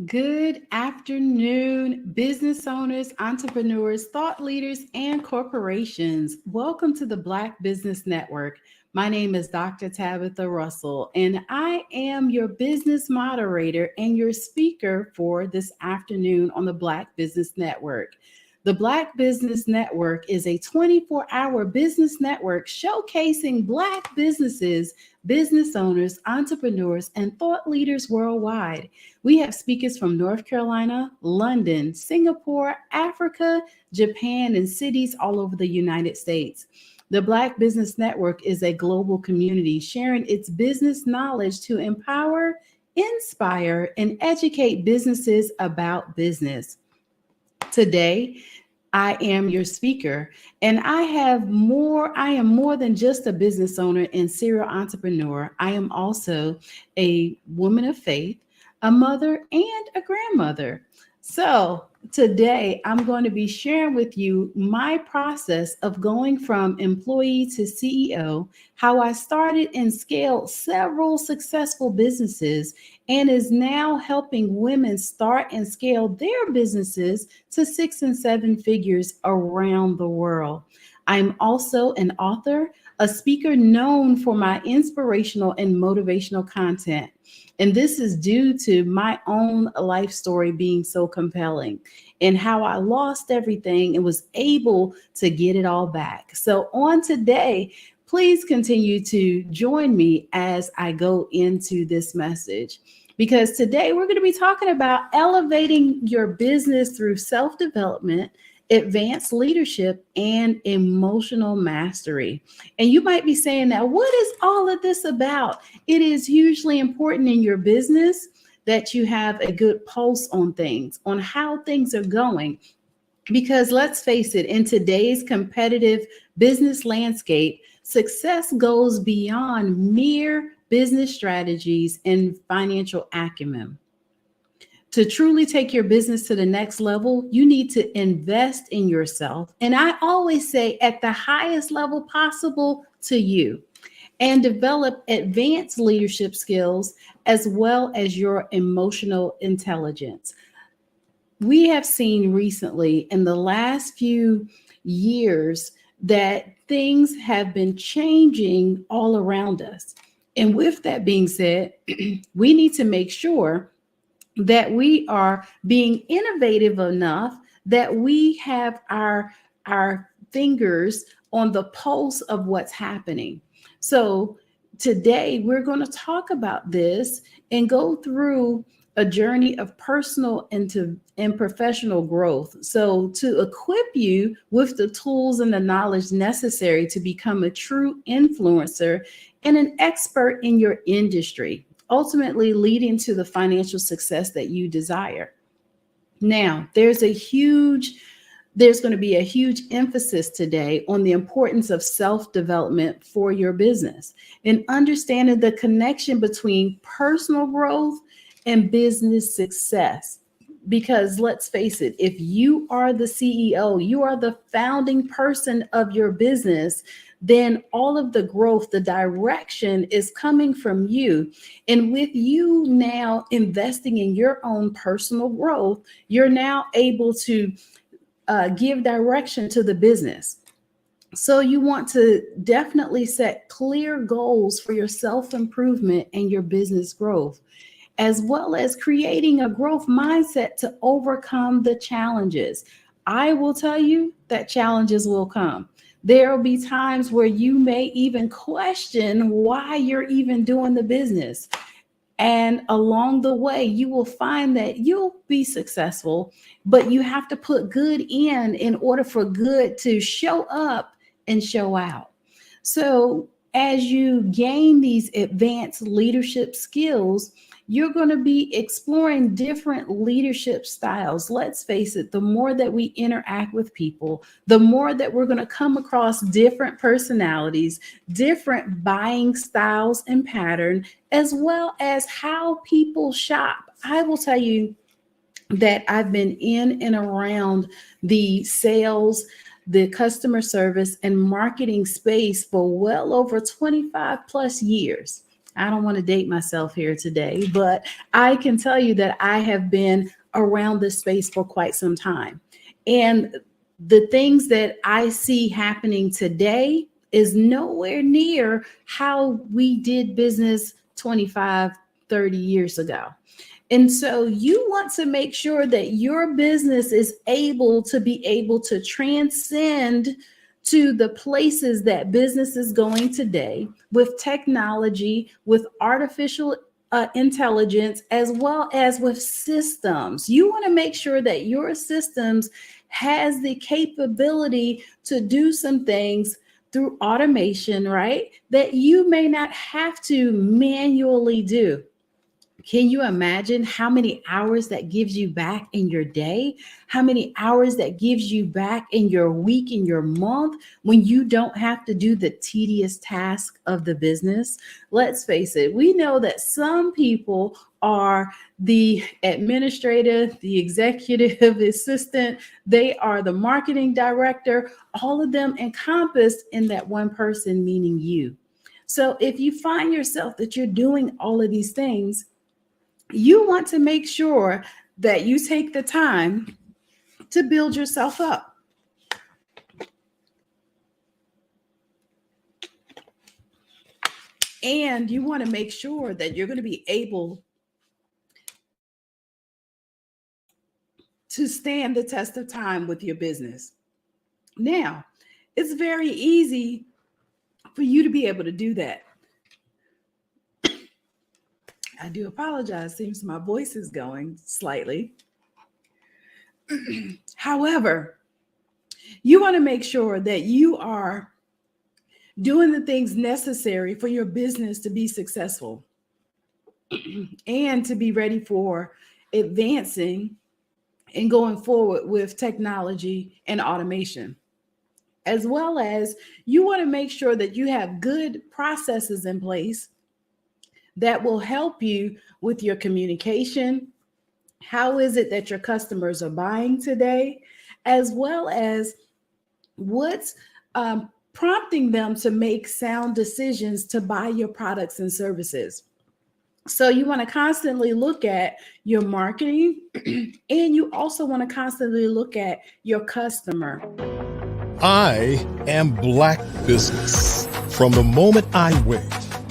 Good afternoon, business owners, entrepreneurs, thought leaders, and corporations. Welcome to the Black Business Network. My name is Dr. Tabitha Russell, and I am your business moderator and your speaker for this afternoon on the Black Business Network. The Black Business Network is a 24-hour business network showcasing Black businesses, business owners, entrepreneurs, and thought leaders worldwide. We have speakers from North Carolina, London, Singapore, Africa, Japan, and cities all over the United States. The Black Business Network is a global community sharing its business knowledge to empower, inspire, and educate businesses about business. Today, I am your speaker, and I am more than just a business owner and serial entrepreneur. I am also a woman of faith, a mother, and a grandmother. So today I'm going to be sharing with you my process of going from employee to CEO, how I started and scaled several successful businesses and is now helping women start and scale their businesses to 6 and 7 figures around the world. I'm also an author, a speaker known for my inspirational and motivational content. And this is due to my own life story being so compelling and how I lost everything and was able to get it all back. So on today, please continue to join me as I go into this message, because today we're going to be talking about elevating your business through self-development, advanced leadership, and emotional mastery. And you might be saying, now, what is all of this about? It is hugely important in your business that you have a good pulse on things, on how things are going. Because let's face it, in today's competitive business landscape, success goes beyond mere business strategies and financial acumen. To truly take your business to the next level, you need to invest in yourself. And I always say at the highest level possible to you, and develop advanced leadership skills as well as your emotional intelligence. We have seen recently in the last few years that things have been changing all around us. And with that being said, we need to make sure that we are being innovative enough that we have our fingers on the pulse of what's happening. So today we're going to talk about this and go through a journey of personal and professional growth. So to equip you with the tools and the knowledge necessary to become a true influencer and an expert in your industry, ultimately leading to the financial success that you desire. Now, there's going to be a huge emphasis today on the importance of self-development for your business and understanding the connection between personal growth and business success. Because let's face it, if you are the CEO, you are the founding person of your business, then all of the growth, the direction is coming from you. And with you now investing in your own personal growth, you're now able to give direction to the business. So you want to definitely set clear goals for your self-improvement and your business growth, as well as creating a growth mindset to overcome the challenges. I will tell you that challenges will come. There will be times where you may even question why you're even doing the business. And along the way, you will find that you'll be successful, but you have to put good in order for good to show up and show out. So as you gain these advanced leadership skills, you're going to be exploring different leadership styles. Let's face it, the more that we interact with people, the more that we're going to come across different personalities, different buying styles and pattern, as well as how people shop. I will tell you that I've been in and around the sales, the customer service, and marketing space for well over 25 plus years. I don't want to date myself here today, but I can tell you that I have been around this space for quite some time. And the things that I see happening today is nowhere near how we did business 25, 30 years ago. And so you want to make sure that your business is able to transcend to the places that business is going today with technology, with artificial intelligence, as well as with systems. You want to make sure that your systems has the capability to do some things through automation, right? That you may not have to manually do. Can you imagine how many hours that gives you back in your day? How many hours that gives you back in your week, in your month, when you don't have to do the tedious task of the business? Let's face it, we know that some people are the administrator, the executive assistant, they are the marketing director, all of them encompassed in that one person, meaning you. So if you find yourself that you're doing all of these things, you want to make sure that you take the time to build yourself up. And you want to make sure that you're going to be able to stand the test of time with your business. Now, it's very easy for you to be able to do that. I do apologize. Seems my voice is going slightly. However, you want to make sure that you are doing the things necessary for your business to be successful and to be ready for advancing and going forward with technology and automation. As well as you want to make sure that you have good processes in place that will help you with your communication. How is it that your customers are buying today? As well as what's prompting them to make sound decisions to buy your products and services. So you want to constantly look at your marketing, and you also want to constantly look at your customer. I am Black Business. From the moment I wake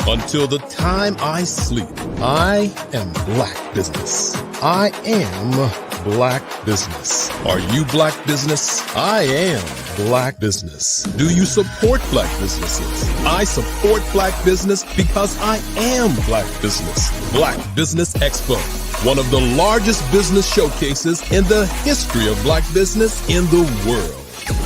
until the time I sleep, I am Black Business. I am Black Business. Are you Black Business? I am Black Business. Do you support Black businesses? I support Black business because I am Black Business. Black Business Expo, one of the largest business showcases in the history of Black business in the world.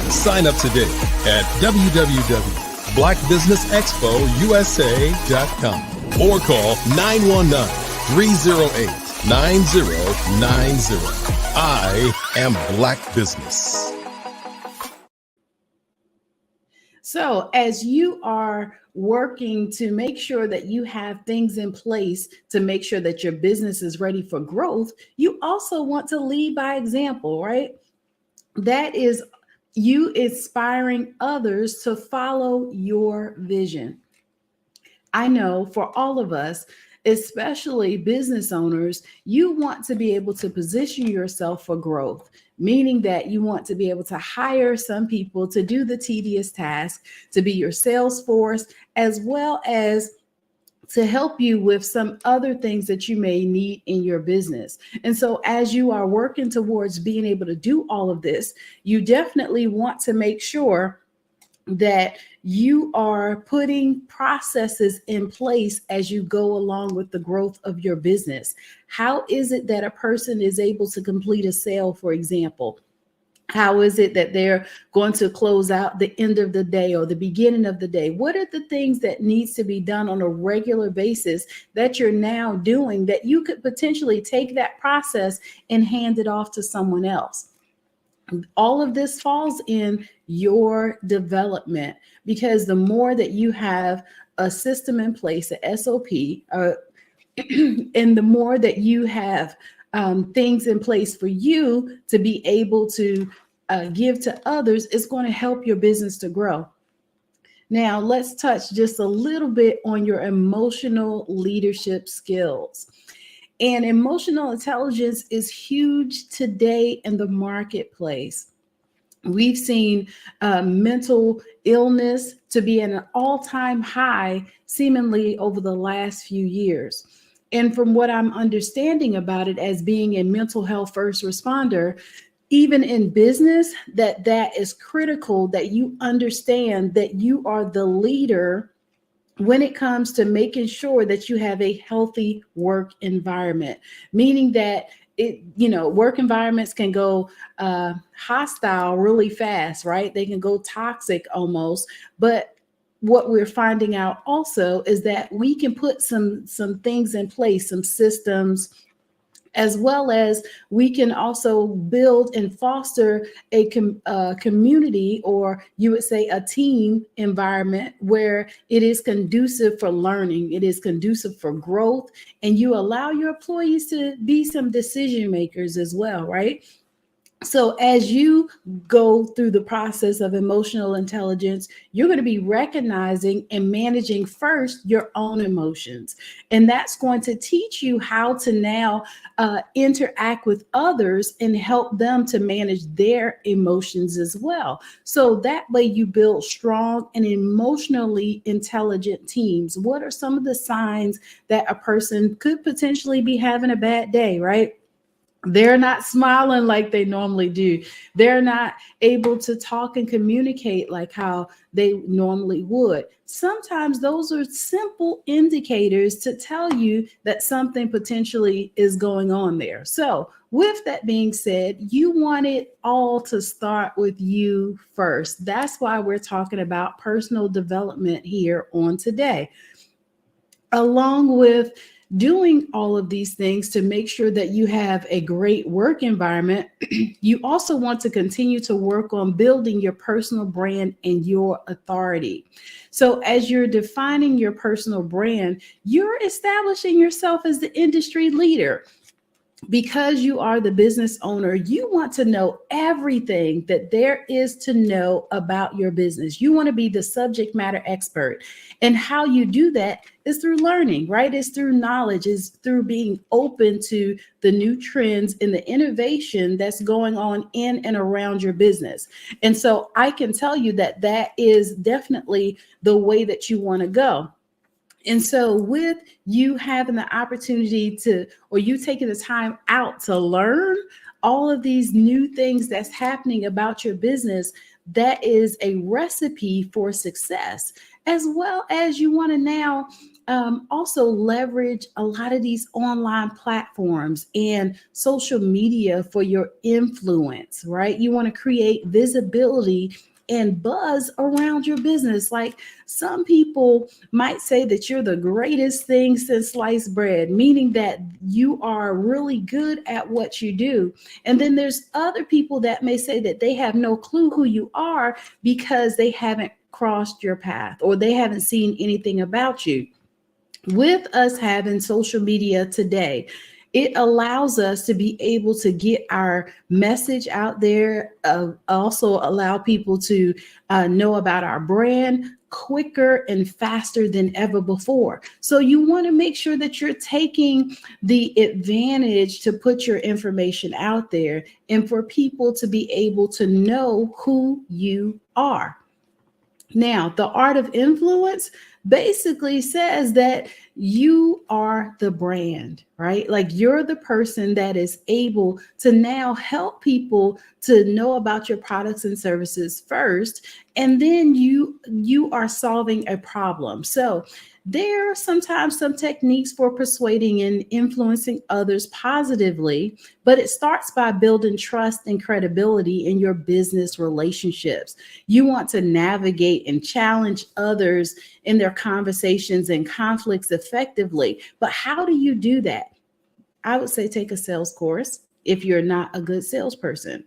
Sign up today at www.blackbusinessexpousa.com or call 919-308-9090. I am Black Business. So as you are working to make sure that you have things in place to make sure that your business is ready for growth, you also want to lead by example, right? That is you inspiring others to follow your vision. I know for all of us, especially business owners, you want to be able to position yourself for growth, meaning that you want to be able to hire some people to do the tedious task, to be your sales force, as well as to help you with some other things that you may need in your business. And so as you are working towards being able to do all of this, you definitely want to make sure that you are putting processes in place as you go along with the growth of your business. How is it that a person is able to complete a sale, for example? How is it that they're going to close out the end of the day or the beginning of the day? What are the things that needs to be done on a regular basis that you're now doing that you could potentially take that process and hand it off to someone else? All of this falls in your development, because the more that you have a system in place, a SOP, and the more that you have things in place for you to be able to give to others, it's going to help your business to grow. Now, let's touch just a little bit on your emotional leadership skills. And emotional intelligence is huge today in the marketplace. We've seen mental illness to be at an all-time high, seemingly over the last few years. And from what I'm understanding about it, as being a mental health first responder, even in business, that is critical, that you understand that you are the leader when it comes to making sure that you have a healthy work environment, meaning that work environments can go hostile really fast, right? They can go toxic almost. But what we're finding out also is that we can put some things in place, some systems, as well as we can also build and foster a community, or you would say a team environment, where it is conducive for learning, it is conducive for growth, and you allow your employees to be some decision makers as well, right? So as you go through the process of emotional intelligence, you're going to be recognizing and managing first your own emotions. And that's going to teach you how to now interact with others and help them to manage their emotions as well. So that way you build strong and emotionally intelligent teams. What are some of the signs that a person could potentially be having a bad day, right? They're not smiling like they normally do. They're not able to talk and communicate like how they normally would. Sometimes those are simple indicators to tell you that something potentially is going on there. So with that being said, you want it all to start with you first. That's why we're talking about personal development here on today. Along with doing all of these things to make sure that you have a great work environment, you also want to continue to work on building your personal brand and your authority. So as you're defining your personal brand, you're establishing yourself as the industry leader. Because you are the business owner, you want to know everything that there is to know about your business. You want to be the subject matter expert. And how you do that is through learning, right? It's through knowledge, it's through being open to the new trends and the innovation that's going on in and around your business. And so I can tell you that that is definitely the way that you want to go. And so with you having the opportunity to, or you taking the time out to learn all of these new things that's happening about your business, that is a recipe for success, as well as you want to now also leverage a lot of these online platforms and social media for your influence, right? You want to create visibility and buzz around your business. Like, some people might say that you're the greatest thing since sliced bread, meaning that you are really good at what you do. And then there's other people that may say that they have no clue who you are because they haven't crossed your path or they haven't seen anything about you. With us having social media today, it allows us to be able to get our message out there, also allow people to know about our brand, quicker and faster than ever before. So you want to make sure that you're taking the advantage to put your information out there and for people to be able to know who you are. Now, the art of influence basically says that you are the brand, right? Like you're the person that is able to now help people to know about your products and services first, and then you are solving a problem. So there are sometimes some techniques for persuading and influencing others positively, but it starts by building trust and credibility in your business relationships. You want to navigate and challenge others in their conversations and conflicts effectively. But how do you do that? I would say take a sales course if you're not a good salesperson.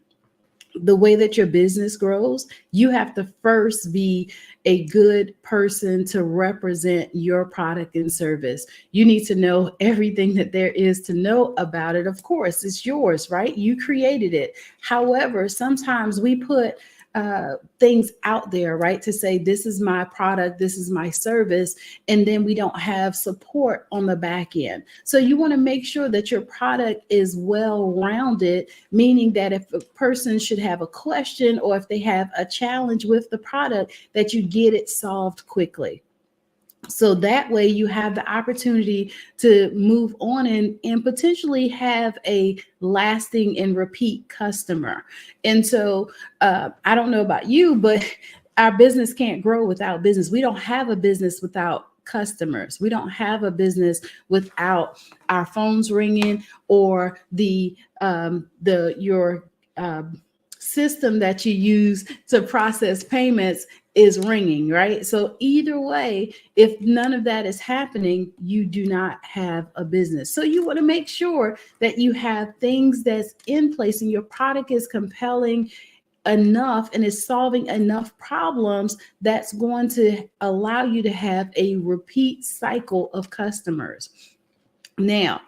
The way that your business grows, you have to first be a good person to represent your product and service. You need to know everything that there is to know about it. Of course, it's yours, right? You created it. However, sometimes we put things out there, right? To say, this is my product, this is my service, and then we don't have support on the back end. So you want to make sure that your product is well-rounded, meaning that if a person should have a question or if they have a challenge with the product, that you get it solved quickly. So that way you have the opportunity to move on and potentially have a lasting and repeat customer. And so I don't know about you, but our business can't grow without business. We don't have a business without customers. We don't have a business without our phones ringing or your system that you use to process payments is ringing, right? So either way, if none of that is happening, you do not have a business. So you want to make sure that you have things that's in place and your product is compelling enough and is solving enough problems that's going to allow you to have a repeat cycle of customers. Now,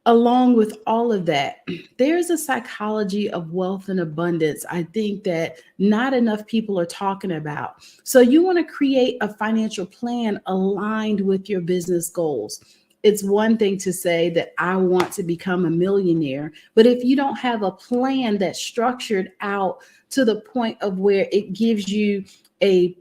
along with all of that, there's a psychology of wealth and abundance, I think, that not enough people are talking about. So you want to create a financial plan aligned with your business goals. It's one thing to say that I want to become a millionaire, but if you don't have a plan that's structured out to the point of where it gives you a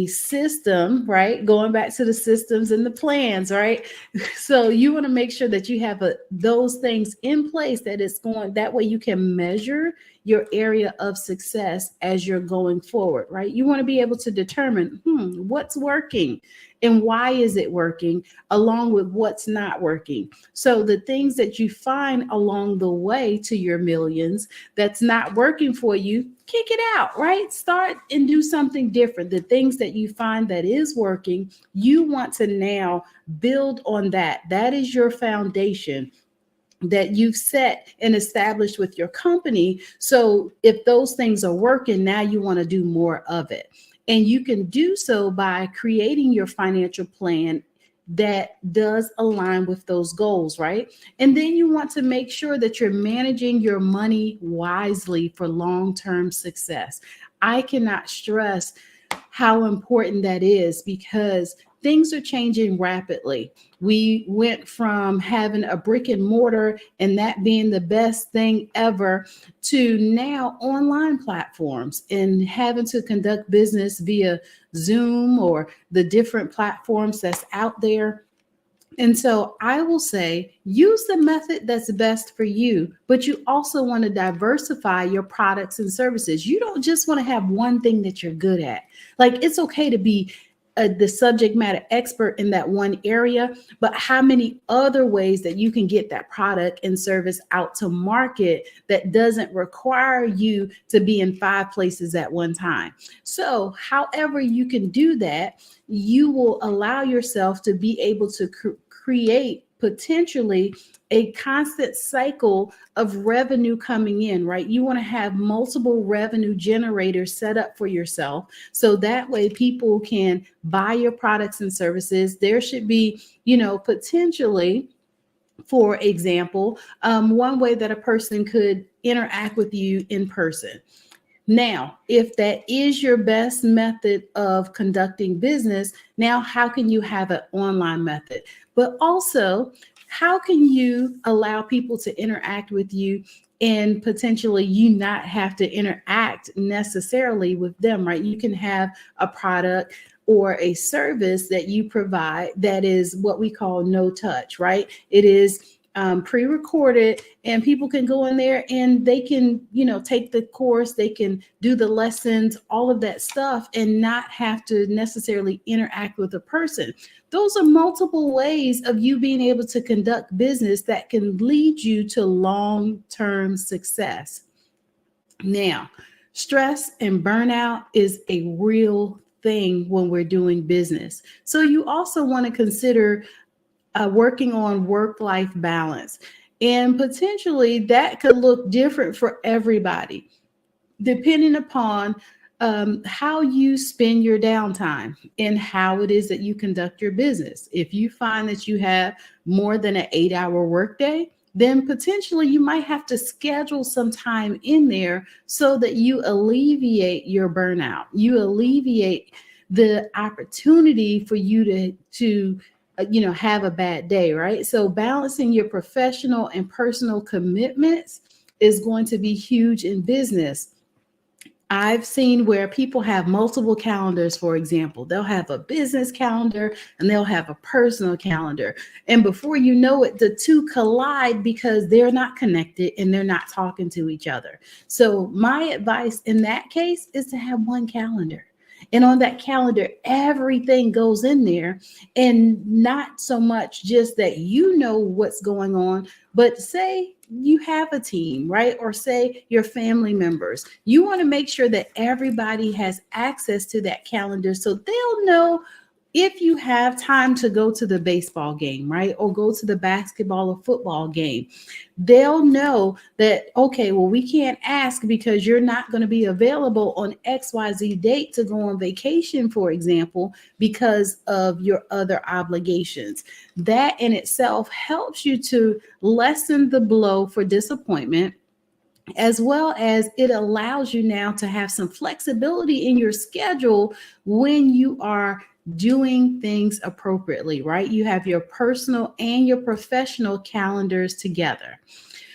system, right? Going back to the systems and the plans, right? So you want to make sure that you have those things in place that way you can measure your area of success as you're going forward, right? You want to be able to determine what's working and why is it working, along with what's not working. So the things that you find along the way to your millions that's not working for you, kick it out, right? Start and do something different. The things that you find that is working, you want to now build on that. That is your foundation that you've set and established with your company. So if those things are working, now you want to do more of it. And you can do so by creating your financial plan that does align with those goals, right? And then you want to make sure that you're managing your money wisely for long-term success. I cannot stress how important that is because things are changing rapidly. We went from having a brick and mortar and that being the best thing ever to now online platforms and having to conduct business via Zoom or the different platforms that's out there. And so I will say, use the method that's best for you, but you also want to diversify your products and services. You don't just want to have one thing that you're good at. Like, it's okay to be the subject matter expert in that one area, but how many other ways that you can get that product and service out to market that doesn't require you to be in 5 places at one time. So however you can do that, you will allow yourself to be able to create potentially a constant cycle of revenue coming in, right? You want to have multiple revenue generators set up for yourself. So that way people can buy your products and services. There should be, potentially, for example, one way that a person could interact with you in person. Now, if that is your best method of conducting business, now how can you have an online method? But also, how can you allow people to interact with you and potentially you not have to interact necessarily with them, right? You can have a product or a service that you provide that is what we call no touch, right? It is pre-recorded, and people can go in there and they can, take the course, they can do the lessons, all of that stuff, and not have to necessarily interact with a person. Those are multiple ways of you being able to conduct business that can lead you to long-term success. Now, stress and burnout is a real thing when we're doing business. So you also want to consider working on work-life balance. And potentially that could look different for everybody, depending upon how you spend your downtime and how it is that you conduct your business. If you find that you have more than an 8-hour workday, then potentially you might have to schedule some time in there so that you alleviate your burnout. You alleviate the opportunity for you to have a bad day, right? So balancing your professional and personal commitments is going to be huge in business. I've seen where people have multiple calendars, for example. They'll have a business calendar and they'll have a personal calendar. And before you know it, the two collide because they're not connected and they're not talking to each other. So my advice in that case is to have one calendar. And on that calendar, everything goes in there, and not so much just that you know what's going on, but say you have a team, right? Or say your family members. You want to make sure that everybody has access to that calendar so they'll know if you have time to go to the baseball game, right? Or go to the basketball or football game. They'll know that, okay, well, we can't ask because you're not going to be available on XYZ date to go on vacation, for example, because of your other obligations. That in itself helps you to lessen the blow for disappointment, as well as it allows you now to have some flexibility in your schedule when you are doing things appropriately, right? You have your personal and your professional calendars together.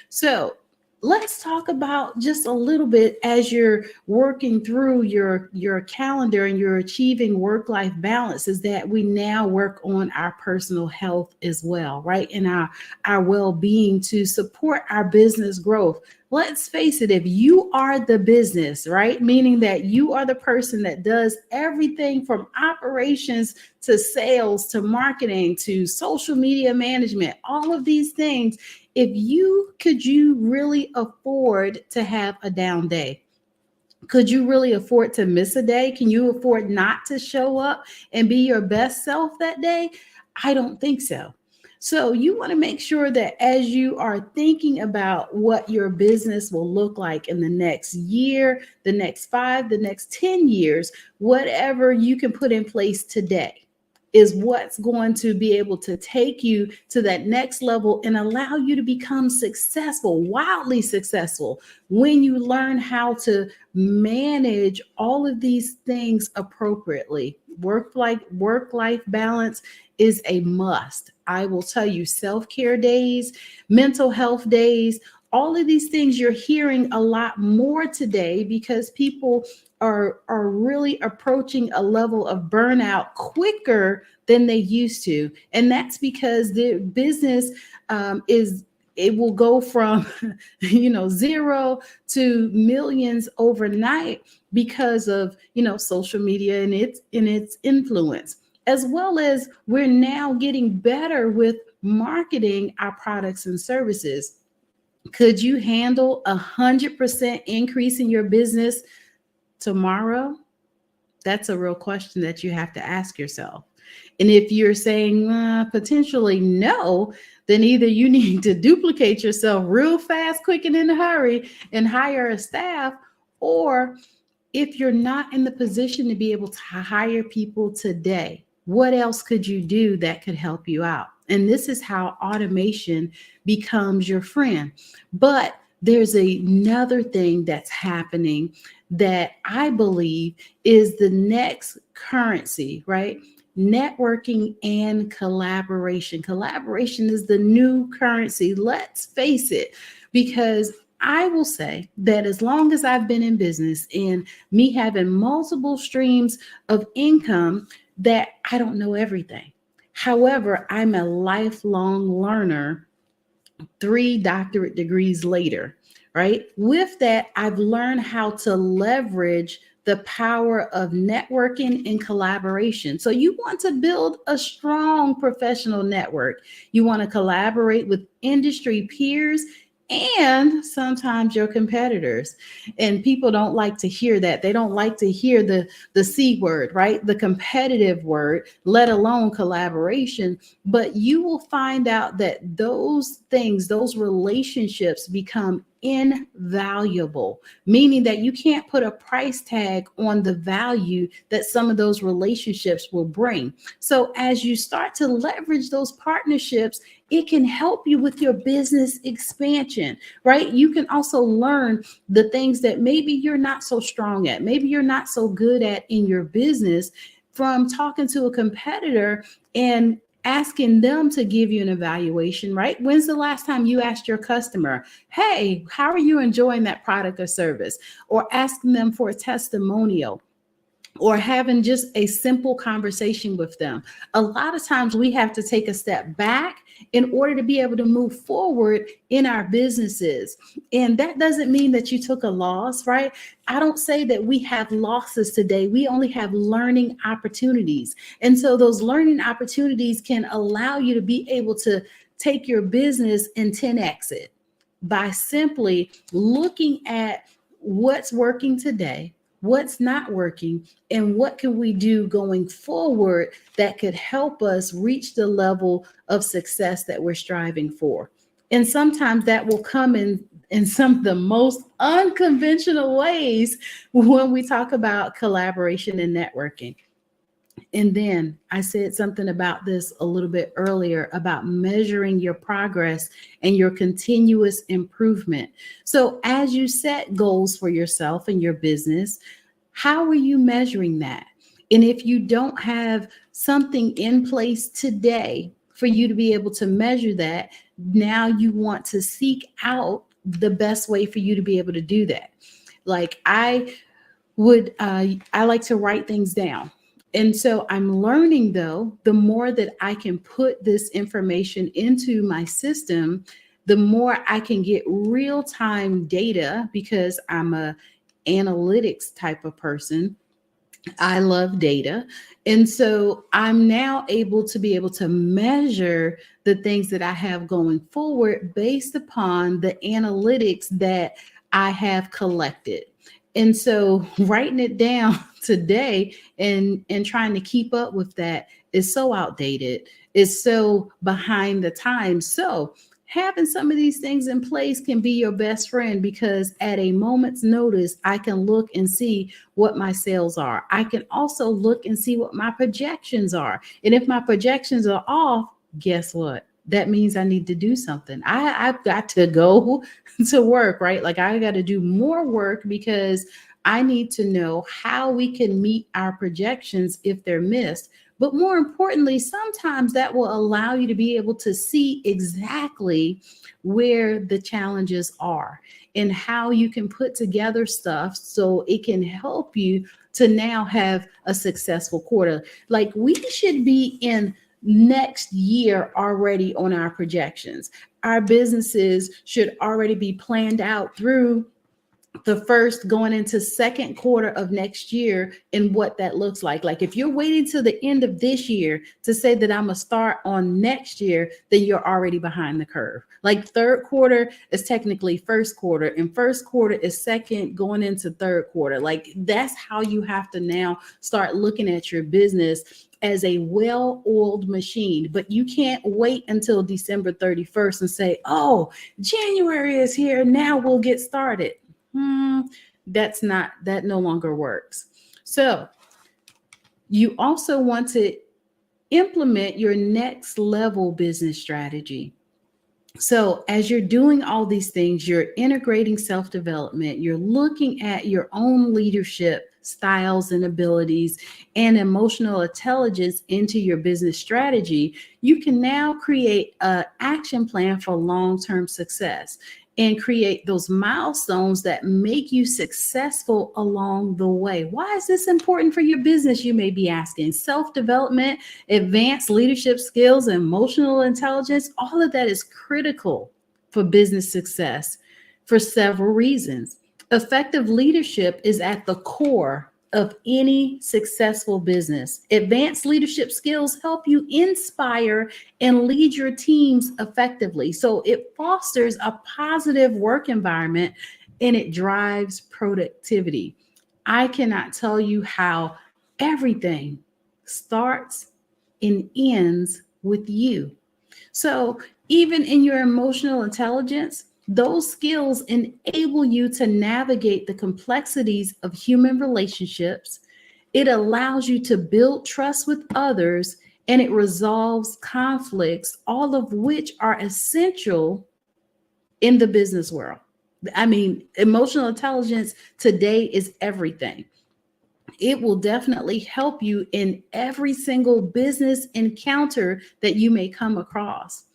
So let's talk about just a little bit as you're working through your calendar and you're achieving work-life balance, is that we now work on our personal health as well, right? And our well-being to support our business growth. Let's face it, if you are the business, right? Meaning that you are the person that does everything from operations to sales to marketing to social media management, all of these things. Could you really afford to have a down day? Could you really afford to miss a day? Can you afford not to show up and be your best self that day? I don't think so. So you want to make sure that as you are thinking about what your business will look like in the next year, the next 5, the next 10 years, whatever you can put in place today is what's going to be able to take you to that next level and allow you to become successful, wildly successful, when you learn how to manage all of these things appropriately. Work-life balance is a must. I will tell you, self-care days, mental health days, all of these things you're hearing a lot more today because people are really approaching a level of burnout quicker than they used to. And that's because the business it will go from, 0 to millions overnight because of, social media and its influence, as well as we're now getting better with marketing our products and services. Could you handle 100% increase in your business tomorrow? That's a real question that you have to ask yourself. And if you're saying potentially no, then either you need to duplicate yourself real fast, quick, and in a hurry and hire a staff, or if you're not in the position to be able to hire people today, what else could you do that could help you out? And this is how automation becomes your friend. But there's another thing that's happening that I believe is the next currency, right? Networking and collaboration. Collaboration is the new currency. Let's face it, because I will say that as long as I've been in business and me having multiple streams of income, that I don't know everything. However, I'm a lifelong learner 3 doctorate degrees later, right? With that, I've learned how to leverage the power of networking and collaboration. So you want to build a strong professional network. You want to collaborate with industry peers and sometimes your competitors. And people don't like to hear that. They don't like to hear the C word, right? The competitive word, let alone collaboration. But you will find out that those things, those relationships become invaluable, meaning that you can't put a price tag on the value that some of those relationships will bring. So as you start to leverage those partnerships, it can help you with your business expansion, right? You can also learn the things that maybe you're not so strong at, maybe you're not so good at in your business from talking to a competitor and asking them to give you an evaluation, right? When's the last time you asked your customer, hey, how are you enjoying that product or service? Or asking them for a testimonial, or having just a simple conversation with them. A lot of times we have to take a step back in order to be able to move forward in our businesses. And that doesn't mean that you took a loss, right? I don't say that we have losses today. We only have learning opportunities. And so those learning opportunities can allow you to be able to take your business and 10x it by simply looking at what's working today, what's not working, and what can we do going forward that could help us reach the level of success that we're striving for. And sometimes that will come in some of the most unconventional ways when we talk about collaboration and networking. And then I said something about this a little bit earlier about measuring your progress and your continuous improvement. So as you set goals for yourself and your business, how are you measuring that? And if you don't have something in place today for you to be able to measure that, now you want to seek out the best way for you to be able to do that. Like I like to write things down. And so I'm learning, though, the more that I can put this information into my system, the more I can get real-time data, because I'm a analytics type of person. I love data. And so I'm now able to measure the things that I have going forward based upon the analytics that I have collected. And so writing it down today and trying to keep up with that is so outdated. It's so behind the times. So having some of these things in place can be your best friend, because at a moment's notice, I can look and see what my sales are. I can also look and see what my projections are. And if my projections are off, guess what? That means I need to do something. I've got to go to work, right? Like I got to do more work, because I need to know how we can meet our projections if they're missed. But more importantly, sometimes that will allow you to be able to see exactly where the challenges are and how you can put together stuff so it can help you to now have a successful quarter. Like we should be in next year already on our projections. Our businesses should already be planned out through the first going into second quarter of next year and what that looks like. Like if you're waiting till the end of this year to say that I'm gonna start on next year, then you're already behind the curve. Like third quarter is technically first quarter, and first quarter is second going into third quarter. Like that's how you have to now start looking at your business as a well-oiled machine. But you can't wait until December 31st and say, oh, January is here, now we'll get started. That no longer works. So you also want to implement your next level business strategy. So as you're doing all these things, you're integrating self-development, you're looking at your own leadership styles and abilities and emotional intelligence into your business strategy, you can now create an action plan for long-term success and create those milestones that make you successful along the way. Why is this important for your business? You may be asking. Self-development, advanced leadership skills, emotional intelligence, all of that is critical for business success for several reasons. Effective leadership is at the core of any successful business. Advanced leadership skills help you inspire and lead your teams effectively. So it fosters a positive work environment and it drives productivity. I cannot tell you how everything starts and ends with you. So even in your emotional intelligence, those skills enable you to navigate the complexities of human relationships. It allows you to build trust with others and it resolves conflicts, all of which are essential in the business world. I mean, emotional intelligence today is everything. It will definitely help you in every single business encounter that you may come across,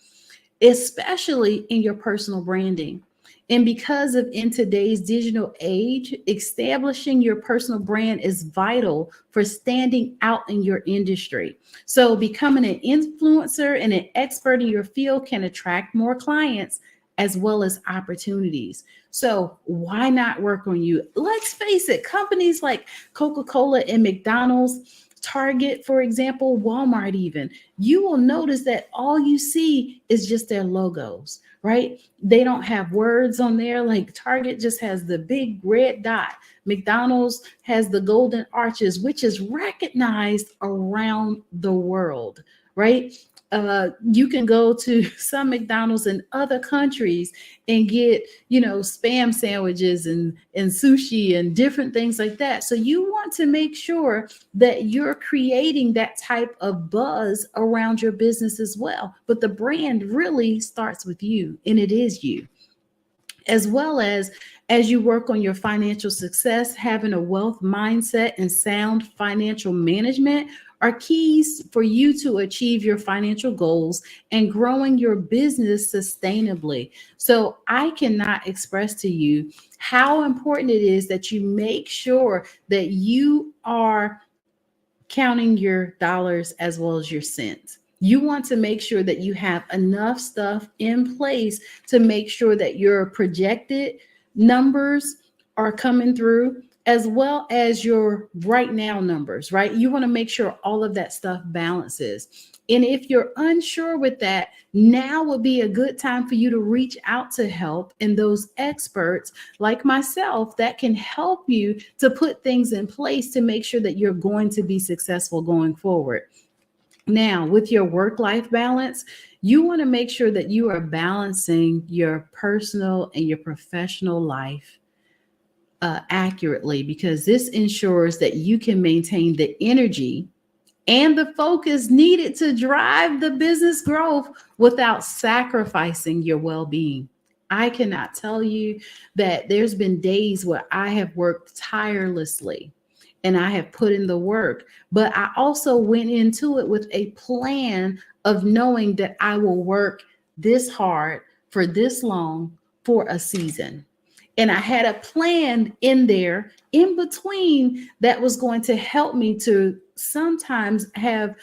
especially in your personal branding. And because of in today's digital age, establishing your personal brand is vital for standing out in your industry. So becoming an influencer and an expert in your field can attract more clients as well as opportunities. So why not work on you? Let's face it, companies like Coca-Cola and McDonald's, Target, for example, Walmart even, you will notice that all you see is just their logos, right? They don't have words on there. Like Target just has the big red dot. McDonald's has the golden arches, which is recognized around the world, right? You can go to some McDonald's in other countries and get, spam sandwiches and sushi and different things like that. So you want to make sure that you're creating that type of buzz around your business as well. But the brand really starts with you, and it is you. As well as you work on your financial success, having a wealth mindset and sound financial management are keys for you to achieve your financial goals and growing your business sustainably. So I cannot express to you how important it is that you make sure that you are counting your dollars as well as your cents. You want to make sure that you have enough stuff in place to make sure that your projected numbers are coming through, as well as your right now numbers, right? You want to make sure all of that stuff balances. And if you're unsure with that, now would be a good time for you to reach out to help and those experts like myself that can help you to put things in place to make sure that you're going to be successful going forward. Now, with your work-life balance, you want to make sure that you are balancing your personal and your professional life accurately, because this ensures that you can maintain the energy and the focus needed to drive the business growth without sacrificing your well-being. I cannot tell you that there's been days where I have worked tirelessly and I have put in the work, but I also went into it with a plan of knowing that I will work this hard for this long for a season. And I had a plan in there in between that was going to help me to sometimes have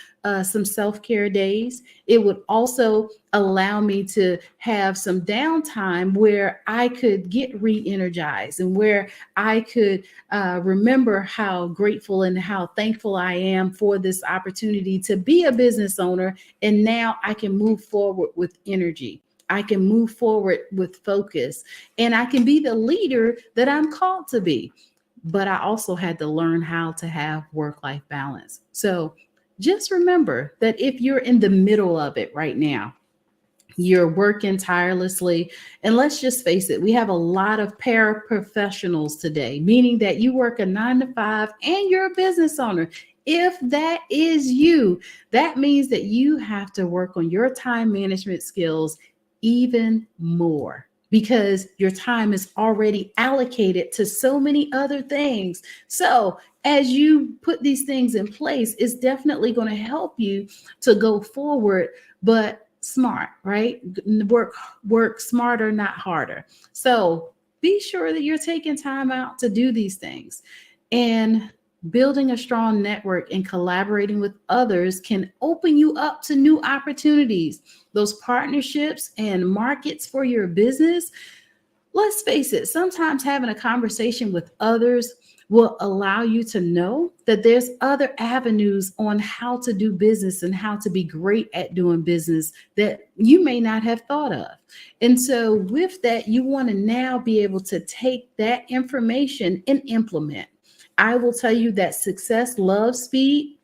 some self-care days. It would also allow me to have some downtime where I could get re-energized and where I could remember how grateful and how thankful I am for this opportunity to be a business owner. And now I can move forward with energy. I can move forward with focus, and I can be the leader that I'm called to be. But I also had to learn how to have work-life balance. So just remember that if you're in the middle of it right now, you're working tirelessly, and let's just face it, we have a lot of paraprofessionals today, meaning that you work a 9-to-5 and you're a business owner. If that is you, that means that you have to work on your time management skills even more, because your time is already allocated to so many other things. So as you put these things in place, it's definitely going to help you to go forward, but smart, right? Work smarter, not harder. So be sure that you're taking time out to do these things. And building a strong network and collaborating with others can open you up to new opportunities, those partnerships and markets for your business. Let's face it, sometimes having a conversation with others will allow you to know that there's other avenues on how to do business and how to be great at doing business that you may not have thought of. And so with that, you want to now be able to take that information and implement. I will tell you that success loves speed.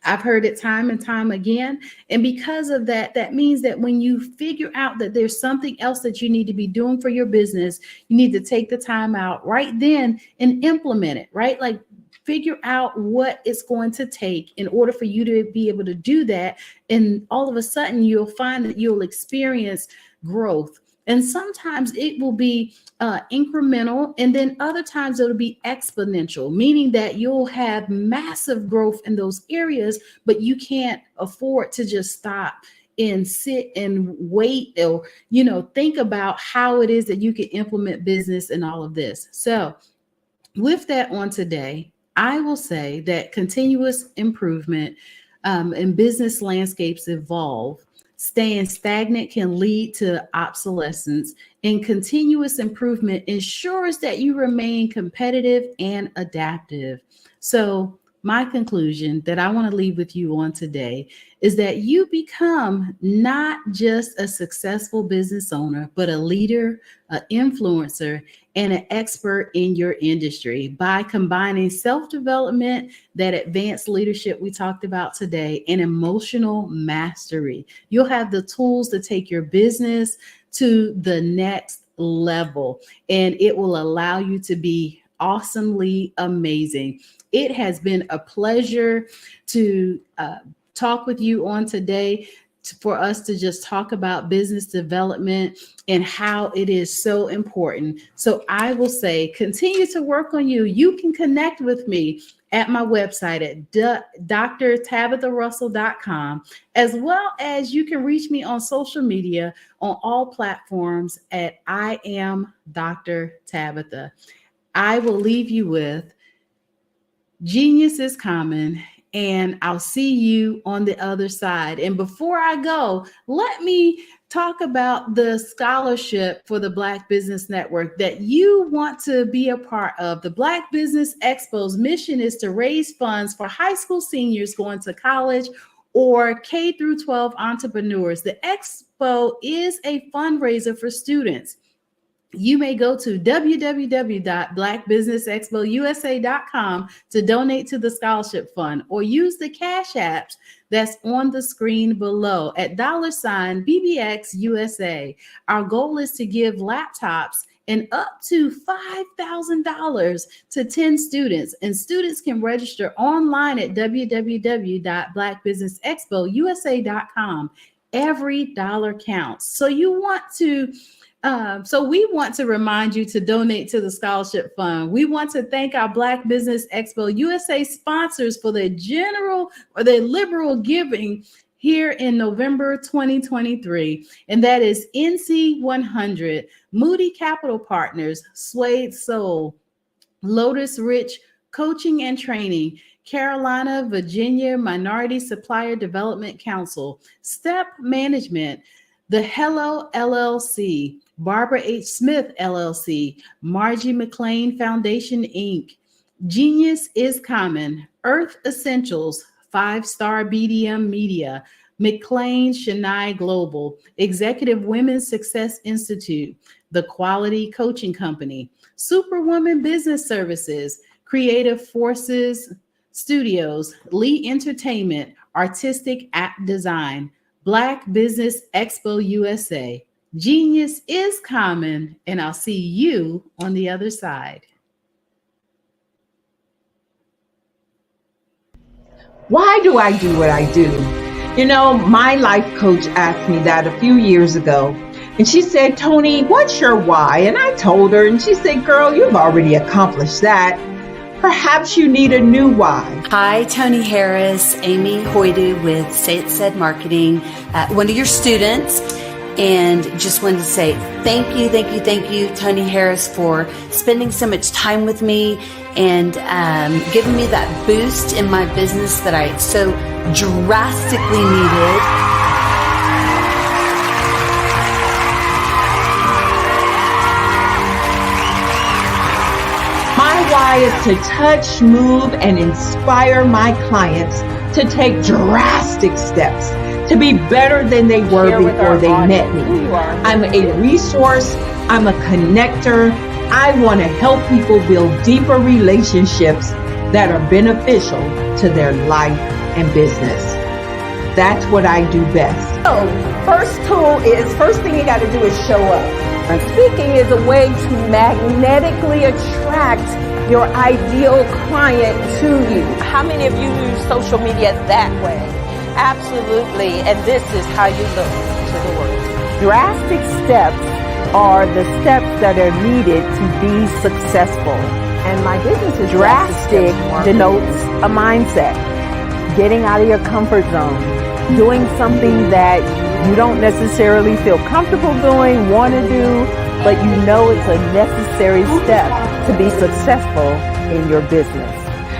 I've heard it time and time again. And because of that, that means that when you figure out that there's something else that you need to be doing for your business, you need to take the time out right then and implement it, right? Like figure out what it's going to take in order for you to be able to do that. And all of a sudden, you'll find that you'll experience growth. And sometimes it will be incremental, and then other times it'll be exponential, meaning that you'll have massive growth in those areas, but you can't afford to just stop and sit and wait or, think about how it is that you can implement business and all of this. So with that on today, I will say that continuous improvement and business landscapes evolve. Staying stagnant can lead to obsolescence, and continuous improvement ensures that you remain competitive and adaptive. So my conclusion that I want to leave with you on today is that you become not just a successful business owner, but a leader, an influencer, and an expert in your industry by combining self-development, that advanced leadership we talked about today, and emotional mastery. You'll have the tools to take your business to the next level, and it will allow you to be awesomely amazing. It has been a pleasure to talk with you on today, for us to just talk about business development and how it is so important. So I will say, continue to work on you. You can connect with me at my website at drtabitharussell.com, as well as you can reach me on social media on all platforms at I am Dr. Tabitha. I will leave you with genius is common, and I'll see you on the other side. And before I go, let me talk about the scholarship for the Black Business Network that you want to be a part of. The Black Business Expo's mission is to raise funds for high school seniors going to college or K through 12 entrepreneurs. The expo is a fundraiser for students. You may go to www.blackbusinessexpousa.com to donate to the scholarship fund, or use the cash apps that's on the screen below at $BBXUSA. Our goal is to give laptops and up to $5,000 to 10 students, and students can register online at www.blackbusinessexpousa.com. Every dollar counts. So we want to remind you to donate to the scholarship fund. We want to thank our Black Business Expo USA sponsors for their liberal giving here in November 2023. And that is NC 100, Moody Capital Partners, Suede Soul, Lotus Rich Coaching and Training, Carolina, Virginia Minority Supplier Development Council, Step Management, The Hello LLC, Barbara H. Smith LLC, Margie McLean Foundation Inc., Genius is Common, Earth Essentials, 5-Star BDM Media, McLean Shania Global, Executive Women's Success Institute, The Quality Coaching Company, Superwoman Business Services, Creative Forces Studios, Lee Entertainment, Artistic App Design, Black Business Expo USA. Genius is common, and I'll see you on the other side. Why do I do what I do? My life coach asked me that a few years ago, And she said, Tony, what's your why? And I told her, and she said, girl, you've already accomplished that. Perhaps you need a new why. Hi, Tony Harris, Amy Hoydu with Say It Said Marketing, one of your students. And just wanted to say thank you, Tony Harris, for spending so much time with me and giving me that boost in my business that I so drastically needed. My why is to touch, move, and inspire my clients to take drastic steps to be better than they were before they met me. I'm a resource. I'm a connector. I want to help people build deeper relationships that are beneficial to their life and business. That's what I do best. So, first thing you got to do is show up. And speaking is a way to magnetically attract your ideal client to you. How many of you use social media that way? Absolutely, and this is how you look to the world. Drastic steps are the steps that are needed to be successful. And my business is drastic denotes a mindset. Getting out of your comfort zone. Doing something that you don't necessarily feel comfortable doing, want to do, but you know it's a necessary step to be successful in your business.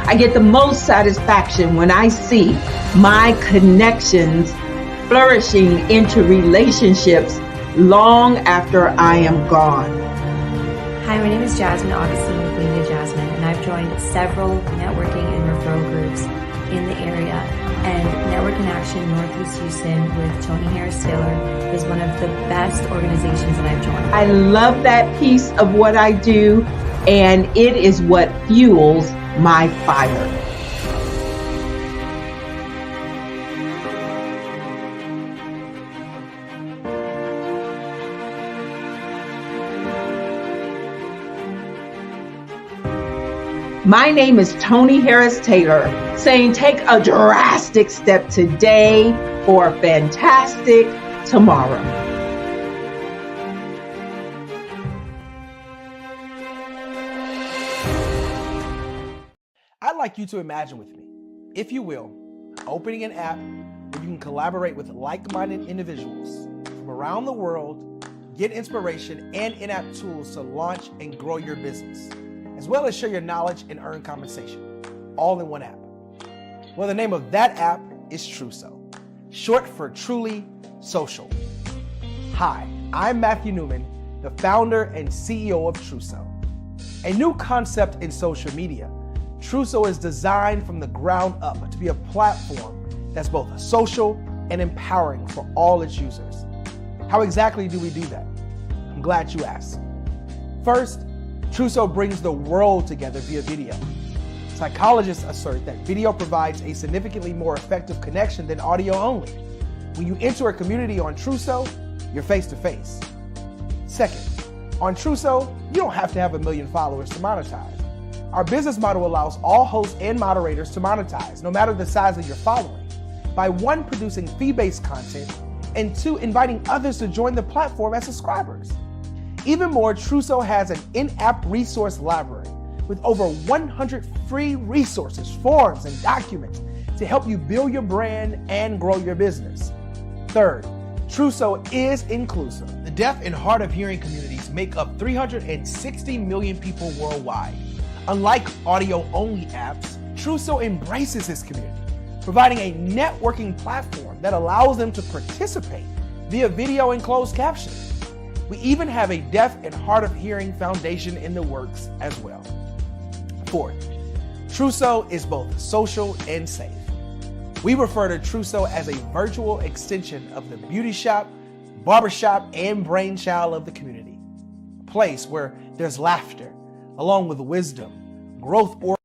I get the most satisfaction when I see my connections flourishing into relationships long after I am gone. Hi, my name is Jasmine Augustine with Media Jasmine, and I've joined several networking and referral groups in the area. And Network in Action Northeast Houston with Tony Harris Taylor is one of the best organizations that I've joined. I love that piece of what I do, and it is what fuels my fire. My name is Tony Harris Taylor, saying take a drastic step today for a fantastic tomorrow. I'd like you to imagine with me, if you will, opening an app where you can collaborate with like-minded individuals from around the world, get inspiration and in-app tools to launch and grow your business, as well as share your knowledge and earn compensation, all in one app. Well, the name of that app is Truso, short for Truly Social. Hi, I'm Matthew Newman, the founder and CEO of Truso. A new concept in social media, Truso is designed from the ground up to be a platform that's both social and empowering for all its users. How exactly do we do that? I'm glad you asked. First, Truso brings the world together via video. Psychologists assert that video provides a significantly more effective connection than audio only. When you enter a community on Truso, you're face to face. Second, on Truso, you don't have to have 1 million followers to monetize. Our business model allows all hosts and moderators to monetize, no matter the size of your following, by 1, producing fee-based content, and 2, inviting others to join the platform as subscribers. Even more, Truso has an in-app resource library with over 100 free resources, forms, and documents to help you build your brand and grow your business. Third, Truso is inclusive. The deaf and hard of hearing communities make up 360 million people worldwide. Unlike audio-only apps, Truso embraces this community, providing a networking platform that allows them to participate via video and closed captioning. We even have a deaf and hard of hearing foundation in the works as well. Fourth, Truso is both social and safe. We refer to Truso as a virtual extension of the beauty shop, barbershop, and brainchild of the community. A place where there's laughter, along with wisdom, growth, or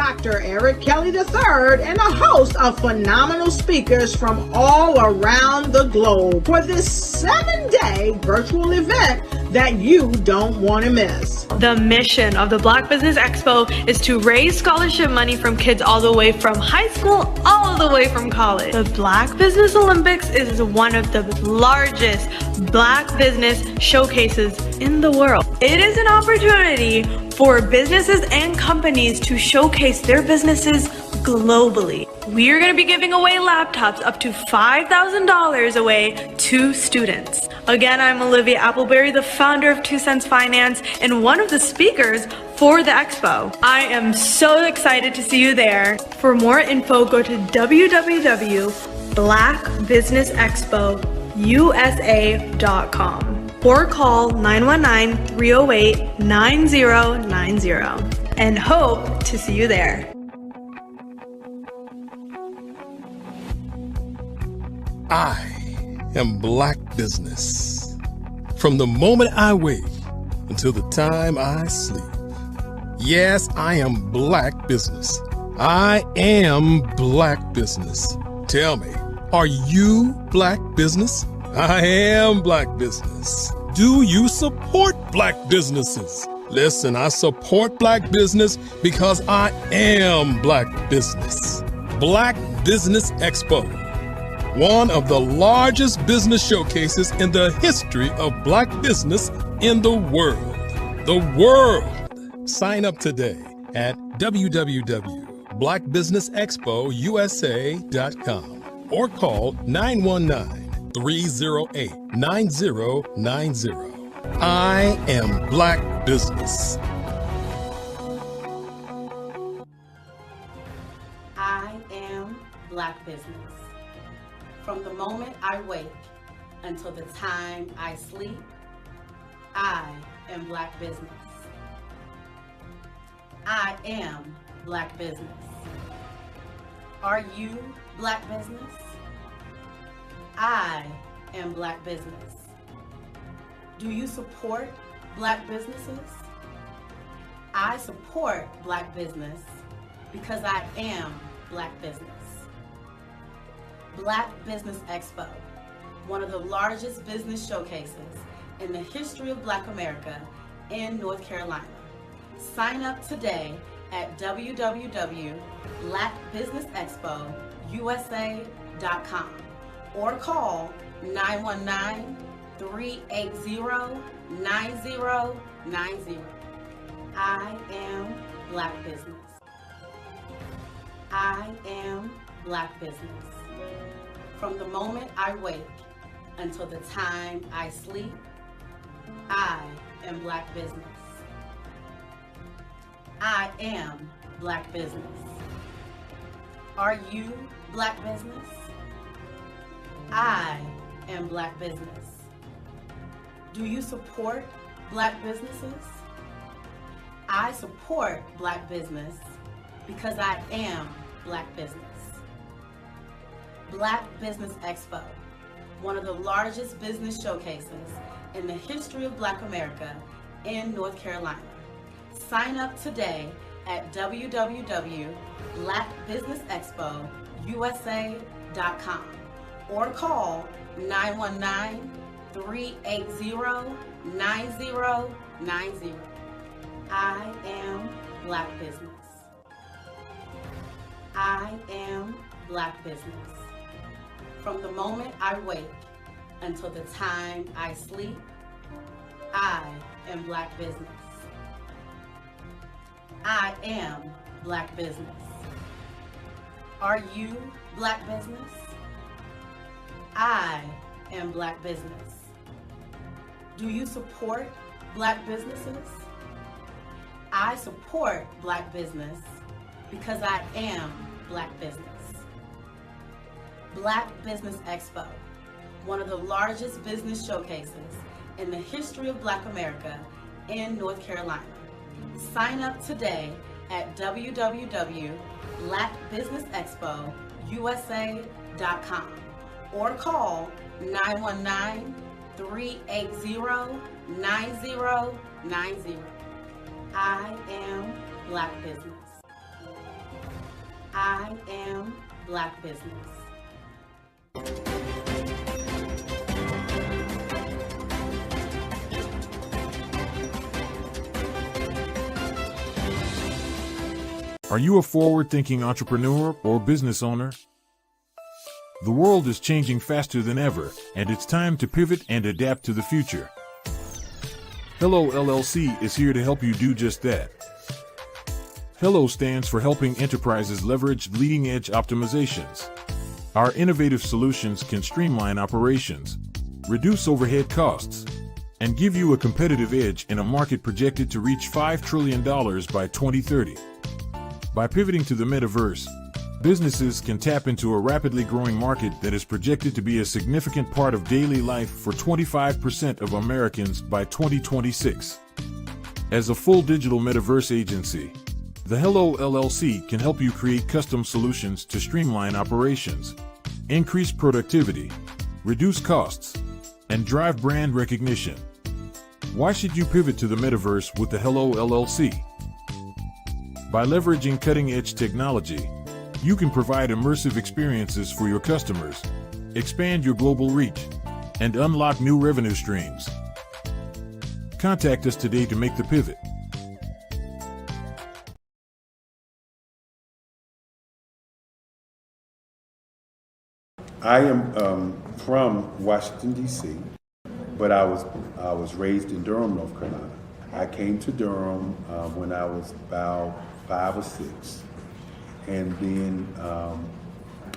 Dr. Eric Kelly III, and a host of phenomenal speakers from all around the globe for this 7-day virtual event that you don't want to miss. The mission of the Black Business Expo is to raise scholarship money from kids all the way from high school all the way from college. The Black Business Olympics is one of the largest Black business showcases in the world. It is an opportunity for businesses and companies to showcase their businesses globally. We are going to be giving away laptops up to $5,000 away to students. Again, I'm Olivia Appleberry, the founder of 2 Cents Finance and one of the speakers for the expo. I am so excited to see you there. For more info, go to www.blackbusinessexpousa.com or call 919-308-9090 and hope to see you there. I am Black Business. From the moment I wake until the time I sleep. Yes, I am Black Business. I am Black Business. Tell me, are you Black Business? I am Black Business. Do you support Black businesses? Listen, I support Black business because I am Black Business. Black Business Expo, one of the largest business showcases in the history of Black business in the world. The world! Sign up today at www.blackbusinessexpousa.com or call 919-308-9090. I am Black Business. I am Black Business. From the moment I wake until the time I sleep, I am Black Business. I am Black Business. Are you Black Business? I am Black Business. Do you support Black businesses? I support Black business because I am Black business. Black Business Expo, one of the largest business showcases in the history of Black America in North Carolina. Sign up today at www.blackbusinessexpousa.com or call 919-380-9090. I am Black Business. I am Black Business. From the moment I wake until the time I sleep, I am Black Business. I am Black Business. Are you Black Business? I am Black Business. Do you support Black businesses? I support Black business because I am Black business. Black Business Expo, one of the largest business showcases in the history of Black America in North Carolina. Sign up today at www.blackbusinessexpousa.com or call 919-380-9090. I am Black Business. I am Black Business. From the moment I wake until the time I sleep, I am Black Business. I am Black Business. Are you Black Business? I am Black Business. Do you support Black businesses? I support Black business because I am Black business. Black Business Expo, one of the largest business showcases in the history of Black America in North Carolina. Sign up today at www.blackbusinessexpousa.com or call 919-380-9090. I am Black Business. I am Black Business. Are you a forward-thinking entrepreneur or business owner? The world is changing faster than ever, and it's time to pivot and adapt to the future. Hello LLC is here to help you do just that. Hello stands for helping enterprises leverage leading-edge optimizations. Our innovative solutions can streamline operations, reduce overhead costs, and give you a competitive edge in a market projected to reach $5 trillion by 2030. By pivoting to the metaverse, businesses can tap into a rapidly growing market that is projected to be a significant part of daily life for 25% of Americans by 2026. As a full digital metaverse agency, the Hello LLC can help you create custom solutions to streamline operations, increase productivity, reduce costs, and drive brand recognition. Why should you pivot to the metaverse with the Hello LLC? By leveraging cutting-edge technology, you can provide immersive experiences for your customers, expand your global reach, and unlock new revenue streams. Contact us today to make the pivot. I am from Washington, D.C., but I was raised in Durham, North Carolina. I came to Durham when I was about 5 or 6. And then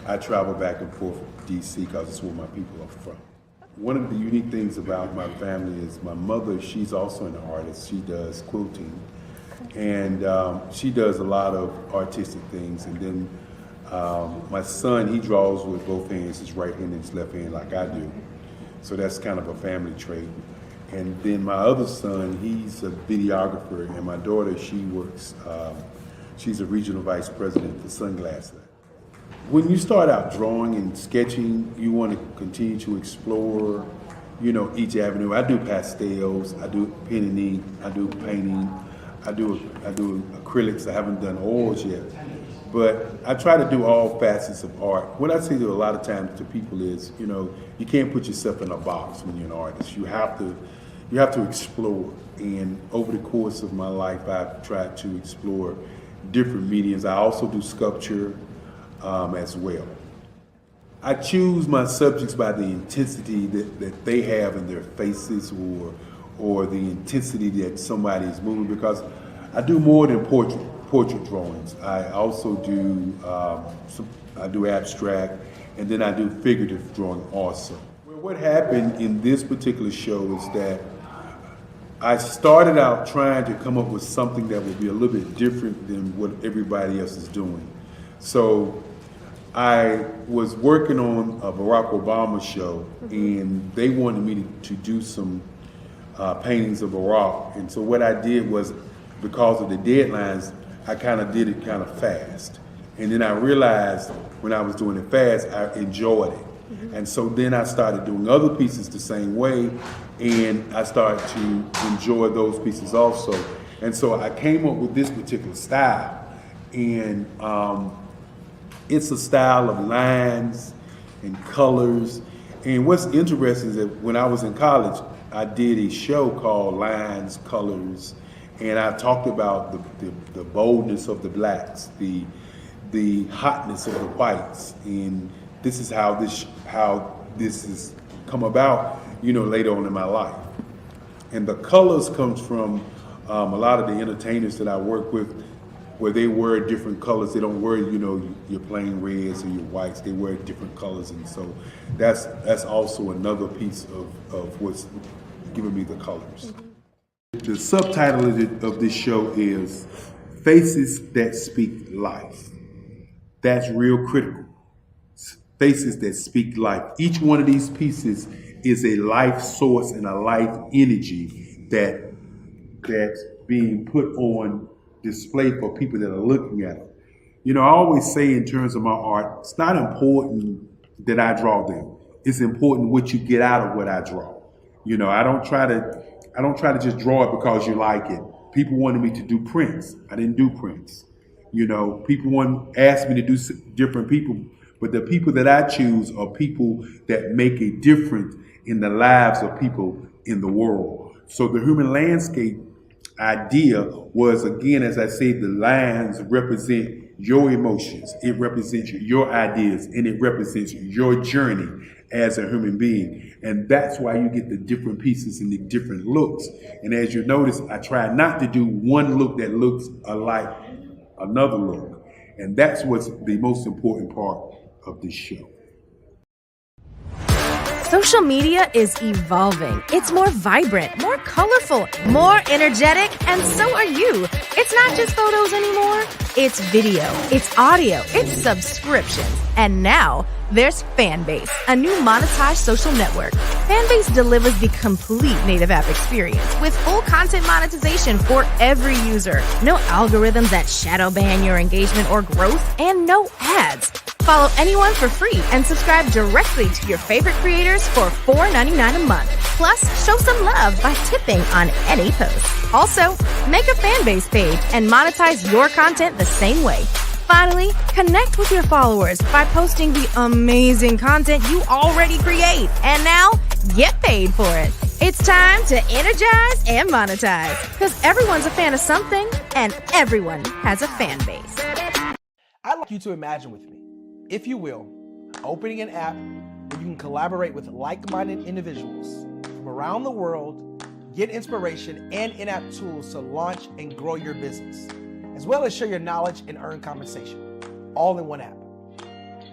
I travel back and forth to D.C. because it's where my people are from. One of the unique things about my family is my mother, she's also an artist. She does quilting. And she does a lot of artistic things. And then my son, he draws with both hands, his right hand and his left hand like I do. So that's kind of a family trait. And then my other son, he's a videographer, and my daughter, she works, she's a regional vice president for Sunglass Lab. When you start out drawing and sketching, you want to continue to explore, each avenue. I do pastels, I do pen and ink, I do painting, I do acrylics. I haven't done oils yet. But I try to do all facets of art. What I say to a lot of times to people is, you can't put yourself in a box when you're an artist. You have to explore. And over the course of my life, I've tried to explore different mediums. I also do sculpture as well. I choose my subjects by the intensity that they have in their faces or the intensity that somebody is moving, because I do more than portrait drawings. I also do I do abstract, and then I do figurative drawing also. Well, what happened in this particular show is that I started out trying to come up with something that would be a little bit different than what everybody else is doing. So I was working on a Barack Obama show, and they wanted me to do some paintings of Barack. And so what I did was, because of the deadlines, I kind of did it kind of fast. And then I realized when I was doing it fast, I enjoyed it. And so then I started doing other pieces the same way, and I started to enjoy those pieces also. And so I came up with this particular style. And it's a style of lines and colors. And what's interesting is that when I was in college, I did a show called Lines, Colors, and I talked about the boldness of the blacks, the hotness of the whites, and this is how this has come about, later on in my life. And the colors comes from a lot of the entertainers that I work with, where they wear different colors. They don't wear, your plain reds or your whites. They wear different colors, and so that's also another piece of what's giving me the colors. The subtitle of this show is Faces That Speak Life. That's real critical. Faces that speak life. Each one of these pieces is a life source and a life energy that's being put on display for people that are looking at it. I always say in terms of my art, it's not important that I draw them. It's important what you get out of what I draw. I don't try to just draw it because you like it. People wanted me to do prints. I didn't do prints. You know, people want ask me to do different people, but the people that I choose are people that make a difference in the lives of people in the world. So the human landscape idea was, again, as I say, the lines represent your emotions, it represents your ideas, and it represents your journey as a human being. And that's why you get the different pieces and the different looks. And as you notice, I try not to do one look that looks alike another look. And that's what's the most important part of this show. Social media is evolving. It's more vibrant, more colorful, more energetic, and so are you. It's not just photos anymore. It's video, it's audio, it's subscriptions. And now there's Fanbase, a new monetized social network. Fanbase delivers the complete native app experience with full content monetization for every user. No algorithms that shadow ban your engagement or growth, and no ads. Follow anyone for free and subscribe directly to your favorite creators for $4.99 a month. Plus, show some love by tipping on any post. Also, make a Fanbase page and monetize your content the same way. Finally, connect with your followers by posting the amazing content you already create. And now, get paid for it. It's time to energize and monetize, because everyone's a fan of something and everyone has a fan base. I'd like you to imagine with me, if you will, opening an app where you can collaborate with like-minded individuals from around the world, get inspiration and in-app tools to launch and grow your business, as well as share your knowledge and earn compensation, all in one app.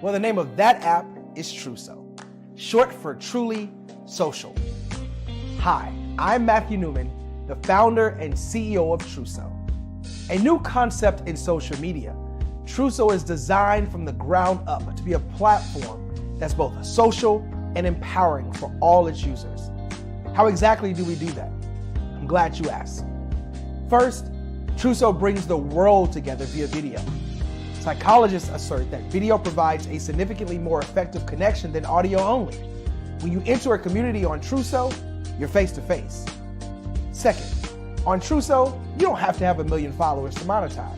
Well, the name of that app is Truso, short for Truly Social. Hi, I'm Matthew Newman, the founder and CEO of Truso, a new concept in social media. Truso is designed from the ground up to be a platform that's both social and empowering for all its users. How exactly do we do that? I'm glad you asked. First, Truso brings the world together via video. Psychologists assert that video provides a significantly more effective connection than audio only. When you enter a community on Truso, you're face to face. Second, on Truso, you don't have to have 1 million followers to monetize.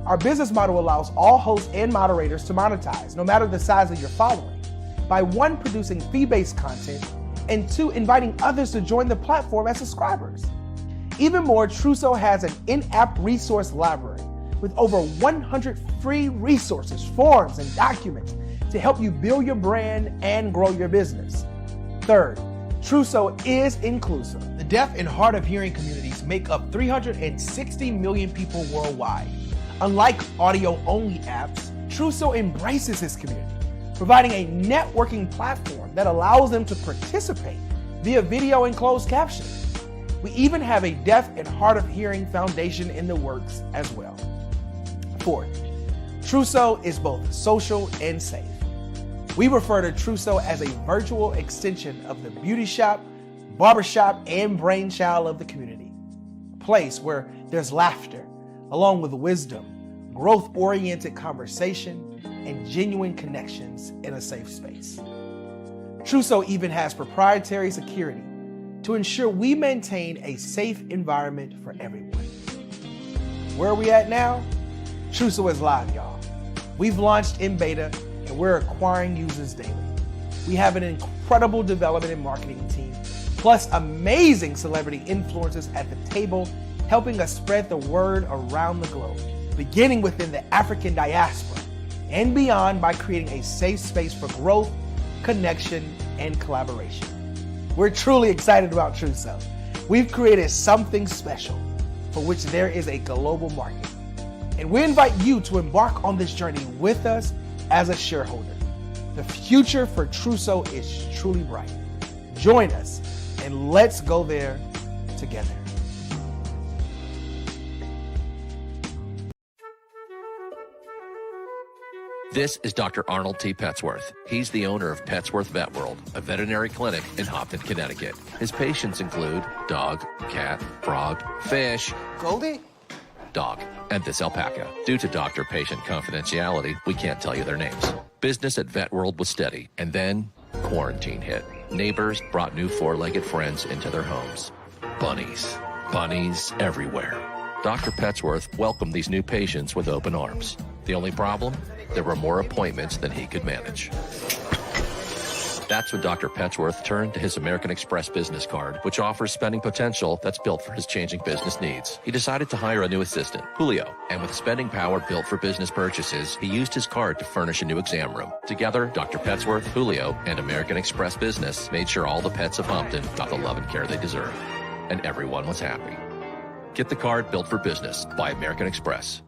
Our business model allows all hosts and moderators to monetize, no matter the size of your following, by 1, producing fee-based content, and 2, inviting others to join the platform as subscribers. Even more, Truso has an in-app resource library with over 100 free resources, forms, and documents to help you build your brand and grow your business. Third, Truso is inclusive. The deaf and hard of hearing communities make up 360 million people worldwide. Unlike audio-only apps, Truso embraces this community, providing a networking platform that allows them to participate via video and closed captioning. We even have a deaf and hard of hearing foundation in the works as well. Fourth, Truso is both social and safe. We refer to Truso as a virtual extension of the beauty shop, barbershop, and brainchild of the community. A place where there's laughter, along with wisdom, growth-oriented conversation, and genuine connections in a safe space. Truso even has proprietary security to ensure we maintain a safe environment for everyone. Where are we at now? Truso is live, y'all. We've launched in beta, and we're acquiring users daily. We have an incredible development and marketing team, plus amazing celebrity influencers at the table, helping us spread the word around the globe, beginning within the African diaspora and beyond by creating a safe space for growth, connection, and collaboration. We're truly excited about Truso. We've created something special for which there is a global market. And we invite you to embark on this journey with us as a shareholder. The future for Truso is truly bright. Join us and let's go there together. This is Dr. Arnold T. Petsworth. He's the owner of Petsworth Vet World, a veterinary clinic in Hopton, Connecticut. His patients include dog, cat, frog, fish, Goldie, dog, and this alpaca. Due to doctor-patient confidentiality, we can't tell you their names. Business at Vet World was steady, and then quarantine hit. Neighbors brought new four-legged friends into their homes. Bunnies. Bunnies everywhere. Dr. Petsworth welcomed these new patients with open arms. The only problem? There were more appointments than he could manage. That's when Dr. Petsworth turned to his American Express business card, which offers spending potential that's built for his changing business needs. He decided to hire a new assistant, Julio, and with spending power built for business purchases, he used his card to furnish a new exam room. Together, Dr. Petsworth, Julio, and American Express Business made sure all the pets of Humpton got the love and care they deserve. And everyone was happy. Get the card built for business by American Express.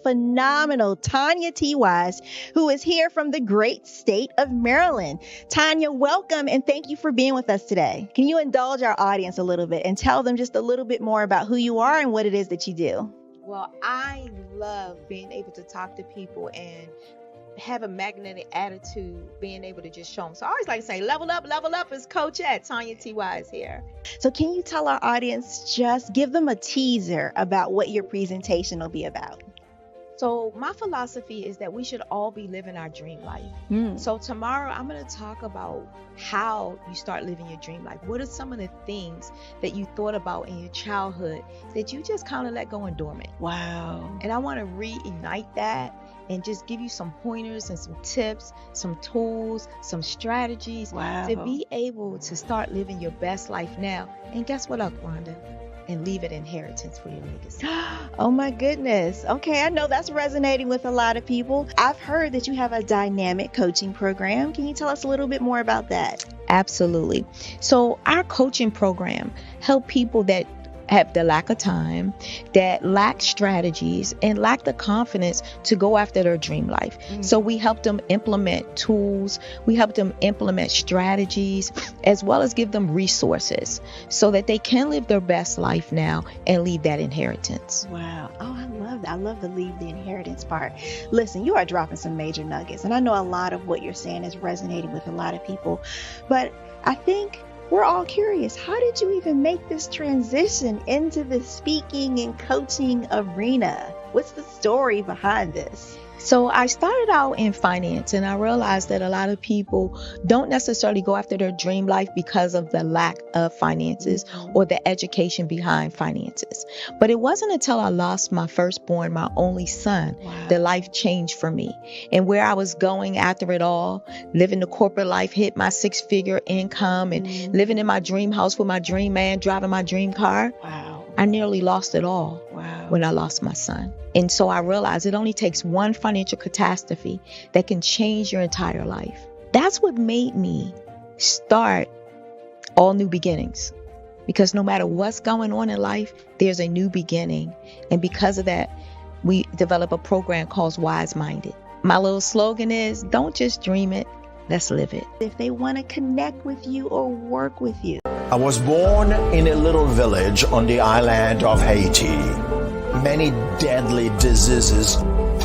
Phenomenal Tanya T. Wise, who is here from the great state of Maryland. Tanya, welcome and thank you for being with us today. Can you indulge our audience a little bit and tell them just a little bit more about who you are and what it is that you do? Well, I love being able to talk to people and have a magnetic attitude, being able to just show them. So I always like to say, level up is Coach at Tanya T. Wise here. So can you tell our audience, just give them a teaser about what your presentation will be about? So my philosophy is that we should all be living our dream life. So tomorrow I'm going to talk about how you start living your dream life. What are some of the things that you thought about in your childhood that you just kind of let go and dormant? Wow. And I want to reignite that and just give you some pointers and some tips, some tools, some strategies to be able to start living your best life now. And guess what, Wanda? And leave an inheritance for your legacy. Oh my goodness. Okay, I know that's resonating with a lot of people. I've heard that you have a dynamic coaching program. Can you tell us a little bit more about that? Absolutely. So our coaching program help people that have the lack of time, that lack strategies, and lack the confidence to go after their dream life. So we help them implement tools, we help them implement strategies, as well as give them resources so that they can live their best life now and leave that inheritance. Wow. Oh, I love that. I love the leave the inheritance part. Listen, you are dropping some major nuggets, and I know a lot of what you're saying is resonating with a lot of people, but I think we're all curious. How did you even make this transition into the speaking and coaching arena? What's the story behind this? So I started out in finance, and I realized that a lot of people don't necessarily go after their dream life because of the lack of finances or the education behind finances. But it wasn't until I lost my firstborn, my only son, that life changed for me. And where I was going after it all, living the corporate life, hit my 6-figure income and living in my dream house with my dream man, driving my dream car. I nearly lost it all when I lost my son. And so I realized it only takes one financial catastrophe that can change your entire life. That's what made me start All New Beginnings. Because no matter what's going on in life, there's a new beginning. And because of that, we develop a program called Wise Minded. My little slogan is, don't just dream it, let's live it. If they want to connect with you or work with you. I was born in a little village on the island of Haiti. Many deadly diseases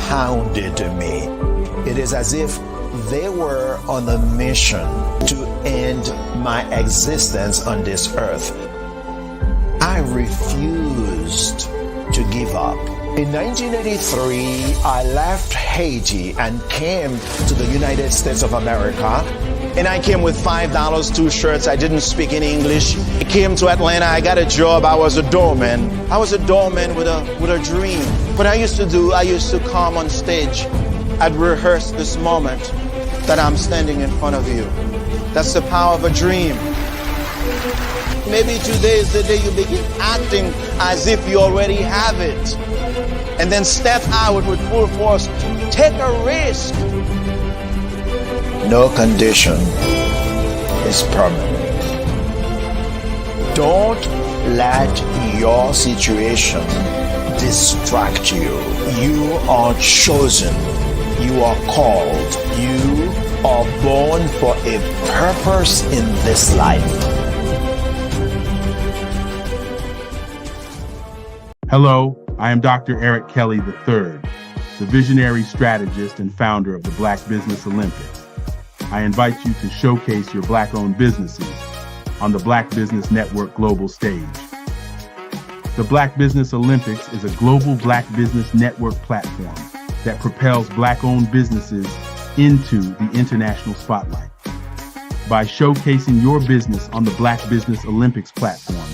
pounded me. It is as if they were on a mission to end my existence on this earth. I refused to give up. In 1983, I left Haiti and came to the United States of America. And I came with $5, 2 shirts. I didn't speak any English. I came to Atlanta. I got a job. I was a doorman. I was a doorman with a dream. What I used to come on stage. I'd rehearse this moment that I'm standing in front of you. That's the power of a dream. Maybe today is the day you begin acting as if you already have it. And then step out with full force. Take a risk. No condition is permanent. Don't let your situation distract you. You are chosen. You are called. You are born for a purpose in this life. Hello, I am Dr. Eric Kelly III, the visionary strategist and founder of the Black Business Olympics. I invite you to showcase your Black-owned businesses on the Black Business Network global stage. The Black Business Olympics is a global Black Business Network platform that propels Black-owned businesses into the international spotlight. By showcasing your business on the Black Business Olympics platform,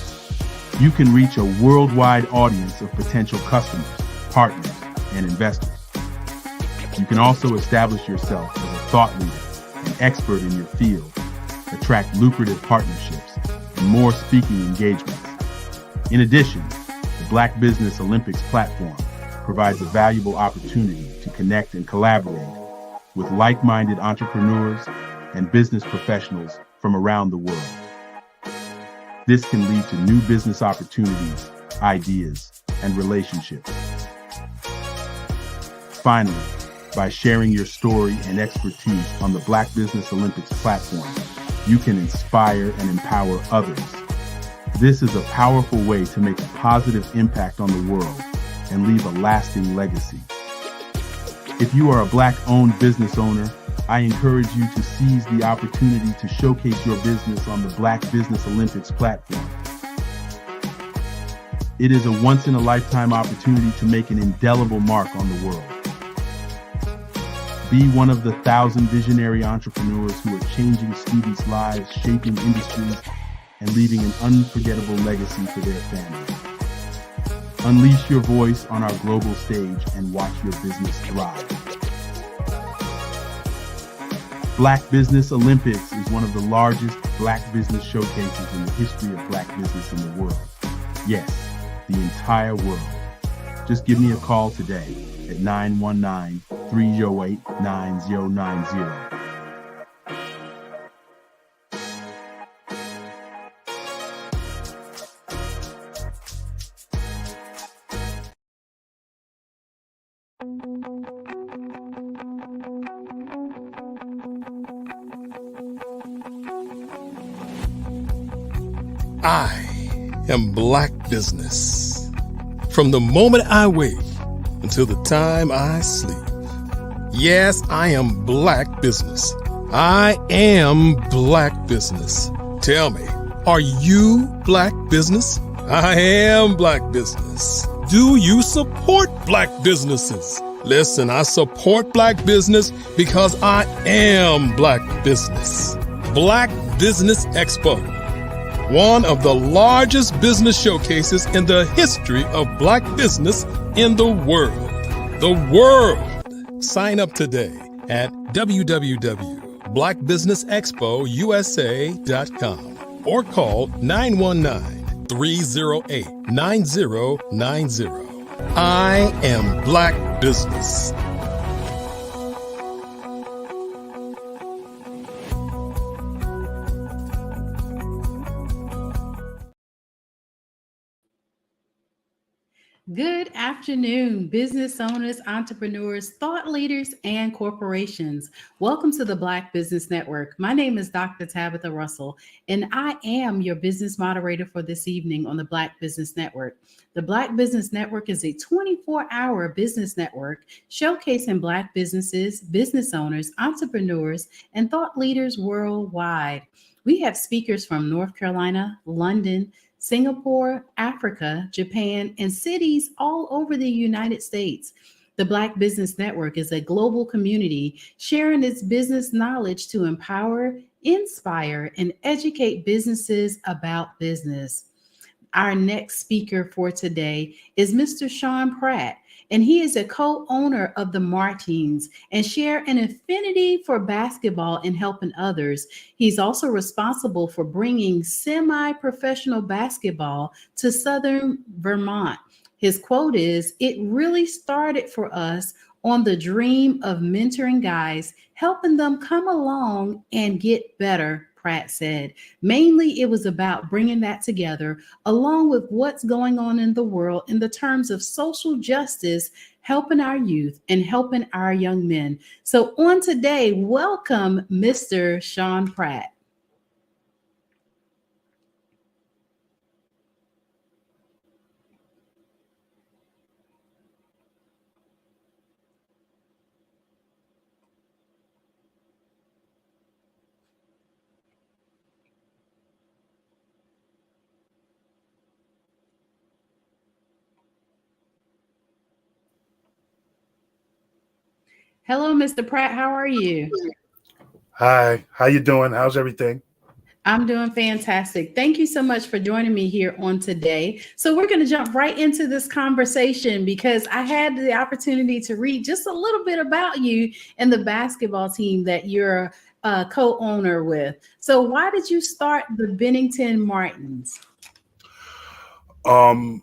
you can reach a worldwide audience of potential customers, partners, and investors. You can also establish yourself as a thought leader and expert in your field, attract lucrative partnerships, and more speaking engagements. In addition, the Black Business Olympics platform provides a valuable opportunity to connect and collaborate with like-minded entrepreneurs and business professionals from around the world. This can lead to new business opportunities, ideas, and relationships. Finally, by sharing your story and expertise on the Black Business Olympics platform, you can inspire and empower others. This is a powerful way to make a positive impact on the world and leave a lasting legacy. If you are a Black-owned business owner, I encourage you to seize the opportunity to showcase your business on the Black Business Olympics platform. It is a once-in-a-lifetime opportunity to make an indelible mark on the world. Be one of the 1,000 visionary entrepreneurs who are changing students' lives, shaping industries, and leaving an unforgettable legacy for their families. Unleash your voice on our global stage and watch your business thrive. Black Business Olympics is one of the largest Black business showcases in the history of Black business in the world. Yes, the entire world. Just give me a call today at 919-308-9090. I am Black Business. From the moment I wake until the time I sleep. Yes, I am Black Business. I am Black Business. Tell me, are you Black Business? I am Black Business. Do you support Black businesses? Listen, I support Black business because I am Black Business. Black Business Expo. One of the largest business showcases in the history of Black business in the world. The world! Sign up today at www.blackbusinessexpousa.com or call 919-308-9090. I am Black Business. Good afternoon, business owners, entrepreneurs, thought leaders, and corporations. Welcome to the Black Business Network. My name is Dr. Tabitha Russell, and I am your business moderator for this evening on the Black Business Network. The Black Business Network is a 24-hour business network showcasing Black businesses, business owners, entrepreneurs, and thought leaders worldwide. We have speakers from North Carolina, London, Singapore, Africa, Japan, and cities all over the United States. The Black Business Network is a global community sharing its business knowledge to empower, inspire, and educate businesses about business. Our next speaker for today is Mr. Sean Pratt, and he is a co-owner of the Martins and share an affinity for basketball and helping others. He's also responsible for bringing semi-professional basketball to Southern Vermont. His quote is, "It really started for us on the dream of mentoring guys, helping them come along and get better," Pratt said. Mainly, it was about bringing that together, along with what's going on in the world in the terms of social justice, helping our youth and helping our young men. So on today, welcome, Mr. Sean Pratt. Hello, Mr. Pratt. How are you? Hi, how you doing? How's everything? I'm doing fantastic. Thank you so much for joining me here on today. So we're going to jump right into this conversation because I had the opportunity to read just a little bit about you and the basketball team that you're a co-owner with. So why did you start the Bennington Martins? Well,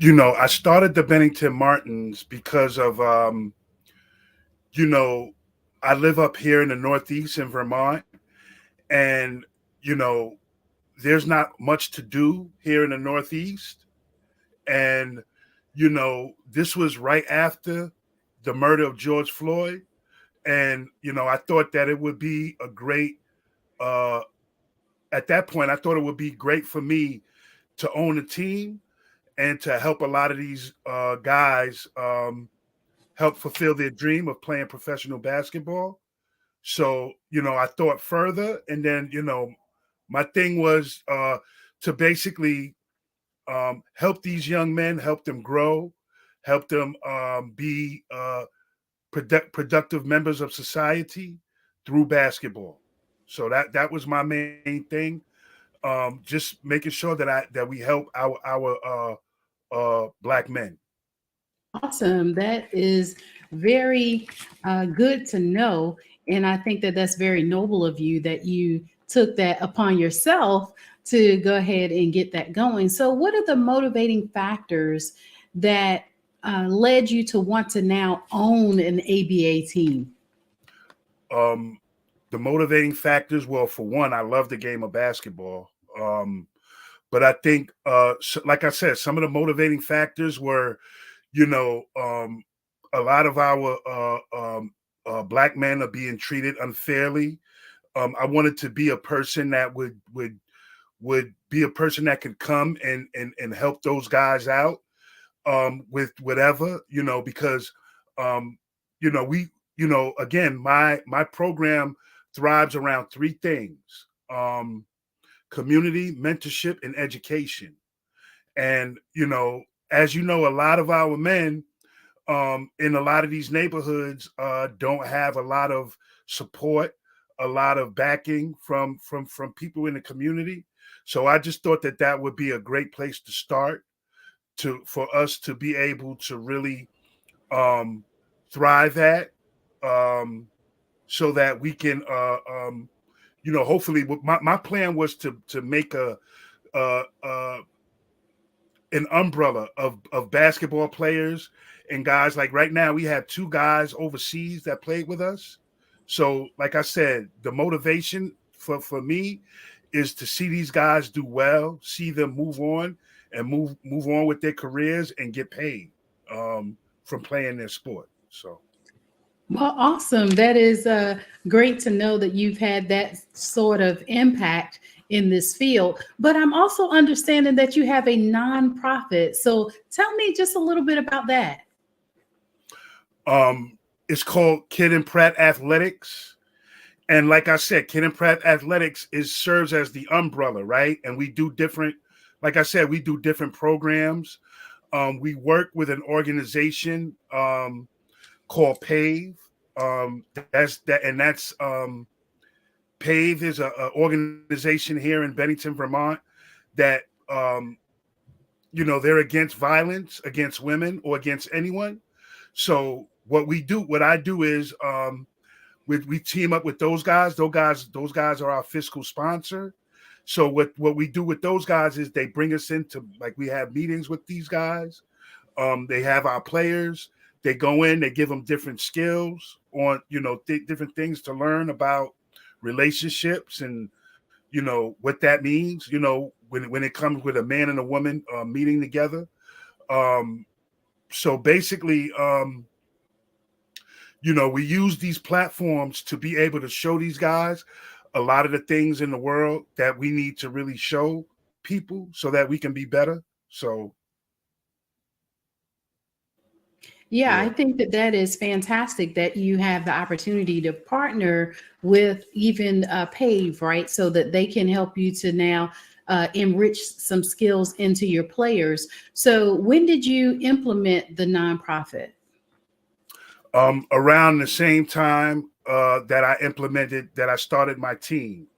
I started the Bennington Martins because of, I live up here in the Northeast in Vermont, and, you know, there's not much to do here in the Northeast. And, this was right after the murder of George Floyd. And, I thought that it would be a great, at that point, I thought it would be great for me to own a team and to help a lot of these guys help fulfill their dream of playing professional basketball. So, I thought further, and then, my thing was to basically help these young men, help them grow, help them be productive members of society through basketball. So that was my main thing. Just making sure that we help our Black men. Awesome. That is very good to know. And I think that that's very noble of you that you took that upon yourself to go ahead and get that going. So, what are the motivating factors that led you to want to now own an ABA team? The motivating factors, well, for one, I love the game of basketball. But I think, like I said, some of the motivating factors were, a lot of our Black men are being treated unfairly. I wanted to be a person that would be a person that could come and help those guys out with whatever, because we, again, my program thrives around three things: community, mentorship, and education. And as you know, a lot of our men in a lot of these neighborhoods don't have a lot of support, a lot of backing from people in the community. So I just thought that would be a great place to start for us to be able to really thrive at, so that we can hopefully my plan was to make an umbrella of basketball players and guys. Like right now, we have two guys overseas that played with us. So, like I said, the motivation for me is to see these guys do well, see them move on and move on with their careers and get paid from playing their sport. So. Well, awesome. That is great to know that you've had that sort of impact in this field. But I'm also understanding that you have a nonprofit. So tell me just a little bit about that. It's called Kid and Pratt Athletics. And like I said, Kid and Pratt Athletics serves as the umbrella, right? And we do different, like I said, we do different programs. We work with an organization called PAVE. That's PAVE is an organization here in Bennington, Vermont that they're against violence against women or against anyone. So what I do is we team up with those guys. Those guys are our fiscal sponsor. So what we do with those guys is they bring us into, like, we have meetings with these guys. They have our players. They go in, they give them different skills on, different things to learn about relationships and, what that means, when it comes with a man and a woman meeting together. So basically, we use these platforms to be able to show these guys a lot of the things in the world that we need to really show people so that we can be better. So. Yeah, I think that is fantastic that you have the opportunity to partner with even PAVE, right? So that they can help you to now enrich some skills into your players. So when did you implement the nonprofit? Around the same time that I started my team.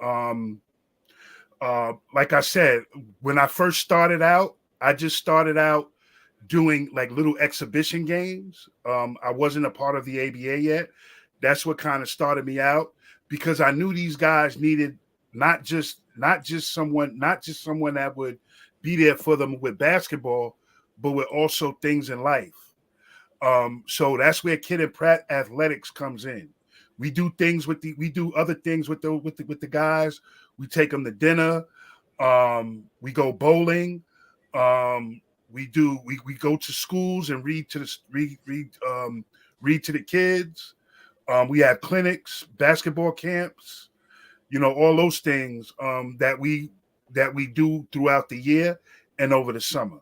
Like I said, when I first started out, I just started out doing like little exhibition games. I wasn't a part of the ABA yet. That's what kind of started me out, because I knew these guys needed not just someone that would be there for them with basketball, but with also things in life. So that's where Kid and Pratt Athletics comes in. We do other things with the guys. We take them to dinner. We go bowling. We go to schools and read to the kids. We have clinics, basketball camps, all those things that we do throughout the year and over the summer.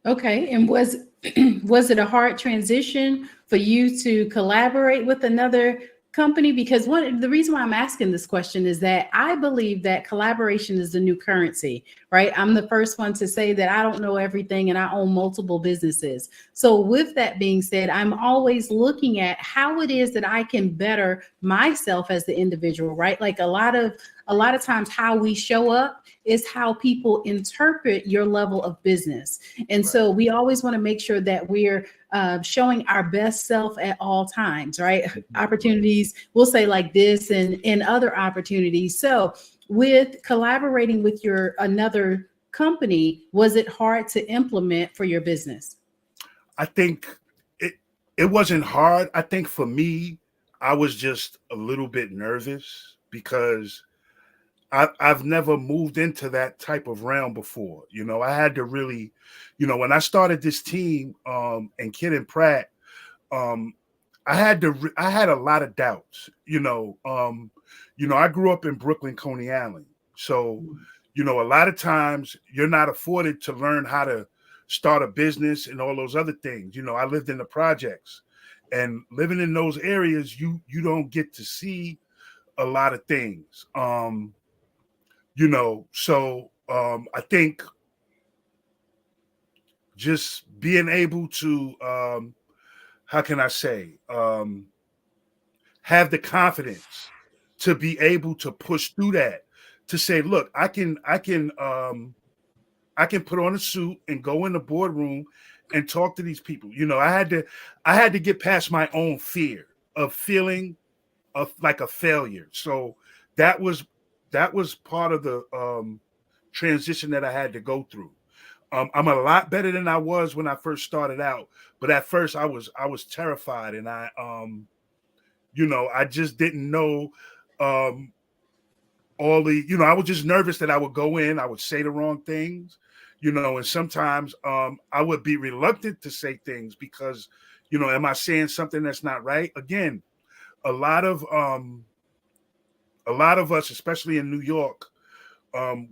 Okay. And was it a hard transition for you to collaborate with another company? Because the reason why I'm asking this question is that I believe that collaboration is the new currency, right? I'm the first one to say that I don't know everything and I own multiple businesses. So with that being said, I'm always looking at how it is that I can better myself as the individual, right? Like a lot of times how we show up is how people interpret your level of business. And so we always want to make sure that we're showing our best self at all times, right? Opportunities, we'll say like this and other opportunities. So with collaborating with another company, was it hard to implement for your business? I think it wasn't hard. I think for me, I was just a little bit nervous because I've never moved into that type of realm before. I had to really, when I started this team and Kid and Pratt, I had a lot of doubts. I grew up in Brooklyn, Coney Island. So, a lot of times you're not afforded to learn how to start a business and all those other things. I lived in the projects, and living in those areas, you don't get to see a lot of things. So I think just being able to, how can I say, have the confidence to be able to push through that, to say, look, I can put on a suit and go in the boardroom and talk to these people. I had to get past my own fear of feeling like a failure. So that was part of the transition that I had to go through. I'm a lot better than I was when I first started out, but at first I was terrified, and I just didn't know all the, I was just nervous that I would go in, I would say the wrong things, and sometimes I would be reluctant to say things because, am I saying something that's not right? Again, a lot of us, especially in New York,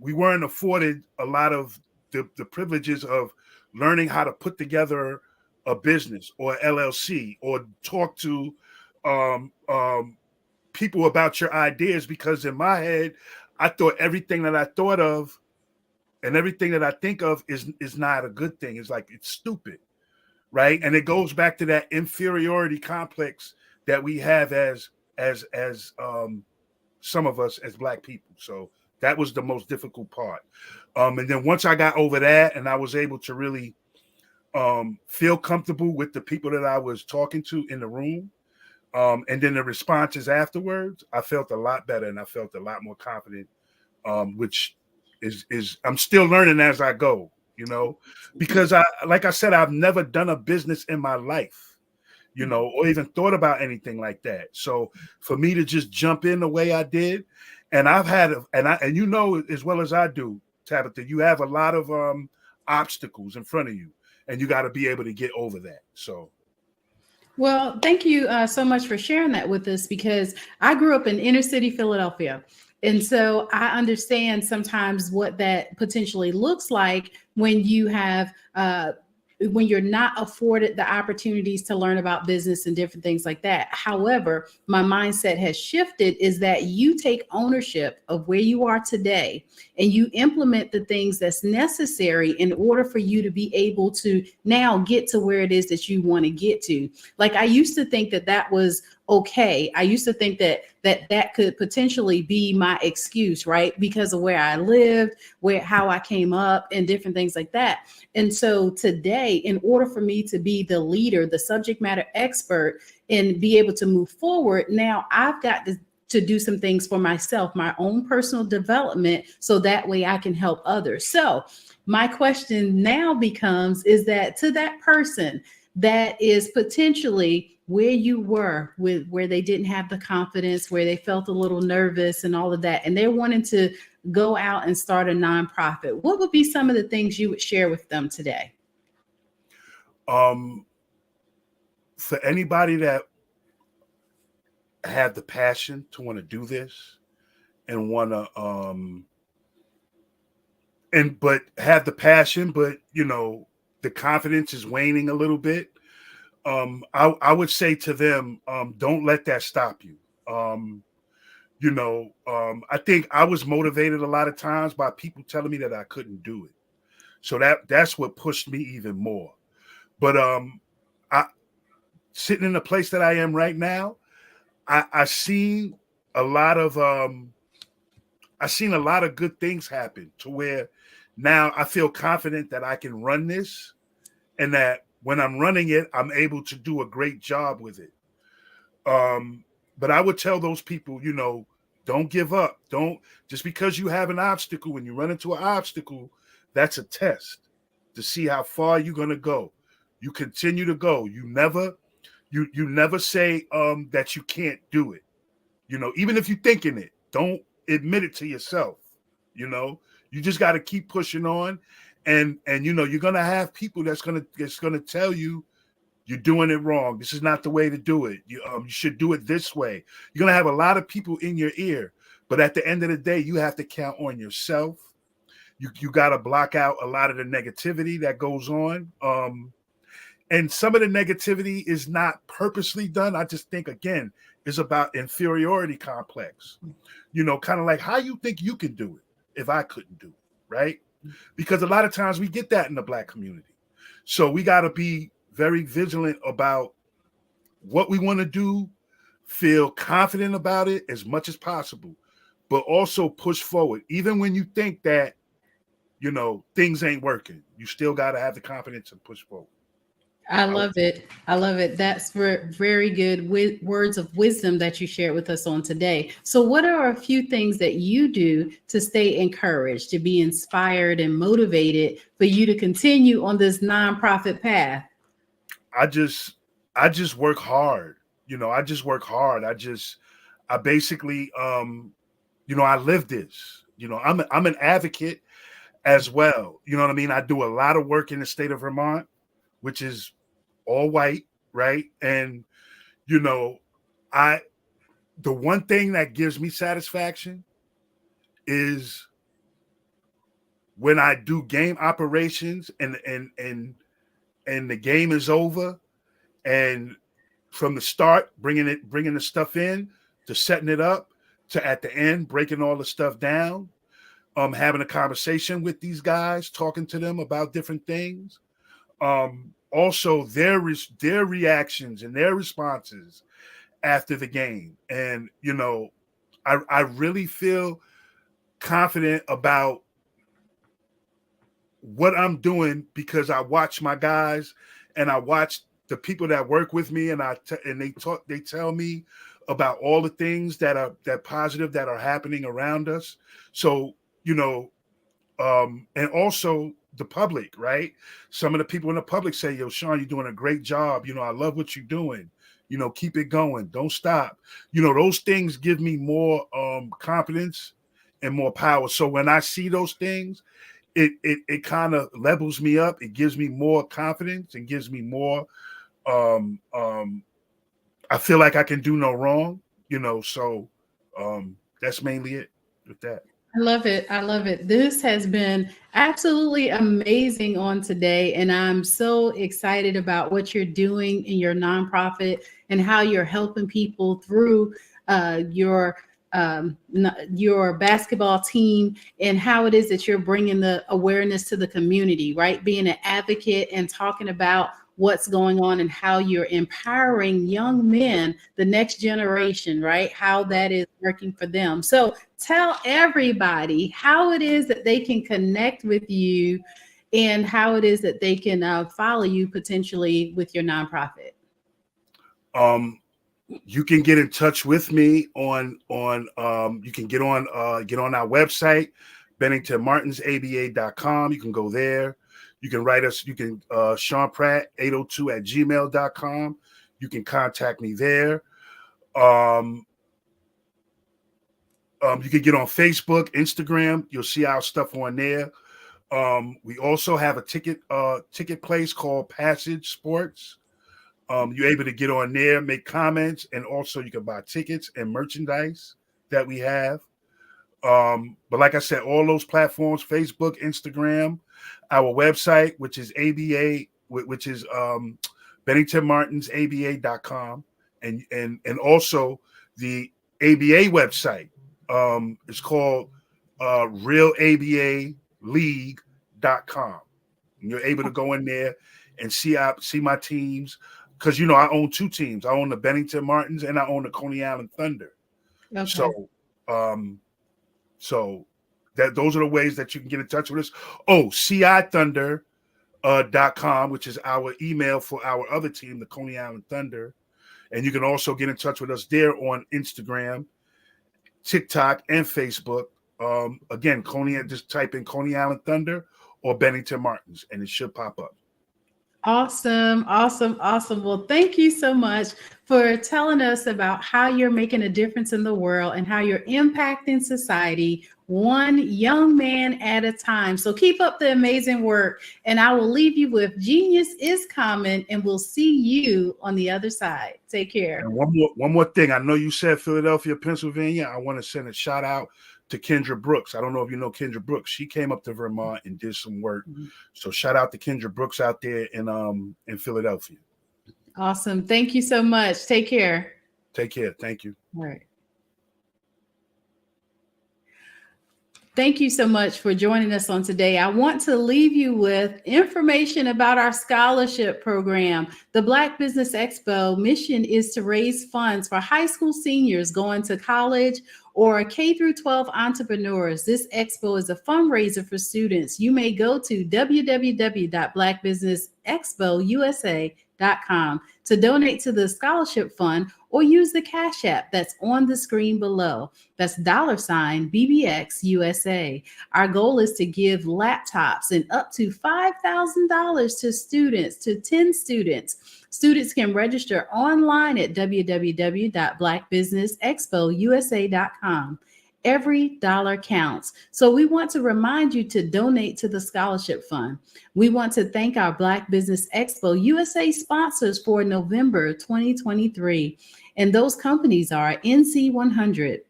we weren't afforded a lot of the privileges of learning how to put together a business or LLC or talk to people about your ideas, because in my head, I thought everything that I thought of and everything that I think of is not a good thing. It's like, it's stupid, right? And it goes back to that inferiority complex that we have as some of us as Black people. So that was the most difficult part. And then once I got over that and I was able to really feel comfortable with the people that I was talking to in the room, and then the responses afterwards, I felt a lot better and I felt a lot more confident, which is I'm still learning as I go, because like I said, I've never done a business in my life, or even thought about anything like that. So for me to just jump in the way I did, and I've had, and as well as I do, Tabitha, you have a lot of obstacles in front of you, and you got to be able to get over that. So. Well, thank you so much for sharing that with us, because I grew up in inner city Philadelphia. And so I understand sometimes what that potentially looks like when you have when you're not afforded the opportunities to learn about business and different things like that. However, my mindset has shifted is that you take ownership of where you are today and you implement the things that's necessary in order for you to be able to now get to where it is that you want to get to. Like, I used to think that that was okay. I used to think that that could potentially be my excuse, right? Because of where I lived, how I came up and different things like that. And so today, in order for me to be the leader, the subject matter expert, and be able to move forward, now I've got to do some things for myself, my own personal development, so that way I can help others. So my question now becomes, is that to that person that is potentially where you were, with where they didn't have the confidence, where they felt a little nervous and all of that, and they're wanting to go out and start a nonprofit, what would be some of the things you would share with them today? For anybody that had the passion to want to do this and want to but have the passion, but the confidence is waning a little bit, I would say to them, don't let that stop you. I think I was motivated a lot of times by people telling me that I couldn't do it. So that's what pushed me even more. But I sitting in the place that I am right now, I seen a lot of good things happen to where now I feel confident that I can run this, and that when I'm running it, I'm able to do a great job with it. But I would tell those people, don't give up. Don't, just because you have an obstacle, when you run into an obstacle, that's a test to see how far you're going to go. You continue to go. You never say that you can't do it. Even if you're thinking it, don't admit it to yourself. You just got to keep pushing on, and you're going to have people that's going to tell you you're doing it wrong. This is not the way to do it. You should do it this way. You're going to have a lot of people in your ear, but at the end of the day, you have to count on yourself. You got to block out a lot of the negativity that goes on. And some of the negativity is not purposely done. I just think, again, it's about inferiority complex. Kind of like, how you think you can do it if I couldn't do it, right? Because a lot of times we get that in the Black community. So we got to be very vigilant about what we want to do, feel confident about it as much as possible, but also push forward. Even when you think that, things ain't working, you still got to have the confidence to push forward. I love it. I love it. That's very good words of wisdom that you shared with us on today. So what are a few things that you do to stay encouraged, to be inspired and motivated for you to continue on this nonprofit path? I just work hard. I just work hard. I basically, I live this. I'm an advocate as well. You know what I mean? I do a lot of work in the state of Vermont, which is all white, right? And the one thing that gives me satisfaction is when I do game operations and the game is over, and from the start bringing the stuff in to setting it up to at the end breaking all the stuff down, having a conversation with these guys, talking to them about different things. Also their reactions and their responses after the game. And, I really feel confident about what I'm doing because I watch my guys and I watch the people that work with me, and they tell me about all the things that positive that are happening around us. So, and also the public, right? Some of the people in the public say, yo, Sean, you're doing a great job. I love what you're doing. Keep it going. Don't stop. Those things give me more confidence and more power. So when I see those things, it kind of levels me up. It gives me more confidence and gives me more, I feel like I can do no wrong, so that's mainly it with that. love it. I love it. This has been absolutely amazing on today. And I'm so excited about what you're doing in your nonprofit and how you're helping people through your basketball team, and how it is that you're bringing the awareness to the community, right? Being an advocate and talking about what's going on and how you're empowering young men, the next generation, right? How that is working for them. So tell everybody how it is that they can connect with you and how it is that they can follow you potentially with your nonprofit. You can get in touch with me on you can get on our website, BenningtonMartinsABA.com. You can go there. You can write us. You can Sean Pratt 802@gmail.com. You can contact me there. You can get on Facebook, Instagram. You'll see our stuff on there. We also have a ticket place called Passage Sports. You're able to get on there, make comments, and also you can buy tickets and merchandise that we have. But like I said, all those platforms, Facebook, Instagram, our website, which is ABA, which is BenningtonMartinsABA.com, and also the ABA website is called RealABALeague.com. And you're able to go in there and see my teams, because I own two teams. I own the Bennington Martins and I own the Coney Island Thunder. Okay. So those are the ways that you can get in touch with us. CIThunder.com, which is our email for our other team, the Coney Island Thunder. And you can also get in touch with us there on Instagram, TikTok, and Facebook. Again, just type in Coney Island Thunder or Bennington Martins, and it should pop up. Awesome. Well, thank you so much for telling us about how you're making a difference in the world and how you're impacting society one young man at a time. So keep up the amazing work, and I will leave you with Genius is Common, and we'll see you on the other side. Take care. And one more thing. I know you said Philadelphia, Pennsylvania. I want to send a shout out to Kendra Brooks. I don't know if you know Kendra Brooks. She came up to Vermont and did some work. Mm-hmm. So shout out to Kendra Brooks out there in Philadelphia. Awesome. Thank you so much. Take care. Take care. Thank you. All right. Thank you so much for joining us on today. I want to leave you with information about our scholarship program. The Black Business Expo mission is to raise funds for high school seniors going to college or K-12 entrepreneurs. This expo is a fundraiser for students. You may go to www.blackbusinessexpousa.com to donate to the scholarship fund, or use the Cash App that's on the screen below. That's $BBX USA. Our goal is to give laptops and up to $5,000 to students, to 10 students. Students can register online at www.blackbusinessexpousa.com. Every dollar counts. So we want to remind you to donate to the scholarship fund. We want to thank our Black Business Expo USA sponsors for November 2023. And those companies are NC100,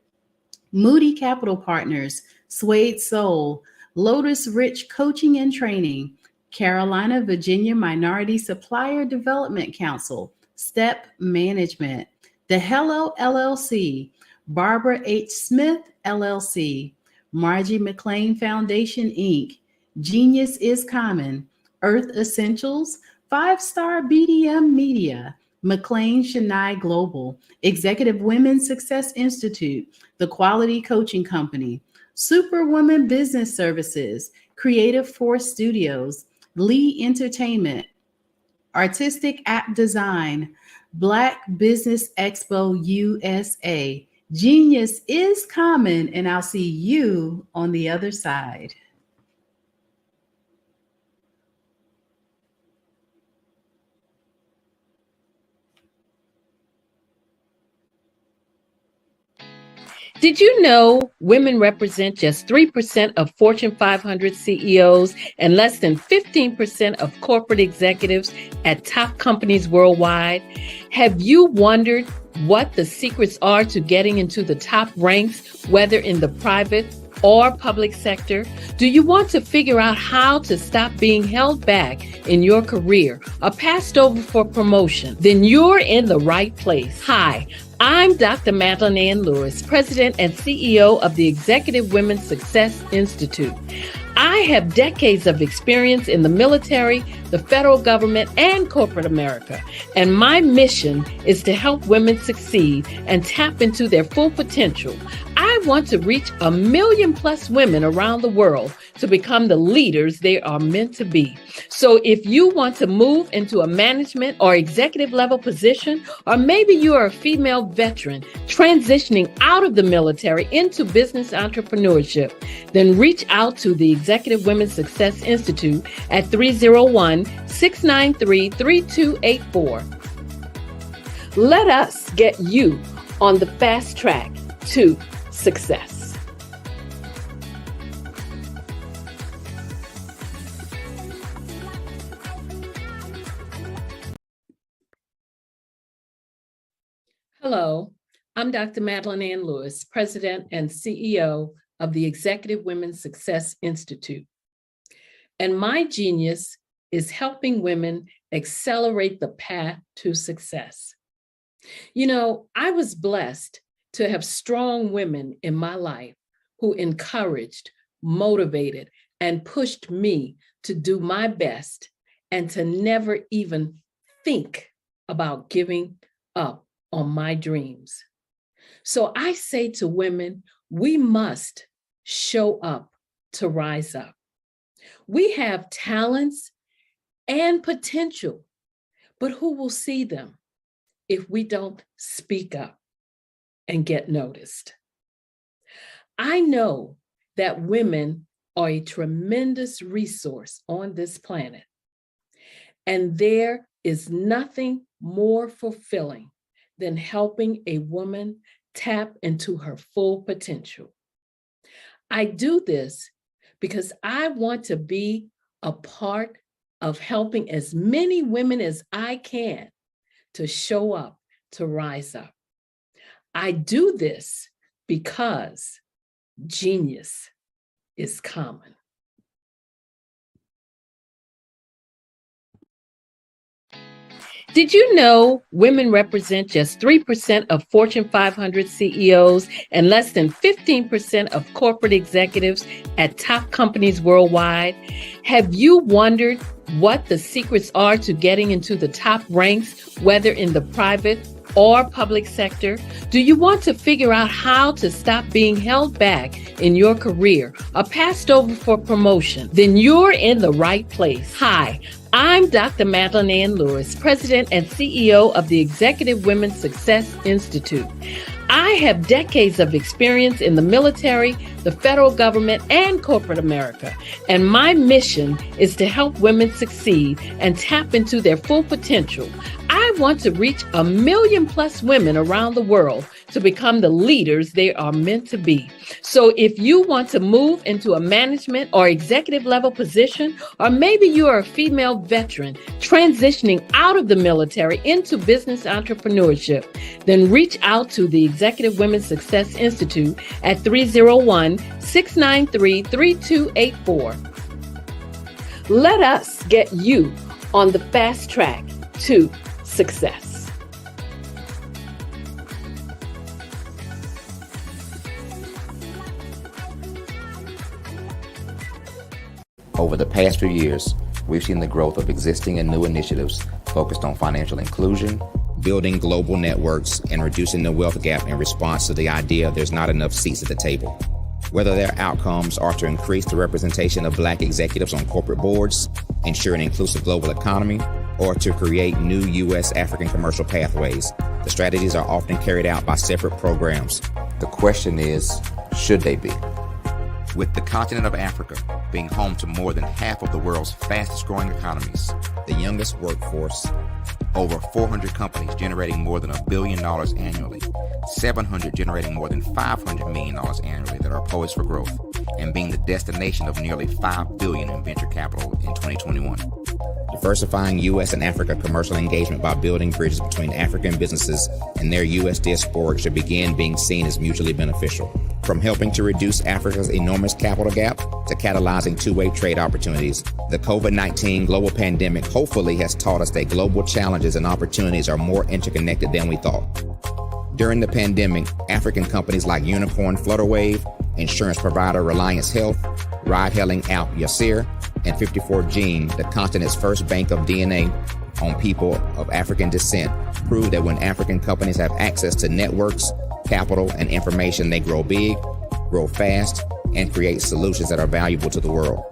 Moody Capital Partners, Suede Soul, Lotus Rich Coaching and Training, Carolina, Virginia Minority Supplier Development Council, Step Management, The Hello LLC, Barbara H. Smith LLC, Margie McLean Foundation Inc., Genius is Common, Earth Essentials, 5-Star BDM Media, McLean Chennai Global, Executive Women's Success Institute, The Quality Coaching Company, Superwoman Business Services, Creative Force Studios, Lee Entertainment, Artistic App Design, Black Business Expo USA. Genius is Common, and I'll see you on the other side. Did you know women represent just 3% of Fortune 500 CEOs and less than 15% of corporate executives at top companies worldwide? Have you wondered what the secrets are to getting into the top ranks, whether in the private or public sector? Do you want to figure out how to stop being held back in your career or passed over for promotion? Then you're in the right place. Hi, I'm Dr. Madeline Ann Lewis, President and CEO of the Executive Women's Success Institute. I have decades of experience in the military, the federal government, and corporate America, and my mission is to help women succeed and tap into their full potential. I want to reach 1 million plus women around the world to become the leaders they are meant to be. So if you want to move into a management or executive level position, or maybe you are a female veteran transitioning out of the military into business entrepreneurship, then reach out to the Executive Women's Success Institute at 301-693-3284. Let us get you on the fast track to success. Hello, I'm Dr. Madeline Ann Lewis, President and CEO of the Executive Women's Success Institute. And my genius is helping women accelerate the path to success. You know, I was blessed to have strong women in my life who encouraged, motivated, and pushed me to do my best and to never even think about giving up on my dreams. So I say to women, we must show up to rise up. We have talents and potential, but who will see them if we don't speak up and get noticed? I know that women are a tremendous resource on this planet, and there is nothing more fulfilling than helping a woman tap into her full potential. I do this because I want to be a part of helping as many women as I can to show up, to rise up. I do this because genius is common. Did you know women represent just 3% of Fortune 500 CEOs and less than 15% of corporate executives at top companies worldwide? Have you wondered what the secrets are to getting into the top ranks, whether in the private or public sector? Do you want to figure out how to stop being held back in your career or passed over for promotion? Then you're in the right place. Hi, I'm Dr. Madeline Ann Lewis, President and CEO of the Executive Women's Success Institute. I have decades of experience in the military, the federal government, and corporate America, and my mission is to help women succeed and tap into their full potential. I want to reach 1 million plus women around the world to become the leaders they are meant to be. So if you want to move into a management or executive level position, or maybe you are a female veteran transitioning out of the military into business entrepreneurship, then reach out to the Executive Women's Success Institute at 301-693-3284. Let us get you on the fast track to success. Over the past few years, we've seen the growth of existing and new initiatives focused on financial inclusion, building global networks, and reducing the wealth gap in response to the idea there's not enough seats at the table. Whether their outcomes are to increase the representation of Black executives on corporate boards, ensure an inclusive global economy, or to create new U.S. African commercial pathways, the strategies are often carried out by separate programs. The question is, should they be? With the continent of Africa being home to more than half of the world's fastest growing economies, the youngest workforce, over 400 companies generating more than $1 billion annually, 700 generating more than $500 million annually that are poised for growth, and being the destination of nearly $5 billion in venture capital in 2021. Diversifying U.S. and Africa commercial engagement by building bridges between African businesses and their U.S. diaspora should begin being seen as mutually beneficial. From helping to reduce Africa's enormous capital gap to catalyzing two-way trade opportunities, the COVID-19 global pandemic hopefully has taught us that global challenges and opportunities are more interconnected than we thought. During the pandemic, African companies like Unicorn Flutterwave, insurance provider Reliance Health, ride-hailing app Yasir, and 54Gene, the continent's first bank of DNA on people of African descent, prove that when African companies have access to networks, capital, and information, they grow big, grow fast, and create solutions that are valuable to the world.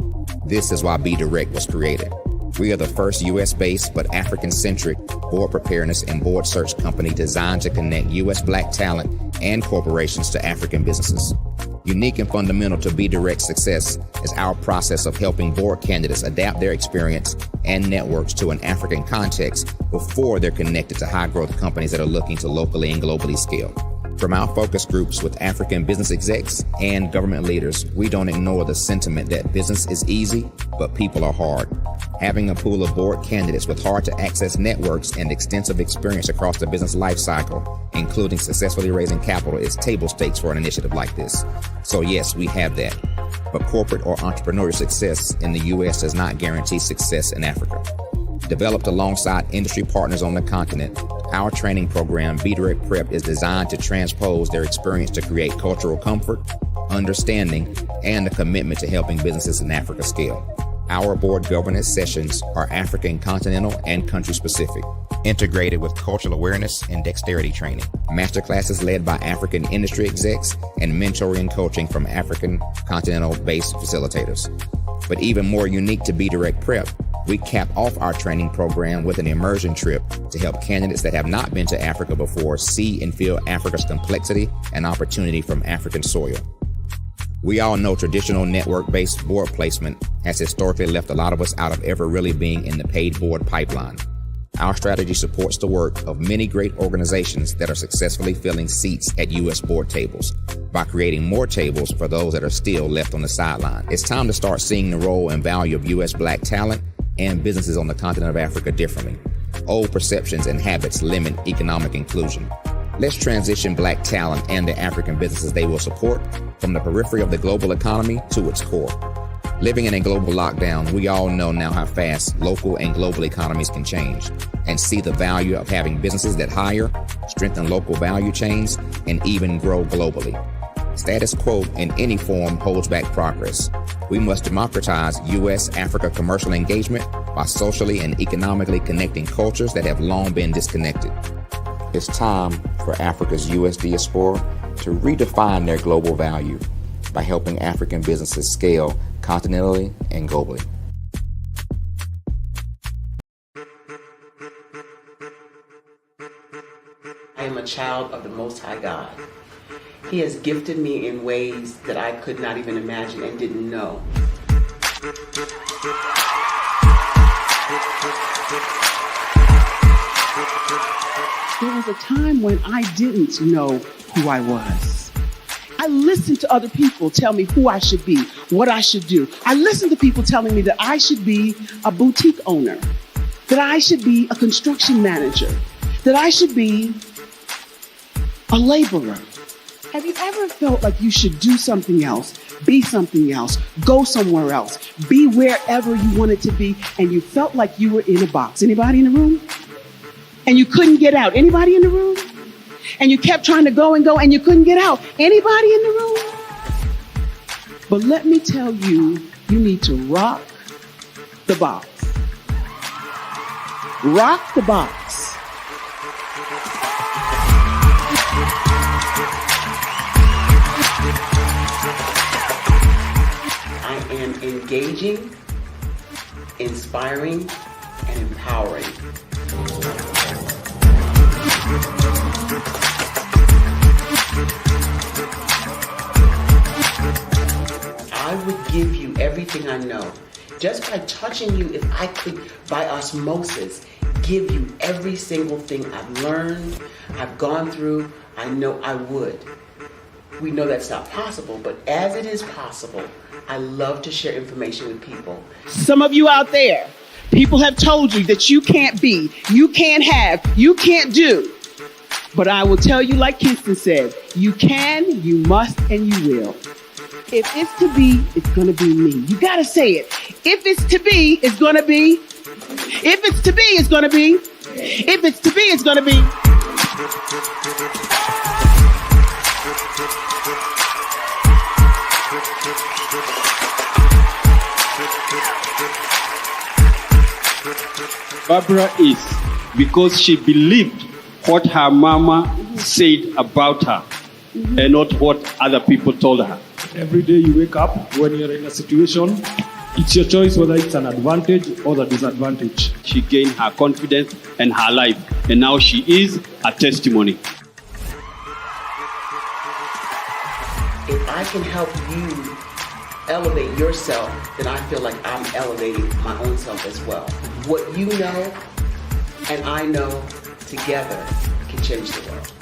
This is why BDirect was created. We are the first U.S.-based but African-centric board preparedness and board search company designed to connect U.S. Black talent and corporations to African businesses. Unique and fundamental to BDirect's success is our process of helping board candidates adapt their experience and networks to an African context before they're connected to high-growth companies that are looking to locally and globally scale. From our focus groups with African business execs and government leaders, we don't ignore the sentiment that business is easy, but people are hard. Having a pool of board candidates with hard-to-access networks and extensive experience across the business lifecycle, including successfully raising capital, is table stakes for an initiative like this. So yes, we have that. But corporate or entrepreneurial success in the U.S. does not guarantee success in Africa. Developed alongside industry partners on the continent, our training program, BDirect Prep, is designed to transpose their experience to create cultural comfort, understanding, and a commitment to helping businesses in Africa scale. Our board governance sessions are African, continental, and country-specific, integrated with cultural awareness and dexterity training, masterclasses led by African industry execs, and mentoring coaching from African continental-based facilitators. But even more unique to BDirect Prep, we cap off our training program with an immersion trip to help candidates that have not been to Africa before see and feel Africa's complexity and opportunity from African soil. We all know traditional network-based board placement has historically left a lot of us out of ever really being in the paid board pipeline. Our strategy supports the work of many great organizations that are successfully filling seats at U.S. board tables by creating more tables for those that are still left on the sideline. It's time to start seeing the role and value of U.S. Black talent and businesses on the continent of Africa differently. Old perceptions and habits limit economic inclusion. Let's transition Black talent and the African businesses they will support from the periphery of the global economy to its core. Living in a global lockdown, we all know now how fast local and global economies can change, and see the value of having businesses that hire, strengthen local value chains, and even grow globally. Status quo in any form holds back progress. We must democratize U.S.-Africa commercial engagement by socially and economically connecting cultures that have long been disconnected. It's time for Africa's U.S. diaspora to redefine their global value by helping African businesses scale continentally and globally. I am a child of the Most High God. He has gifted me in ways that I could not even imagine and didn't know. There was a time when I didn't know who I was. I listened to other people tell me who I should be, what I should do. I listened to people telling me that I should be a boutique owner, that I should be a construction manager, that I should be a laborer. Have you ever felt like you should do something else, be something else, go somewhere else, be wherever you wanted to be, and you felt like you were in a box? Anybody in the room? And you couldn't get out? Anybody in the room? And you kept trying to go and you couldn't get out? Anybody in the room? But let me tell you, you need to rock the box. Rock the box. I am engaging, inspiring, and empowering. I would give you everything I know. Just by touching you, if I could, by osmosis, give you every single thing I've learned, I've gone through, I know I would. We know that's not possible, but as it is possible, I love to share information with people. Some of you out there, people have told you that you can't be, you can't have, you can't do. But I will tell you, like Kinston said, you can, you must, and you will. If it's to be, it's going to be me. You got to say it. If it's to be, it's going to be. If it's to be, it's going to be. If it's to be, it's going to be. Barbara is because she believed what her mama said about her and not what other people told her. Every day you wake up, when you're in a situation, it's your choice whether it's an advantage or the disadvantage. She gained her confidence and her life, and now she is a testimony. If I can help you elevate yourself, then I feel like I'm elevating my own self as well. What you know and I know together can change the world.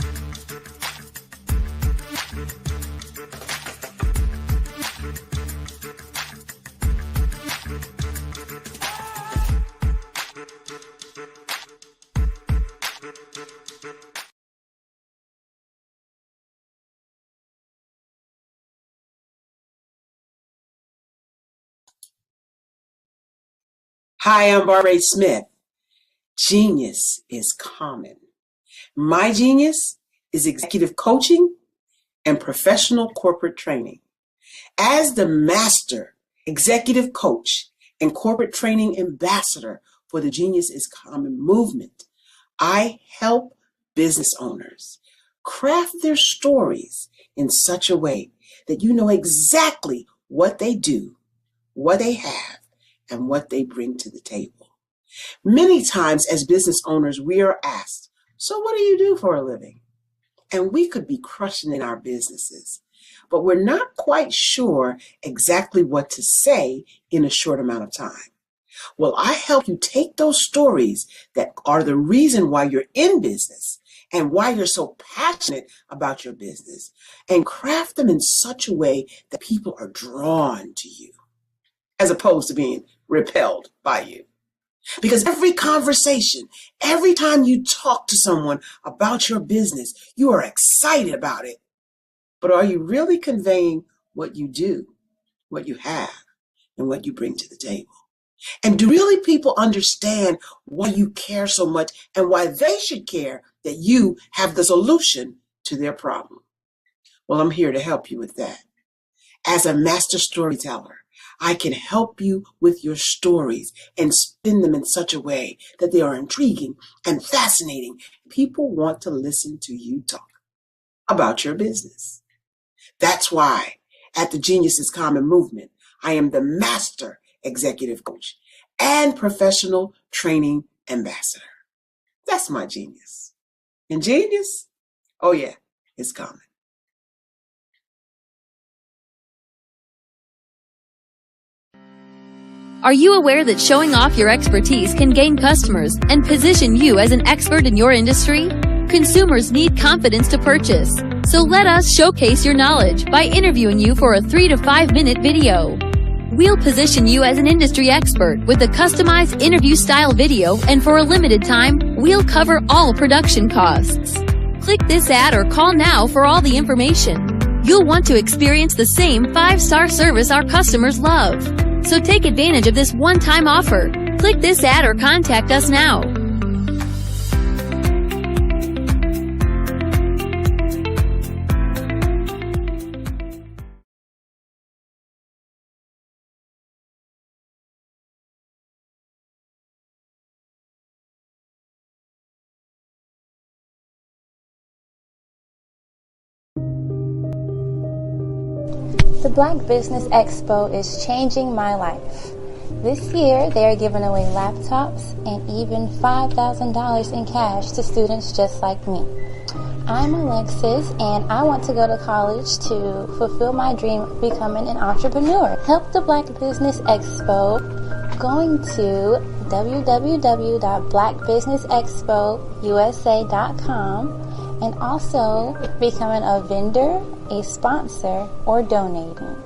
Hi, I'm Barbara Smith. Genius is common. My genius is executive coaching and professional corporate training. As the master executive coach and corporate training ambassador for the Genius is Common movement, I help business owners craft their stories in such a way that you know exactly what they do, what they have, and what they bring to the table. Many times as business owners, we are asked, so what do you do for a living? And we could be crushing in our businesses, but we're not quite sure exactly what to say in a short amount of time. Well, I help you take those stories that are the reason why you're in business and why you're so passionate about your business and craft them in such a way that people are drawn to you, as opposed to being repelled by you. Because every conversation, every time you talk to someone about your business, you are excited about it. But are you really conveying what you do, what you have, and what you bring to the table? And do really people understand why you care so much and why they should care that you have the solution to their problem? Well, I'm here to help you with that. As a master storyteller, I can help you with your stories and spin them in such a way that they are intriguing and fascinating. People want to listen to you talk about your business. That's why at the Genius is Common movement, I am the master executive coach and professional training ambassador. That's my genius. And genius? Oh yeah, it's common. Are you aware that showing off your expertise can gain customers and position you as an expert in your industry? Consumers need confidence to purchase, so let us showcase your knowledge by interviewing you for a 3 to 5 minute video. We'll position you as an industry expert with a customized interview-style video, and for a limited time, we'll cover all production costs. Click this ad or call now for all the information. You'll want to experience the same 5-star service our customers love. So take advantage of this one-time offer. Click this ad or contact us now. The Black Business Expo is changing my life. This year, they are giving away laptops and even $5,000 in cash to students just like me. I'm Alexis, and I want to go to college to fulfill my dream of becoming an entrepreneur. Help the Black Business Expo going to www.blackbusinessexpousa.com and also becoming a vendor, a sponsor, or donating.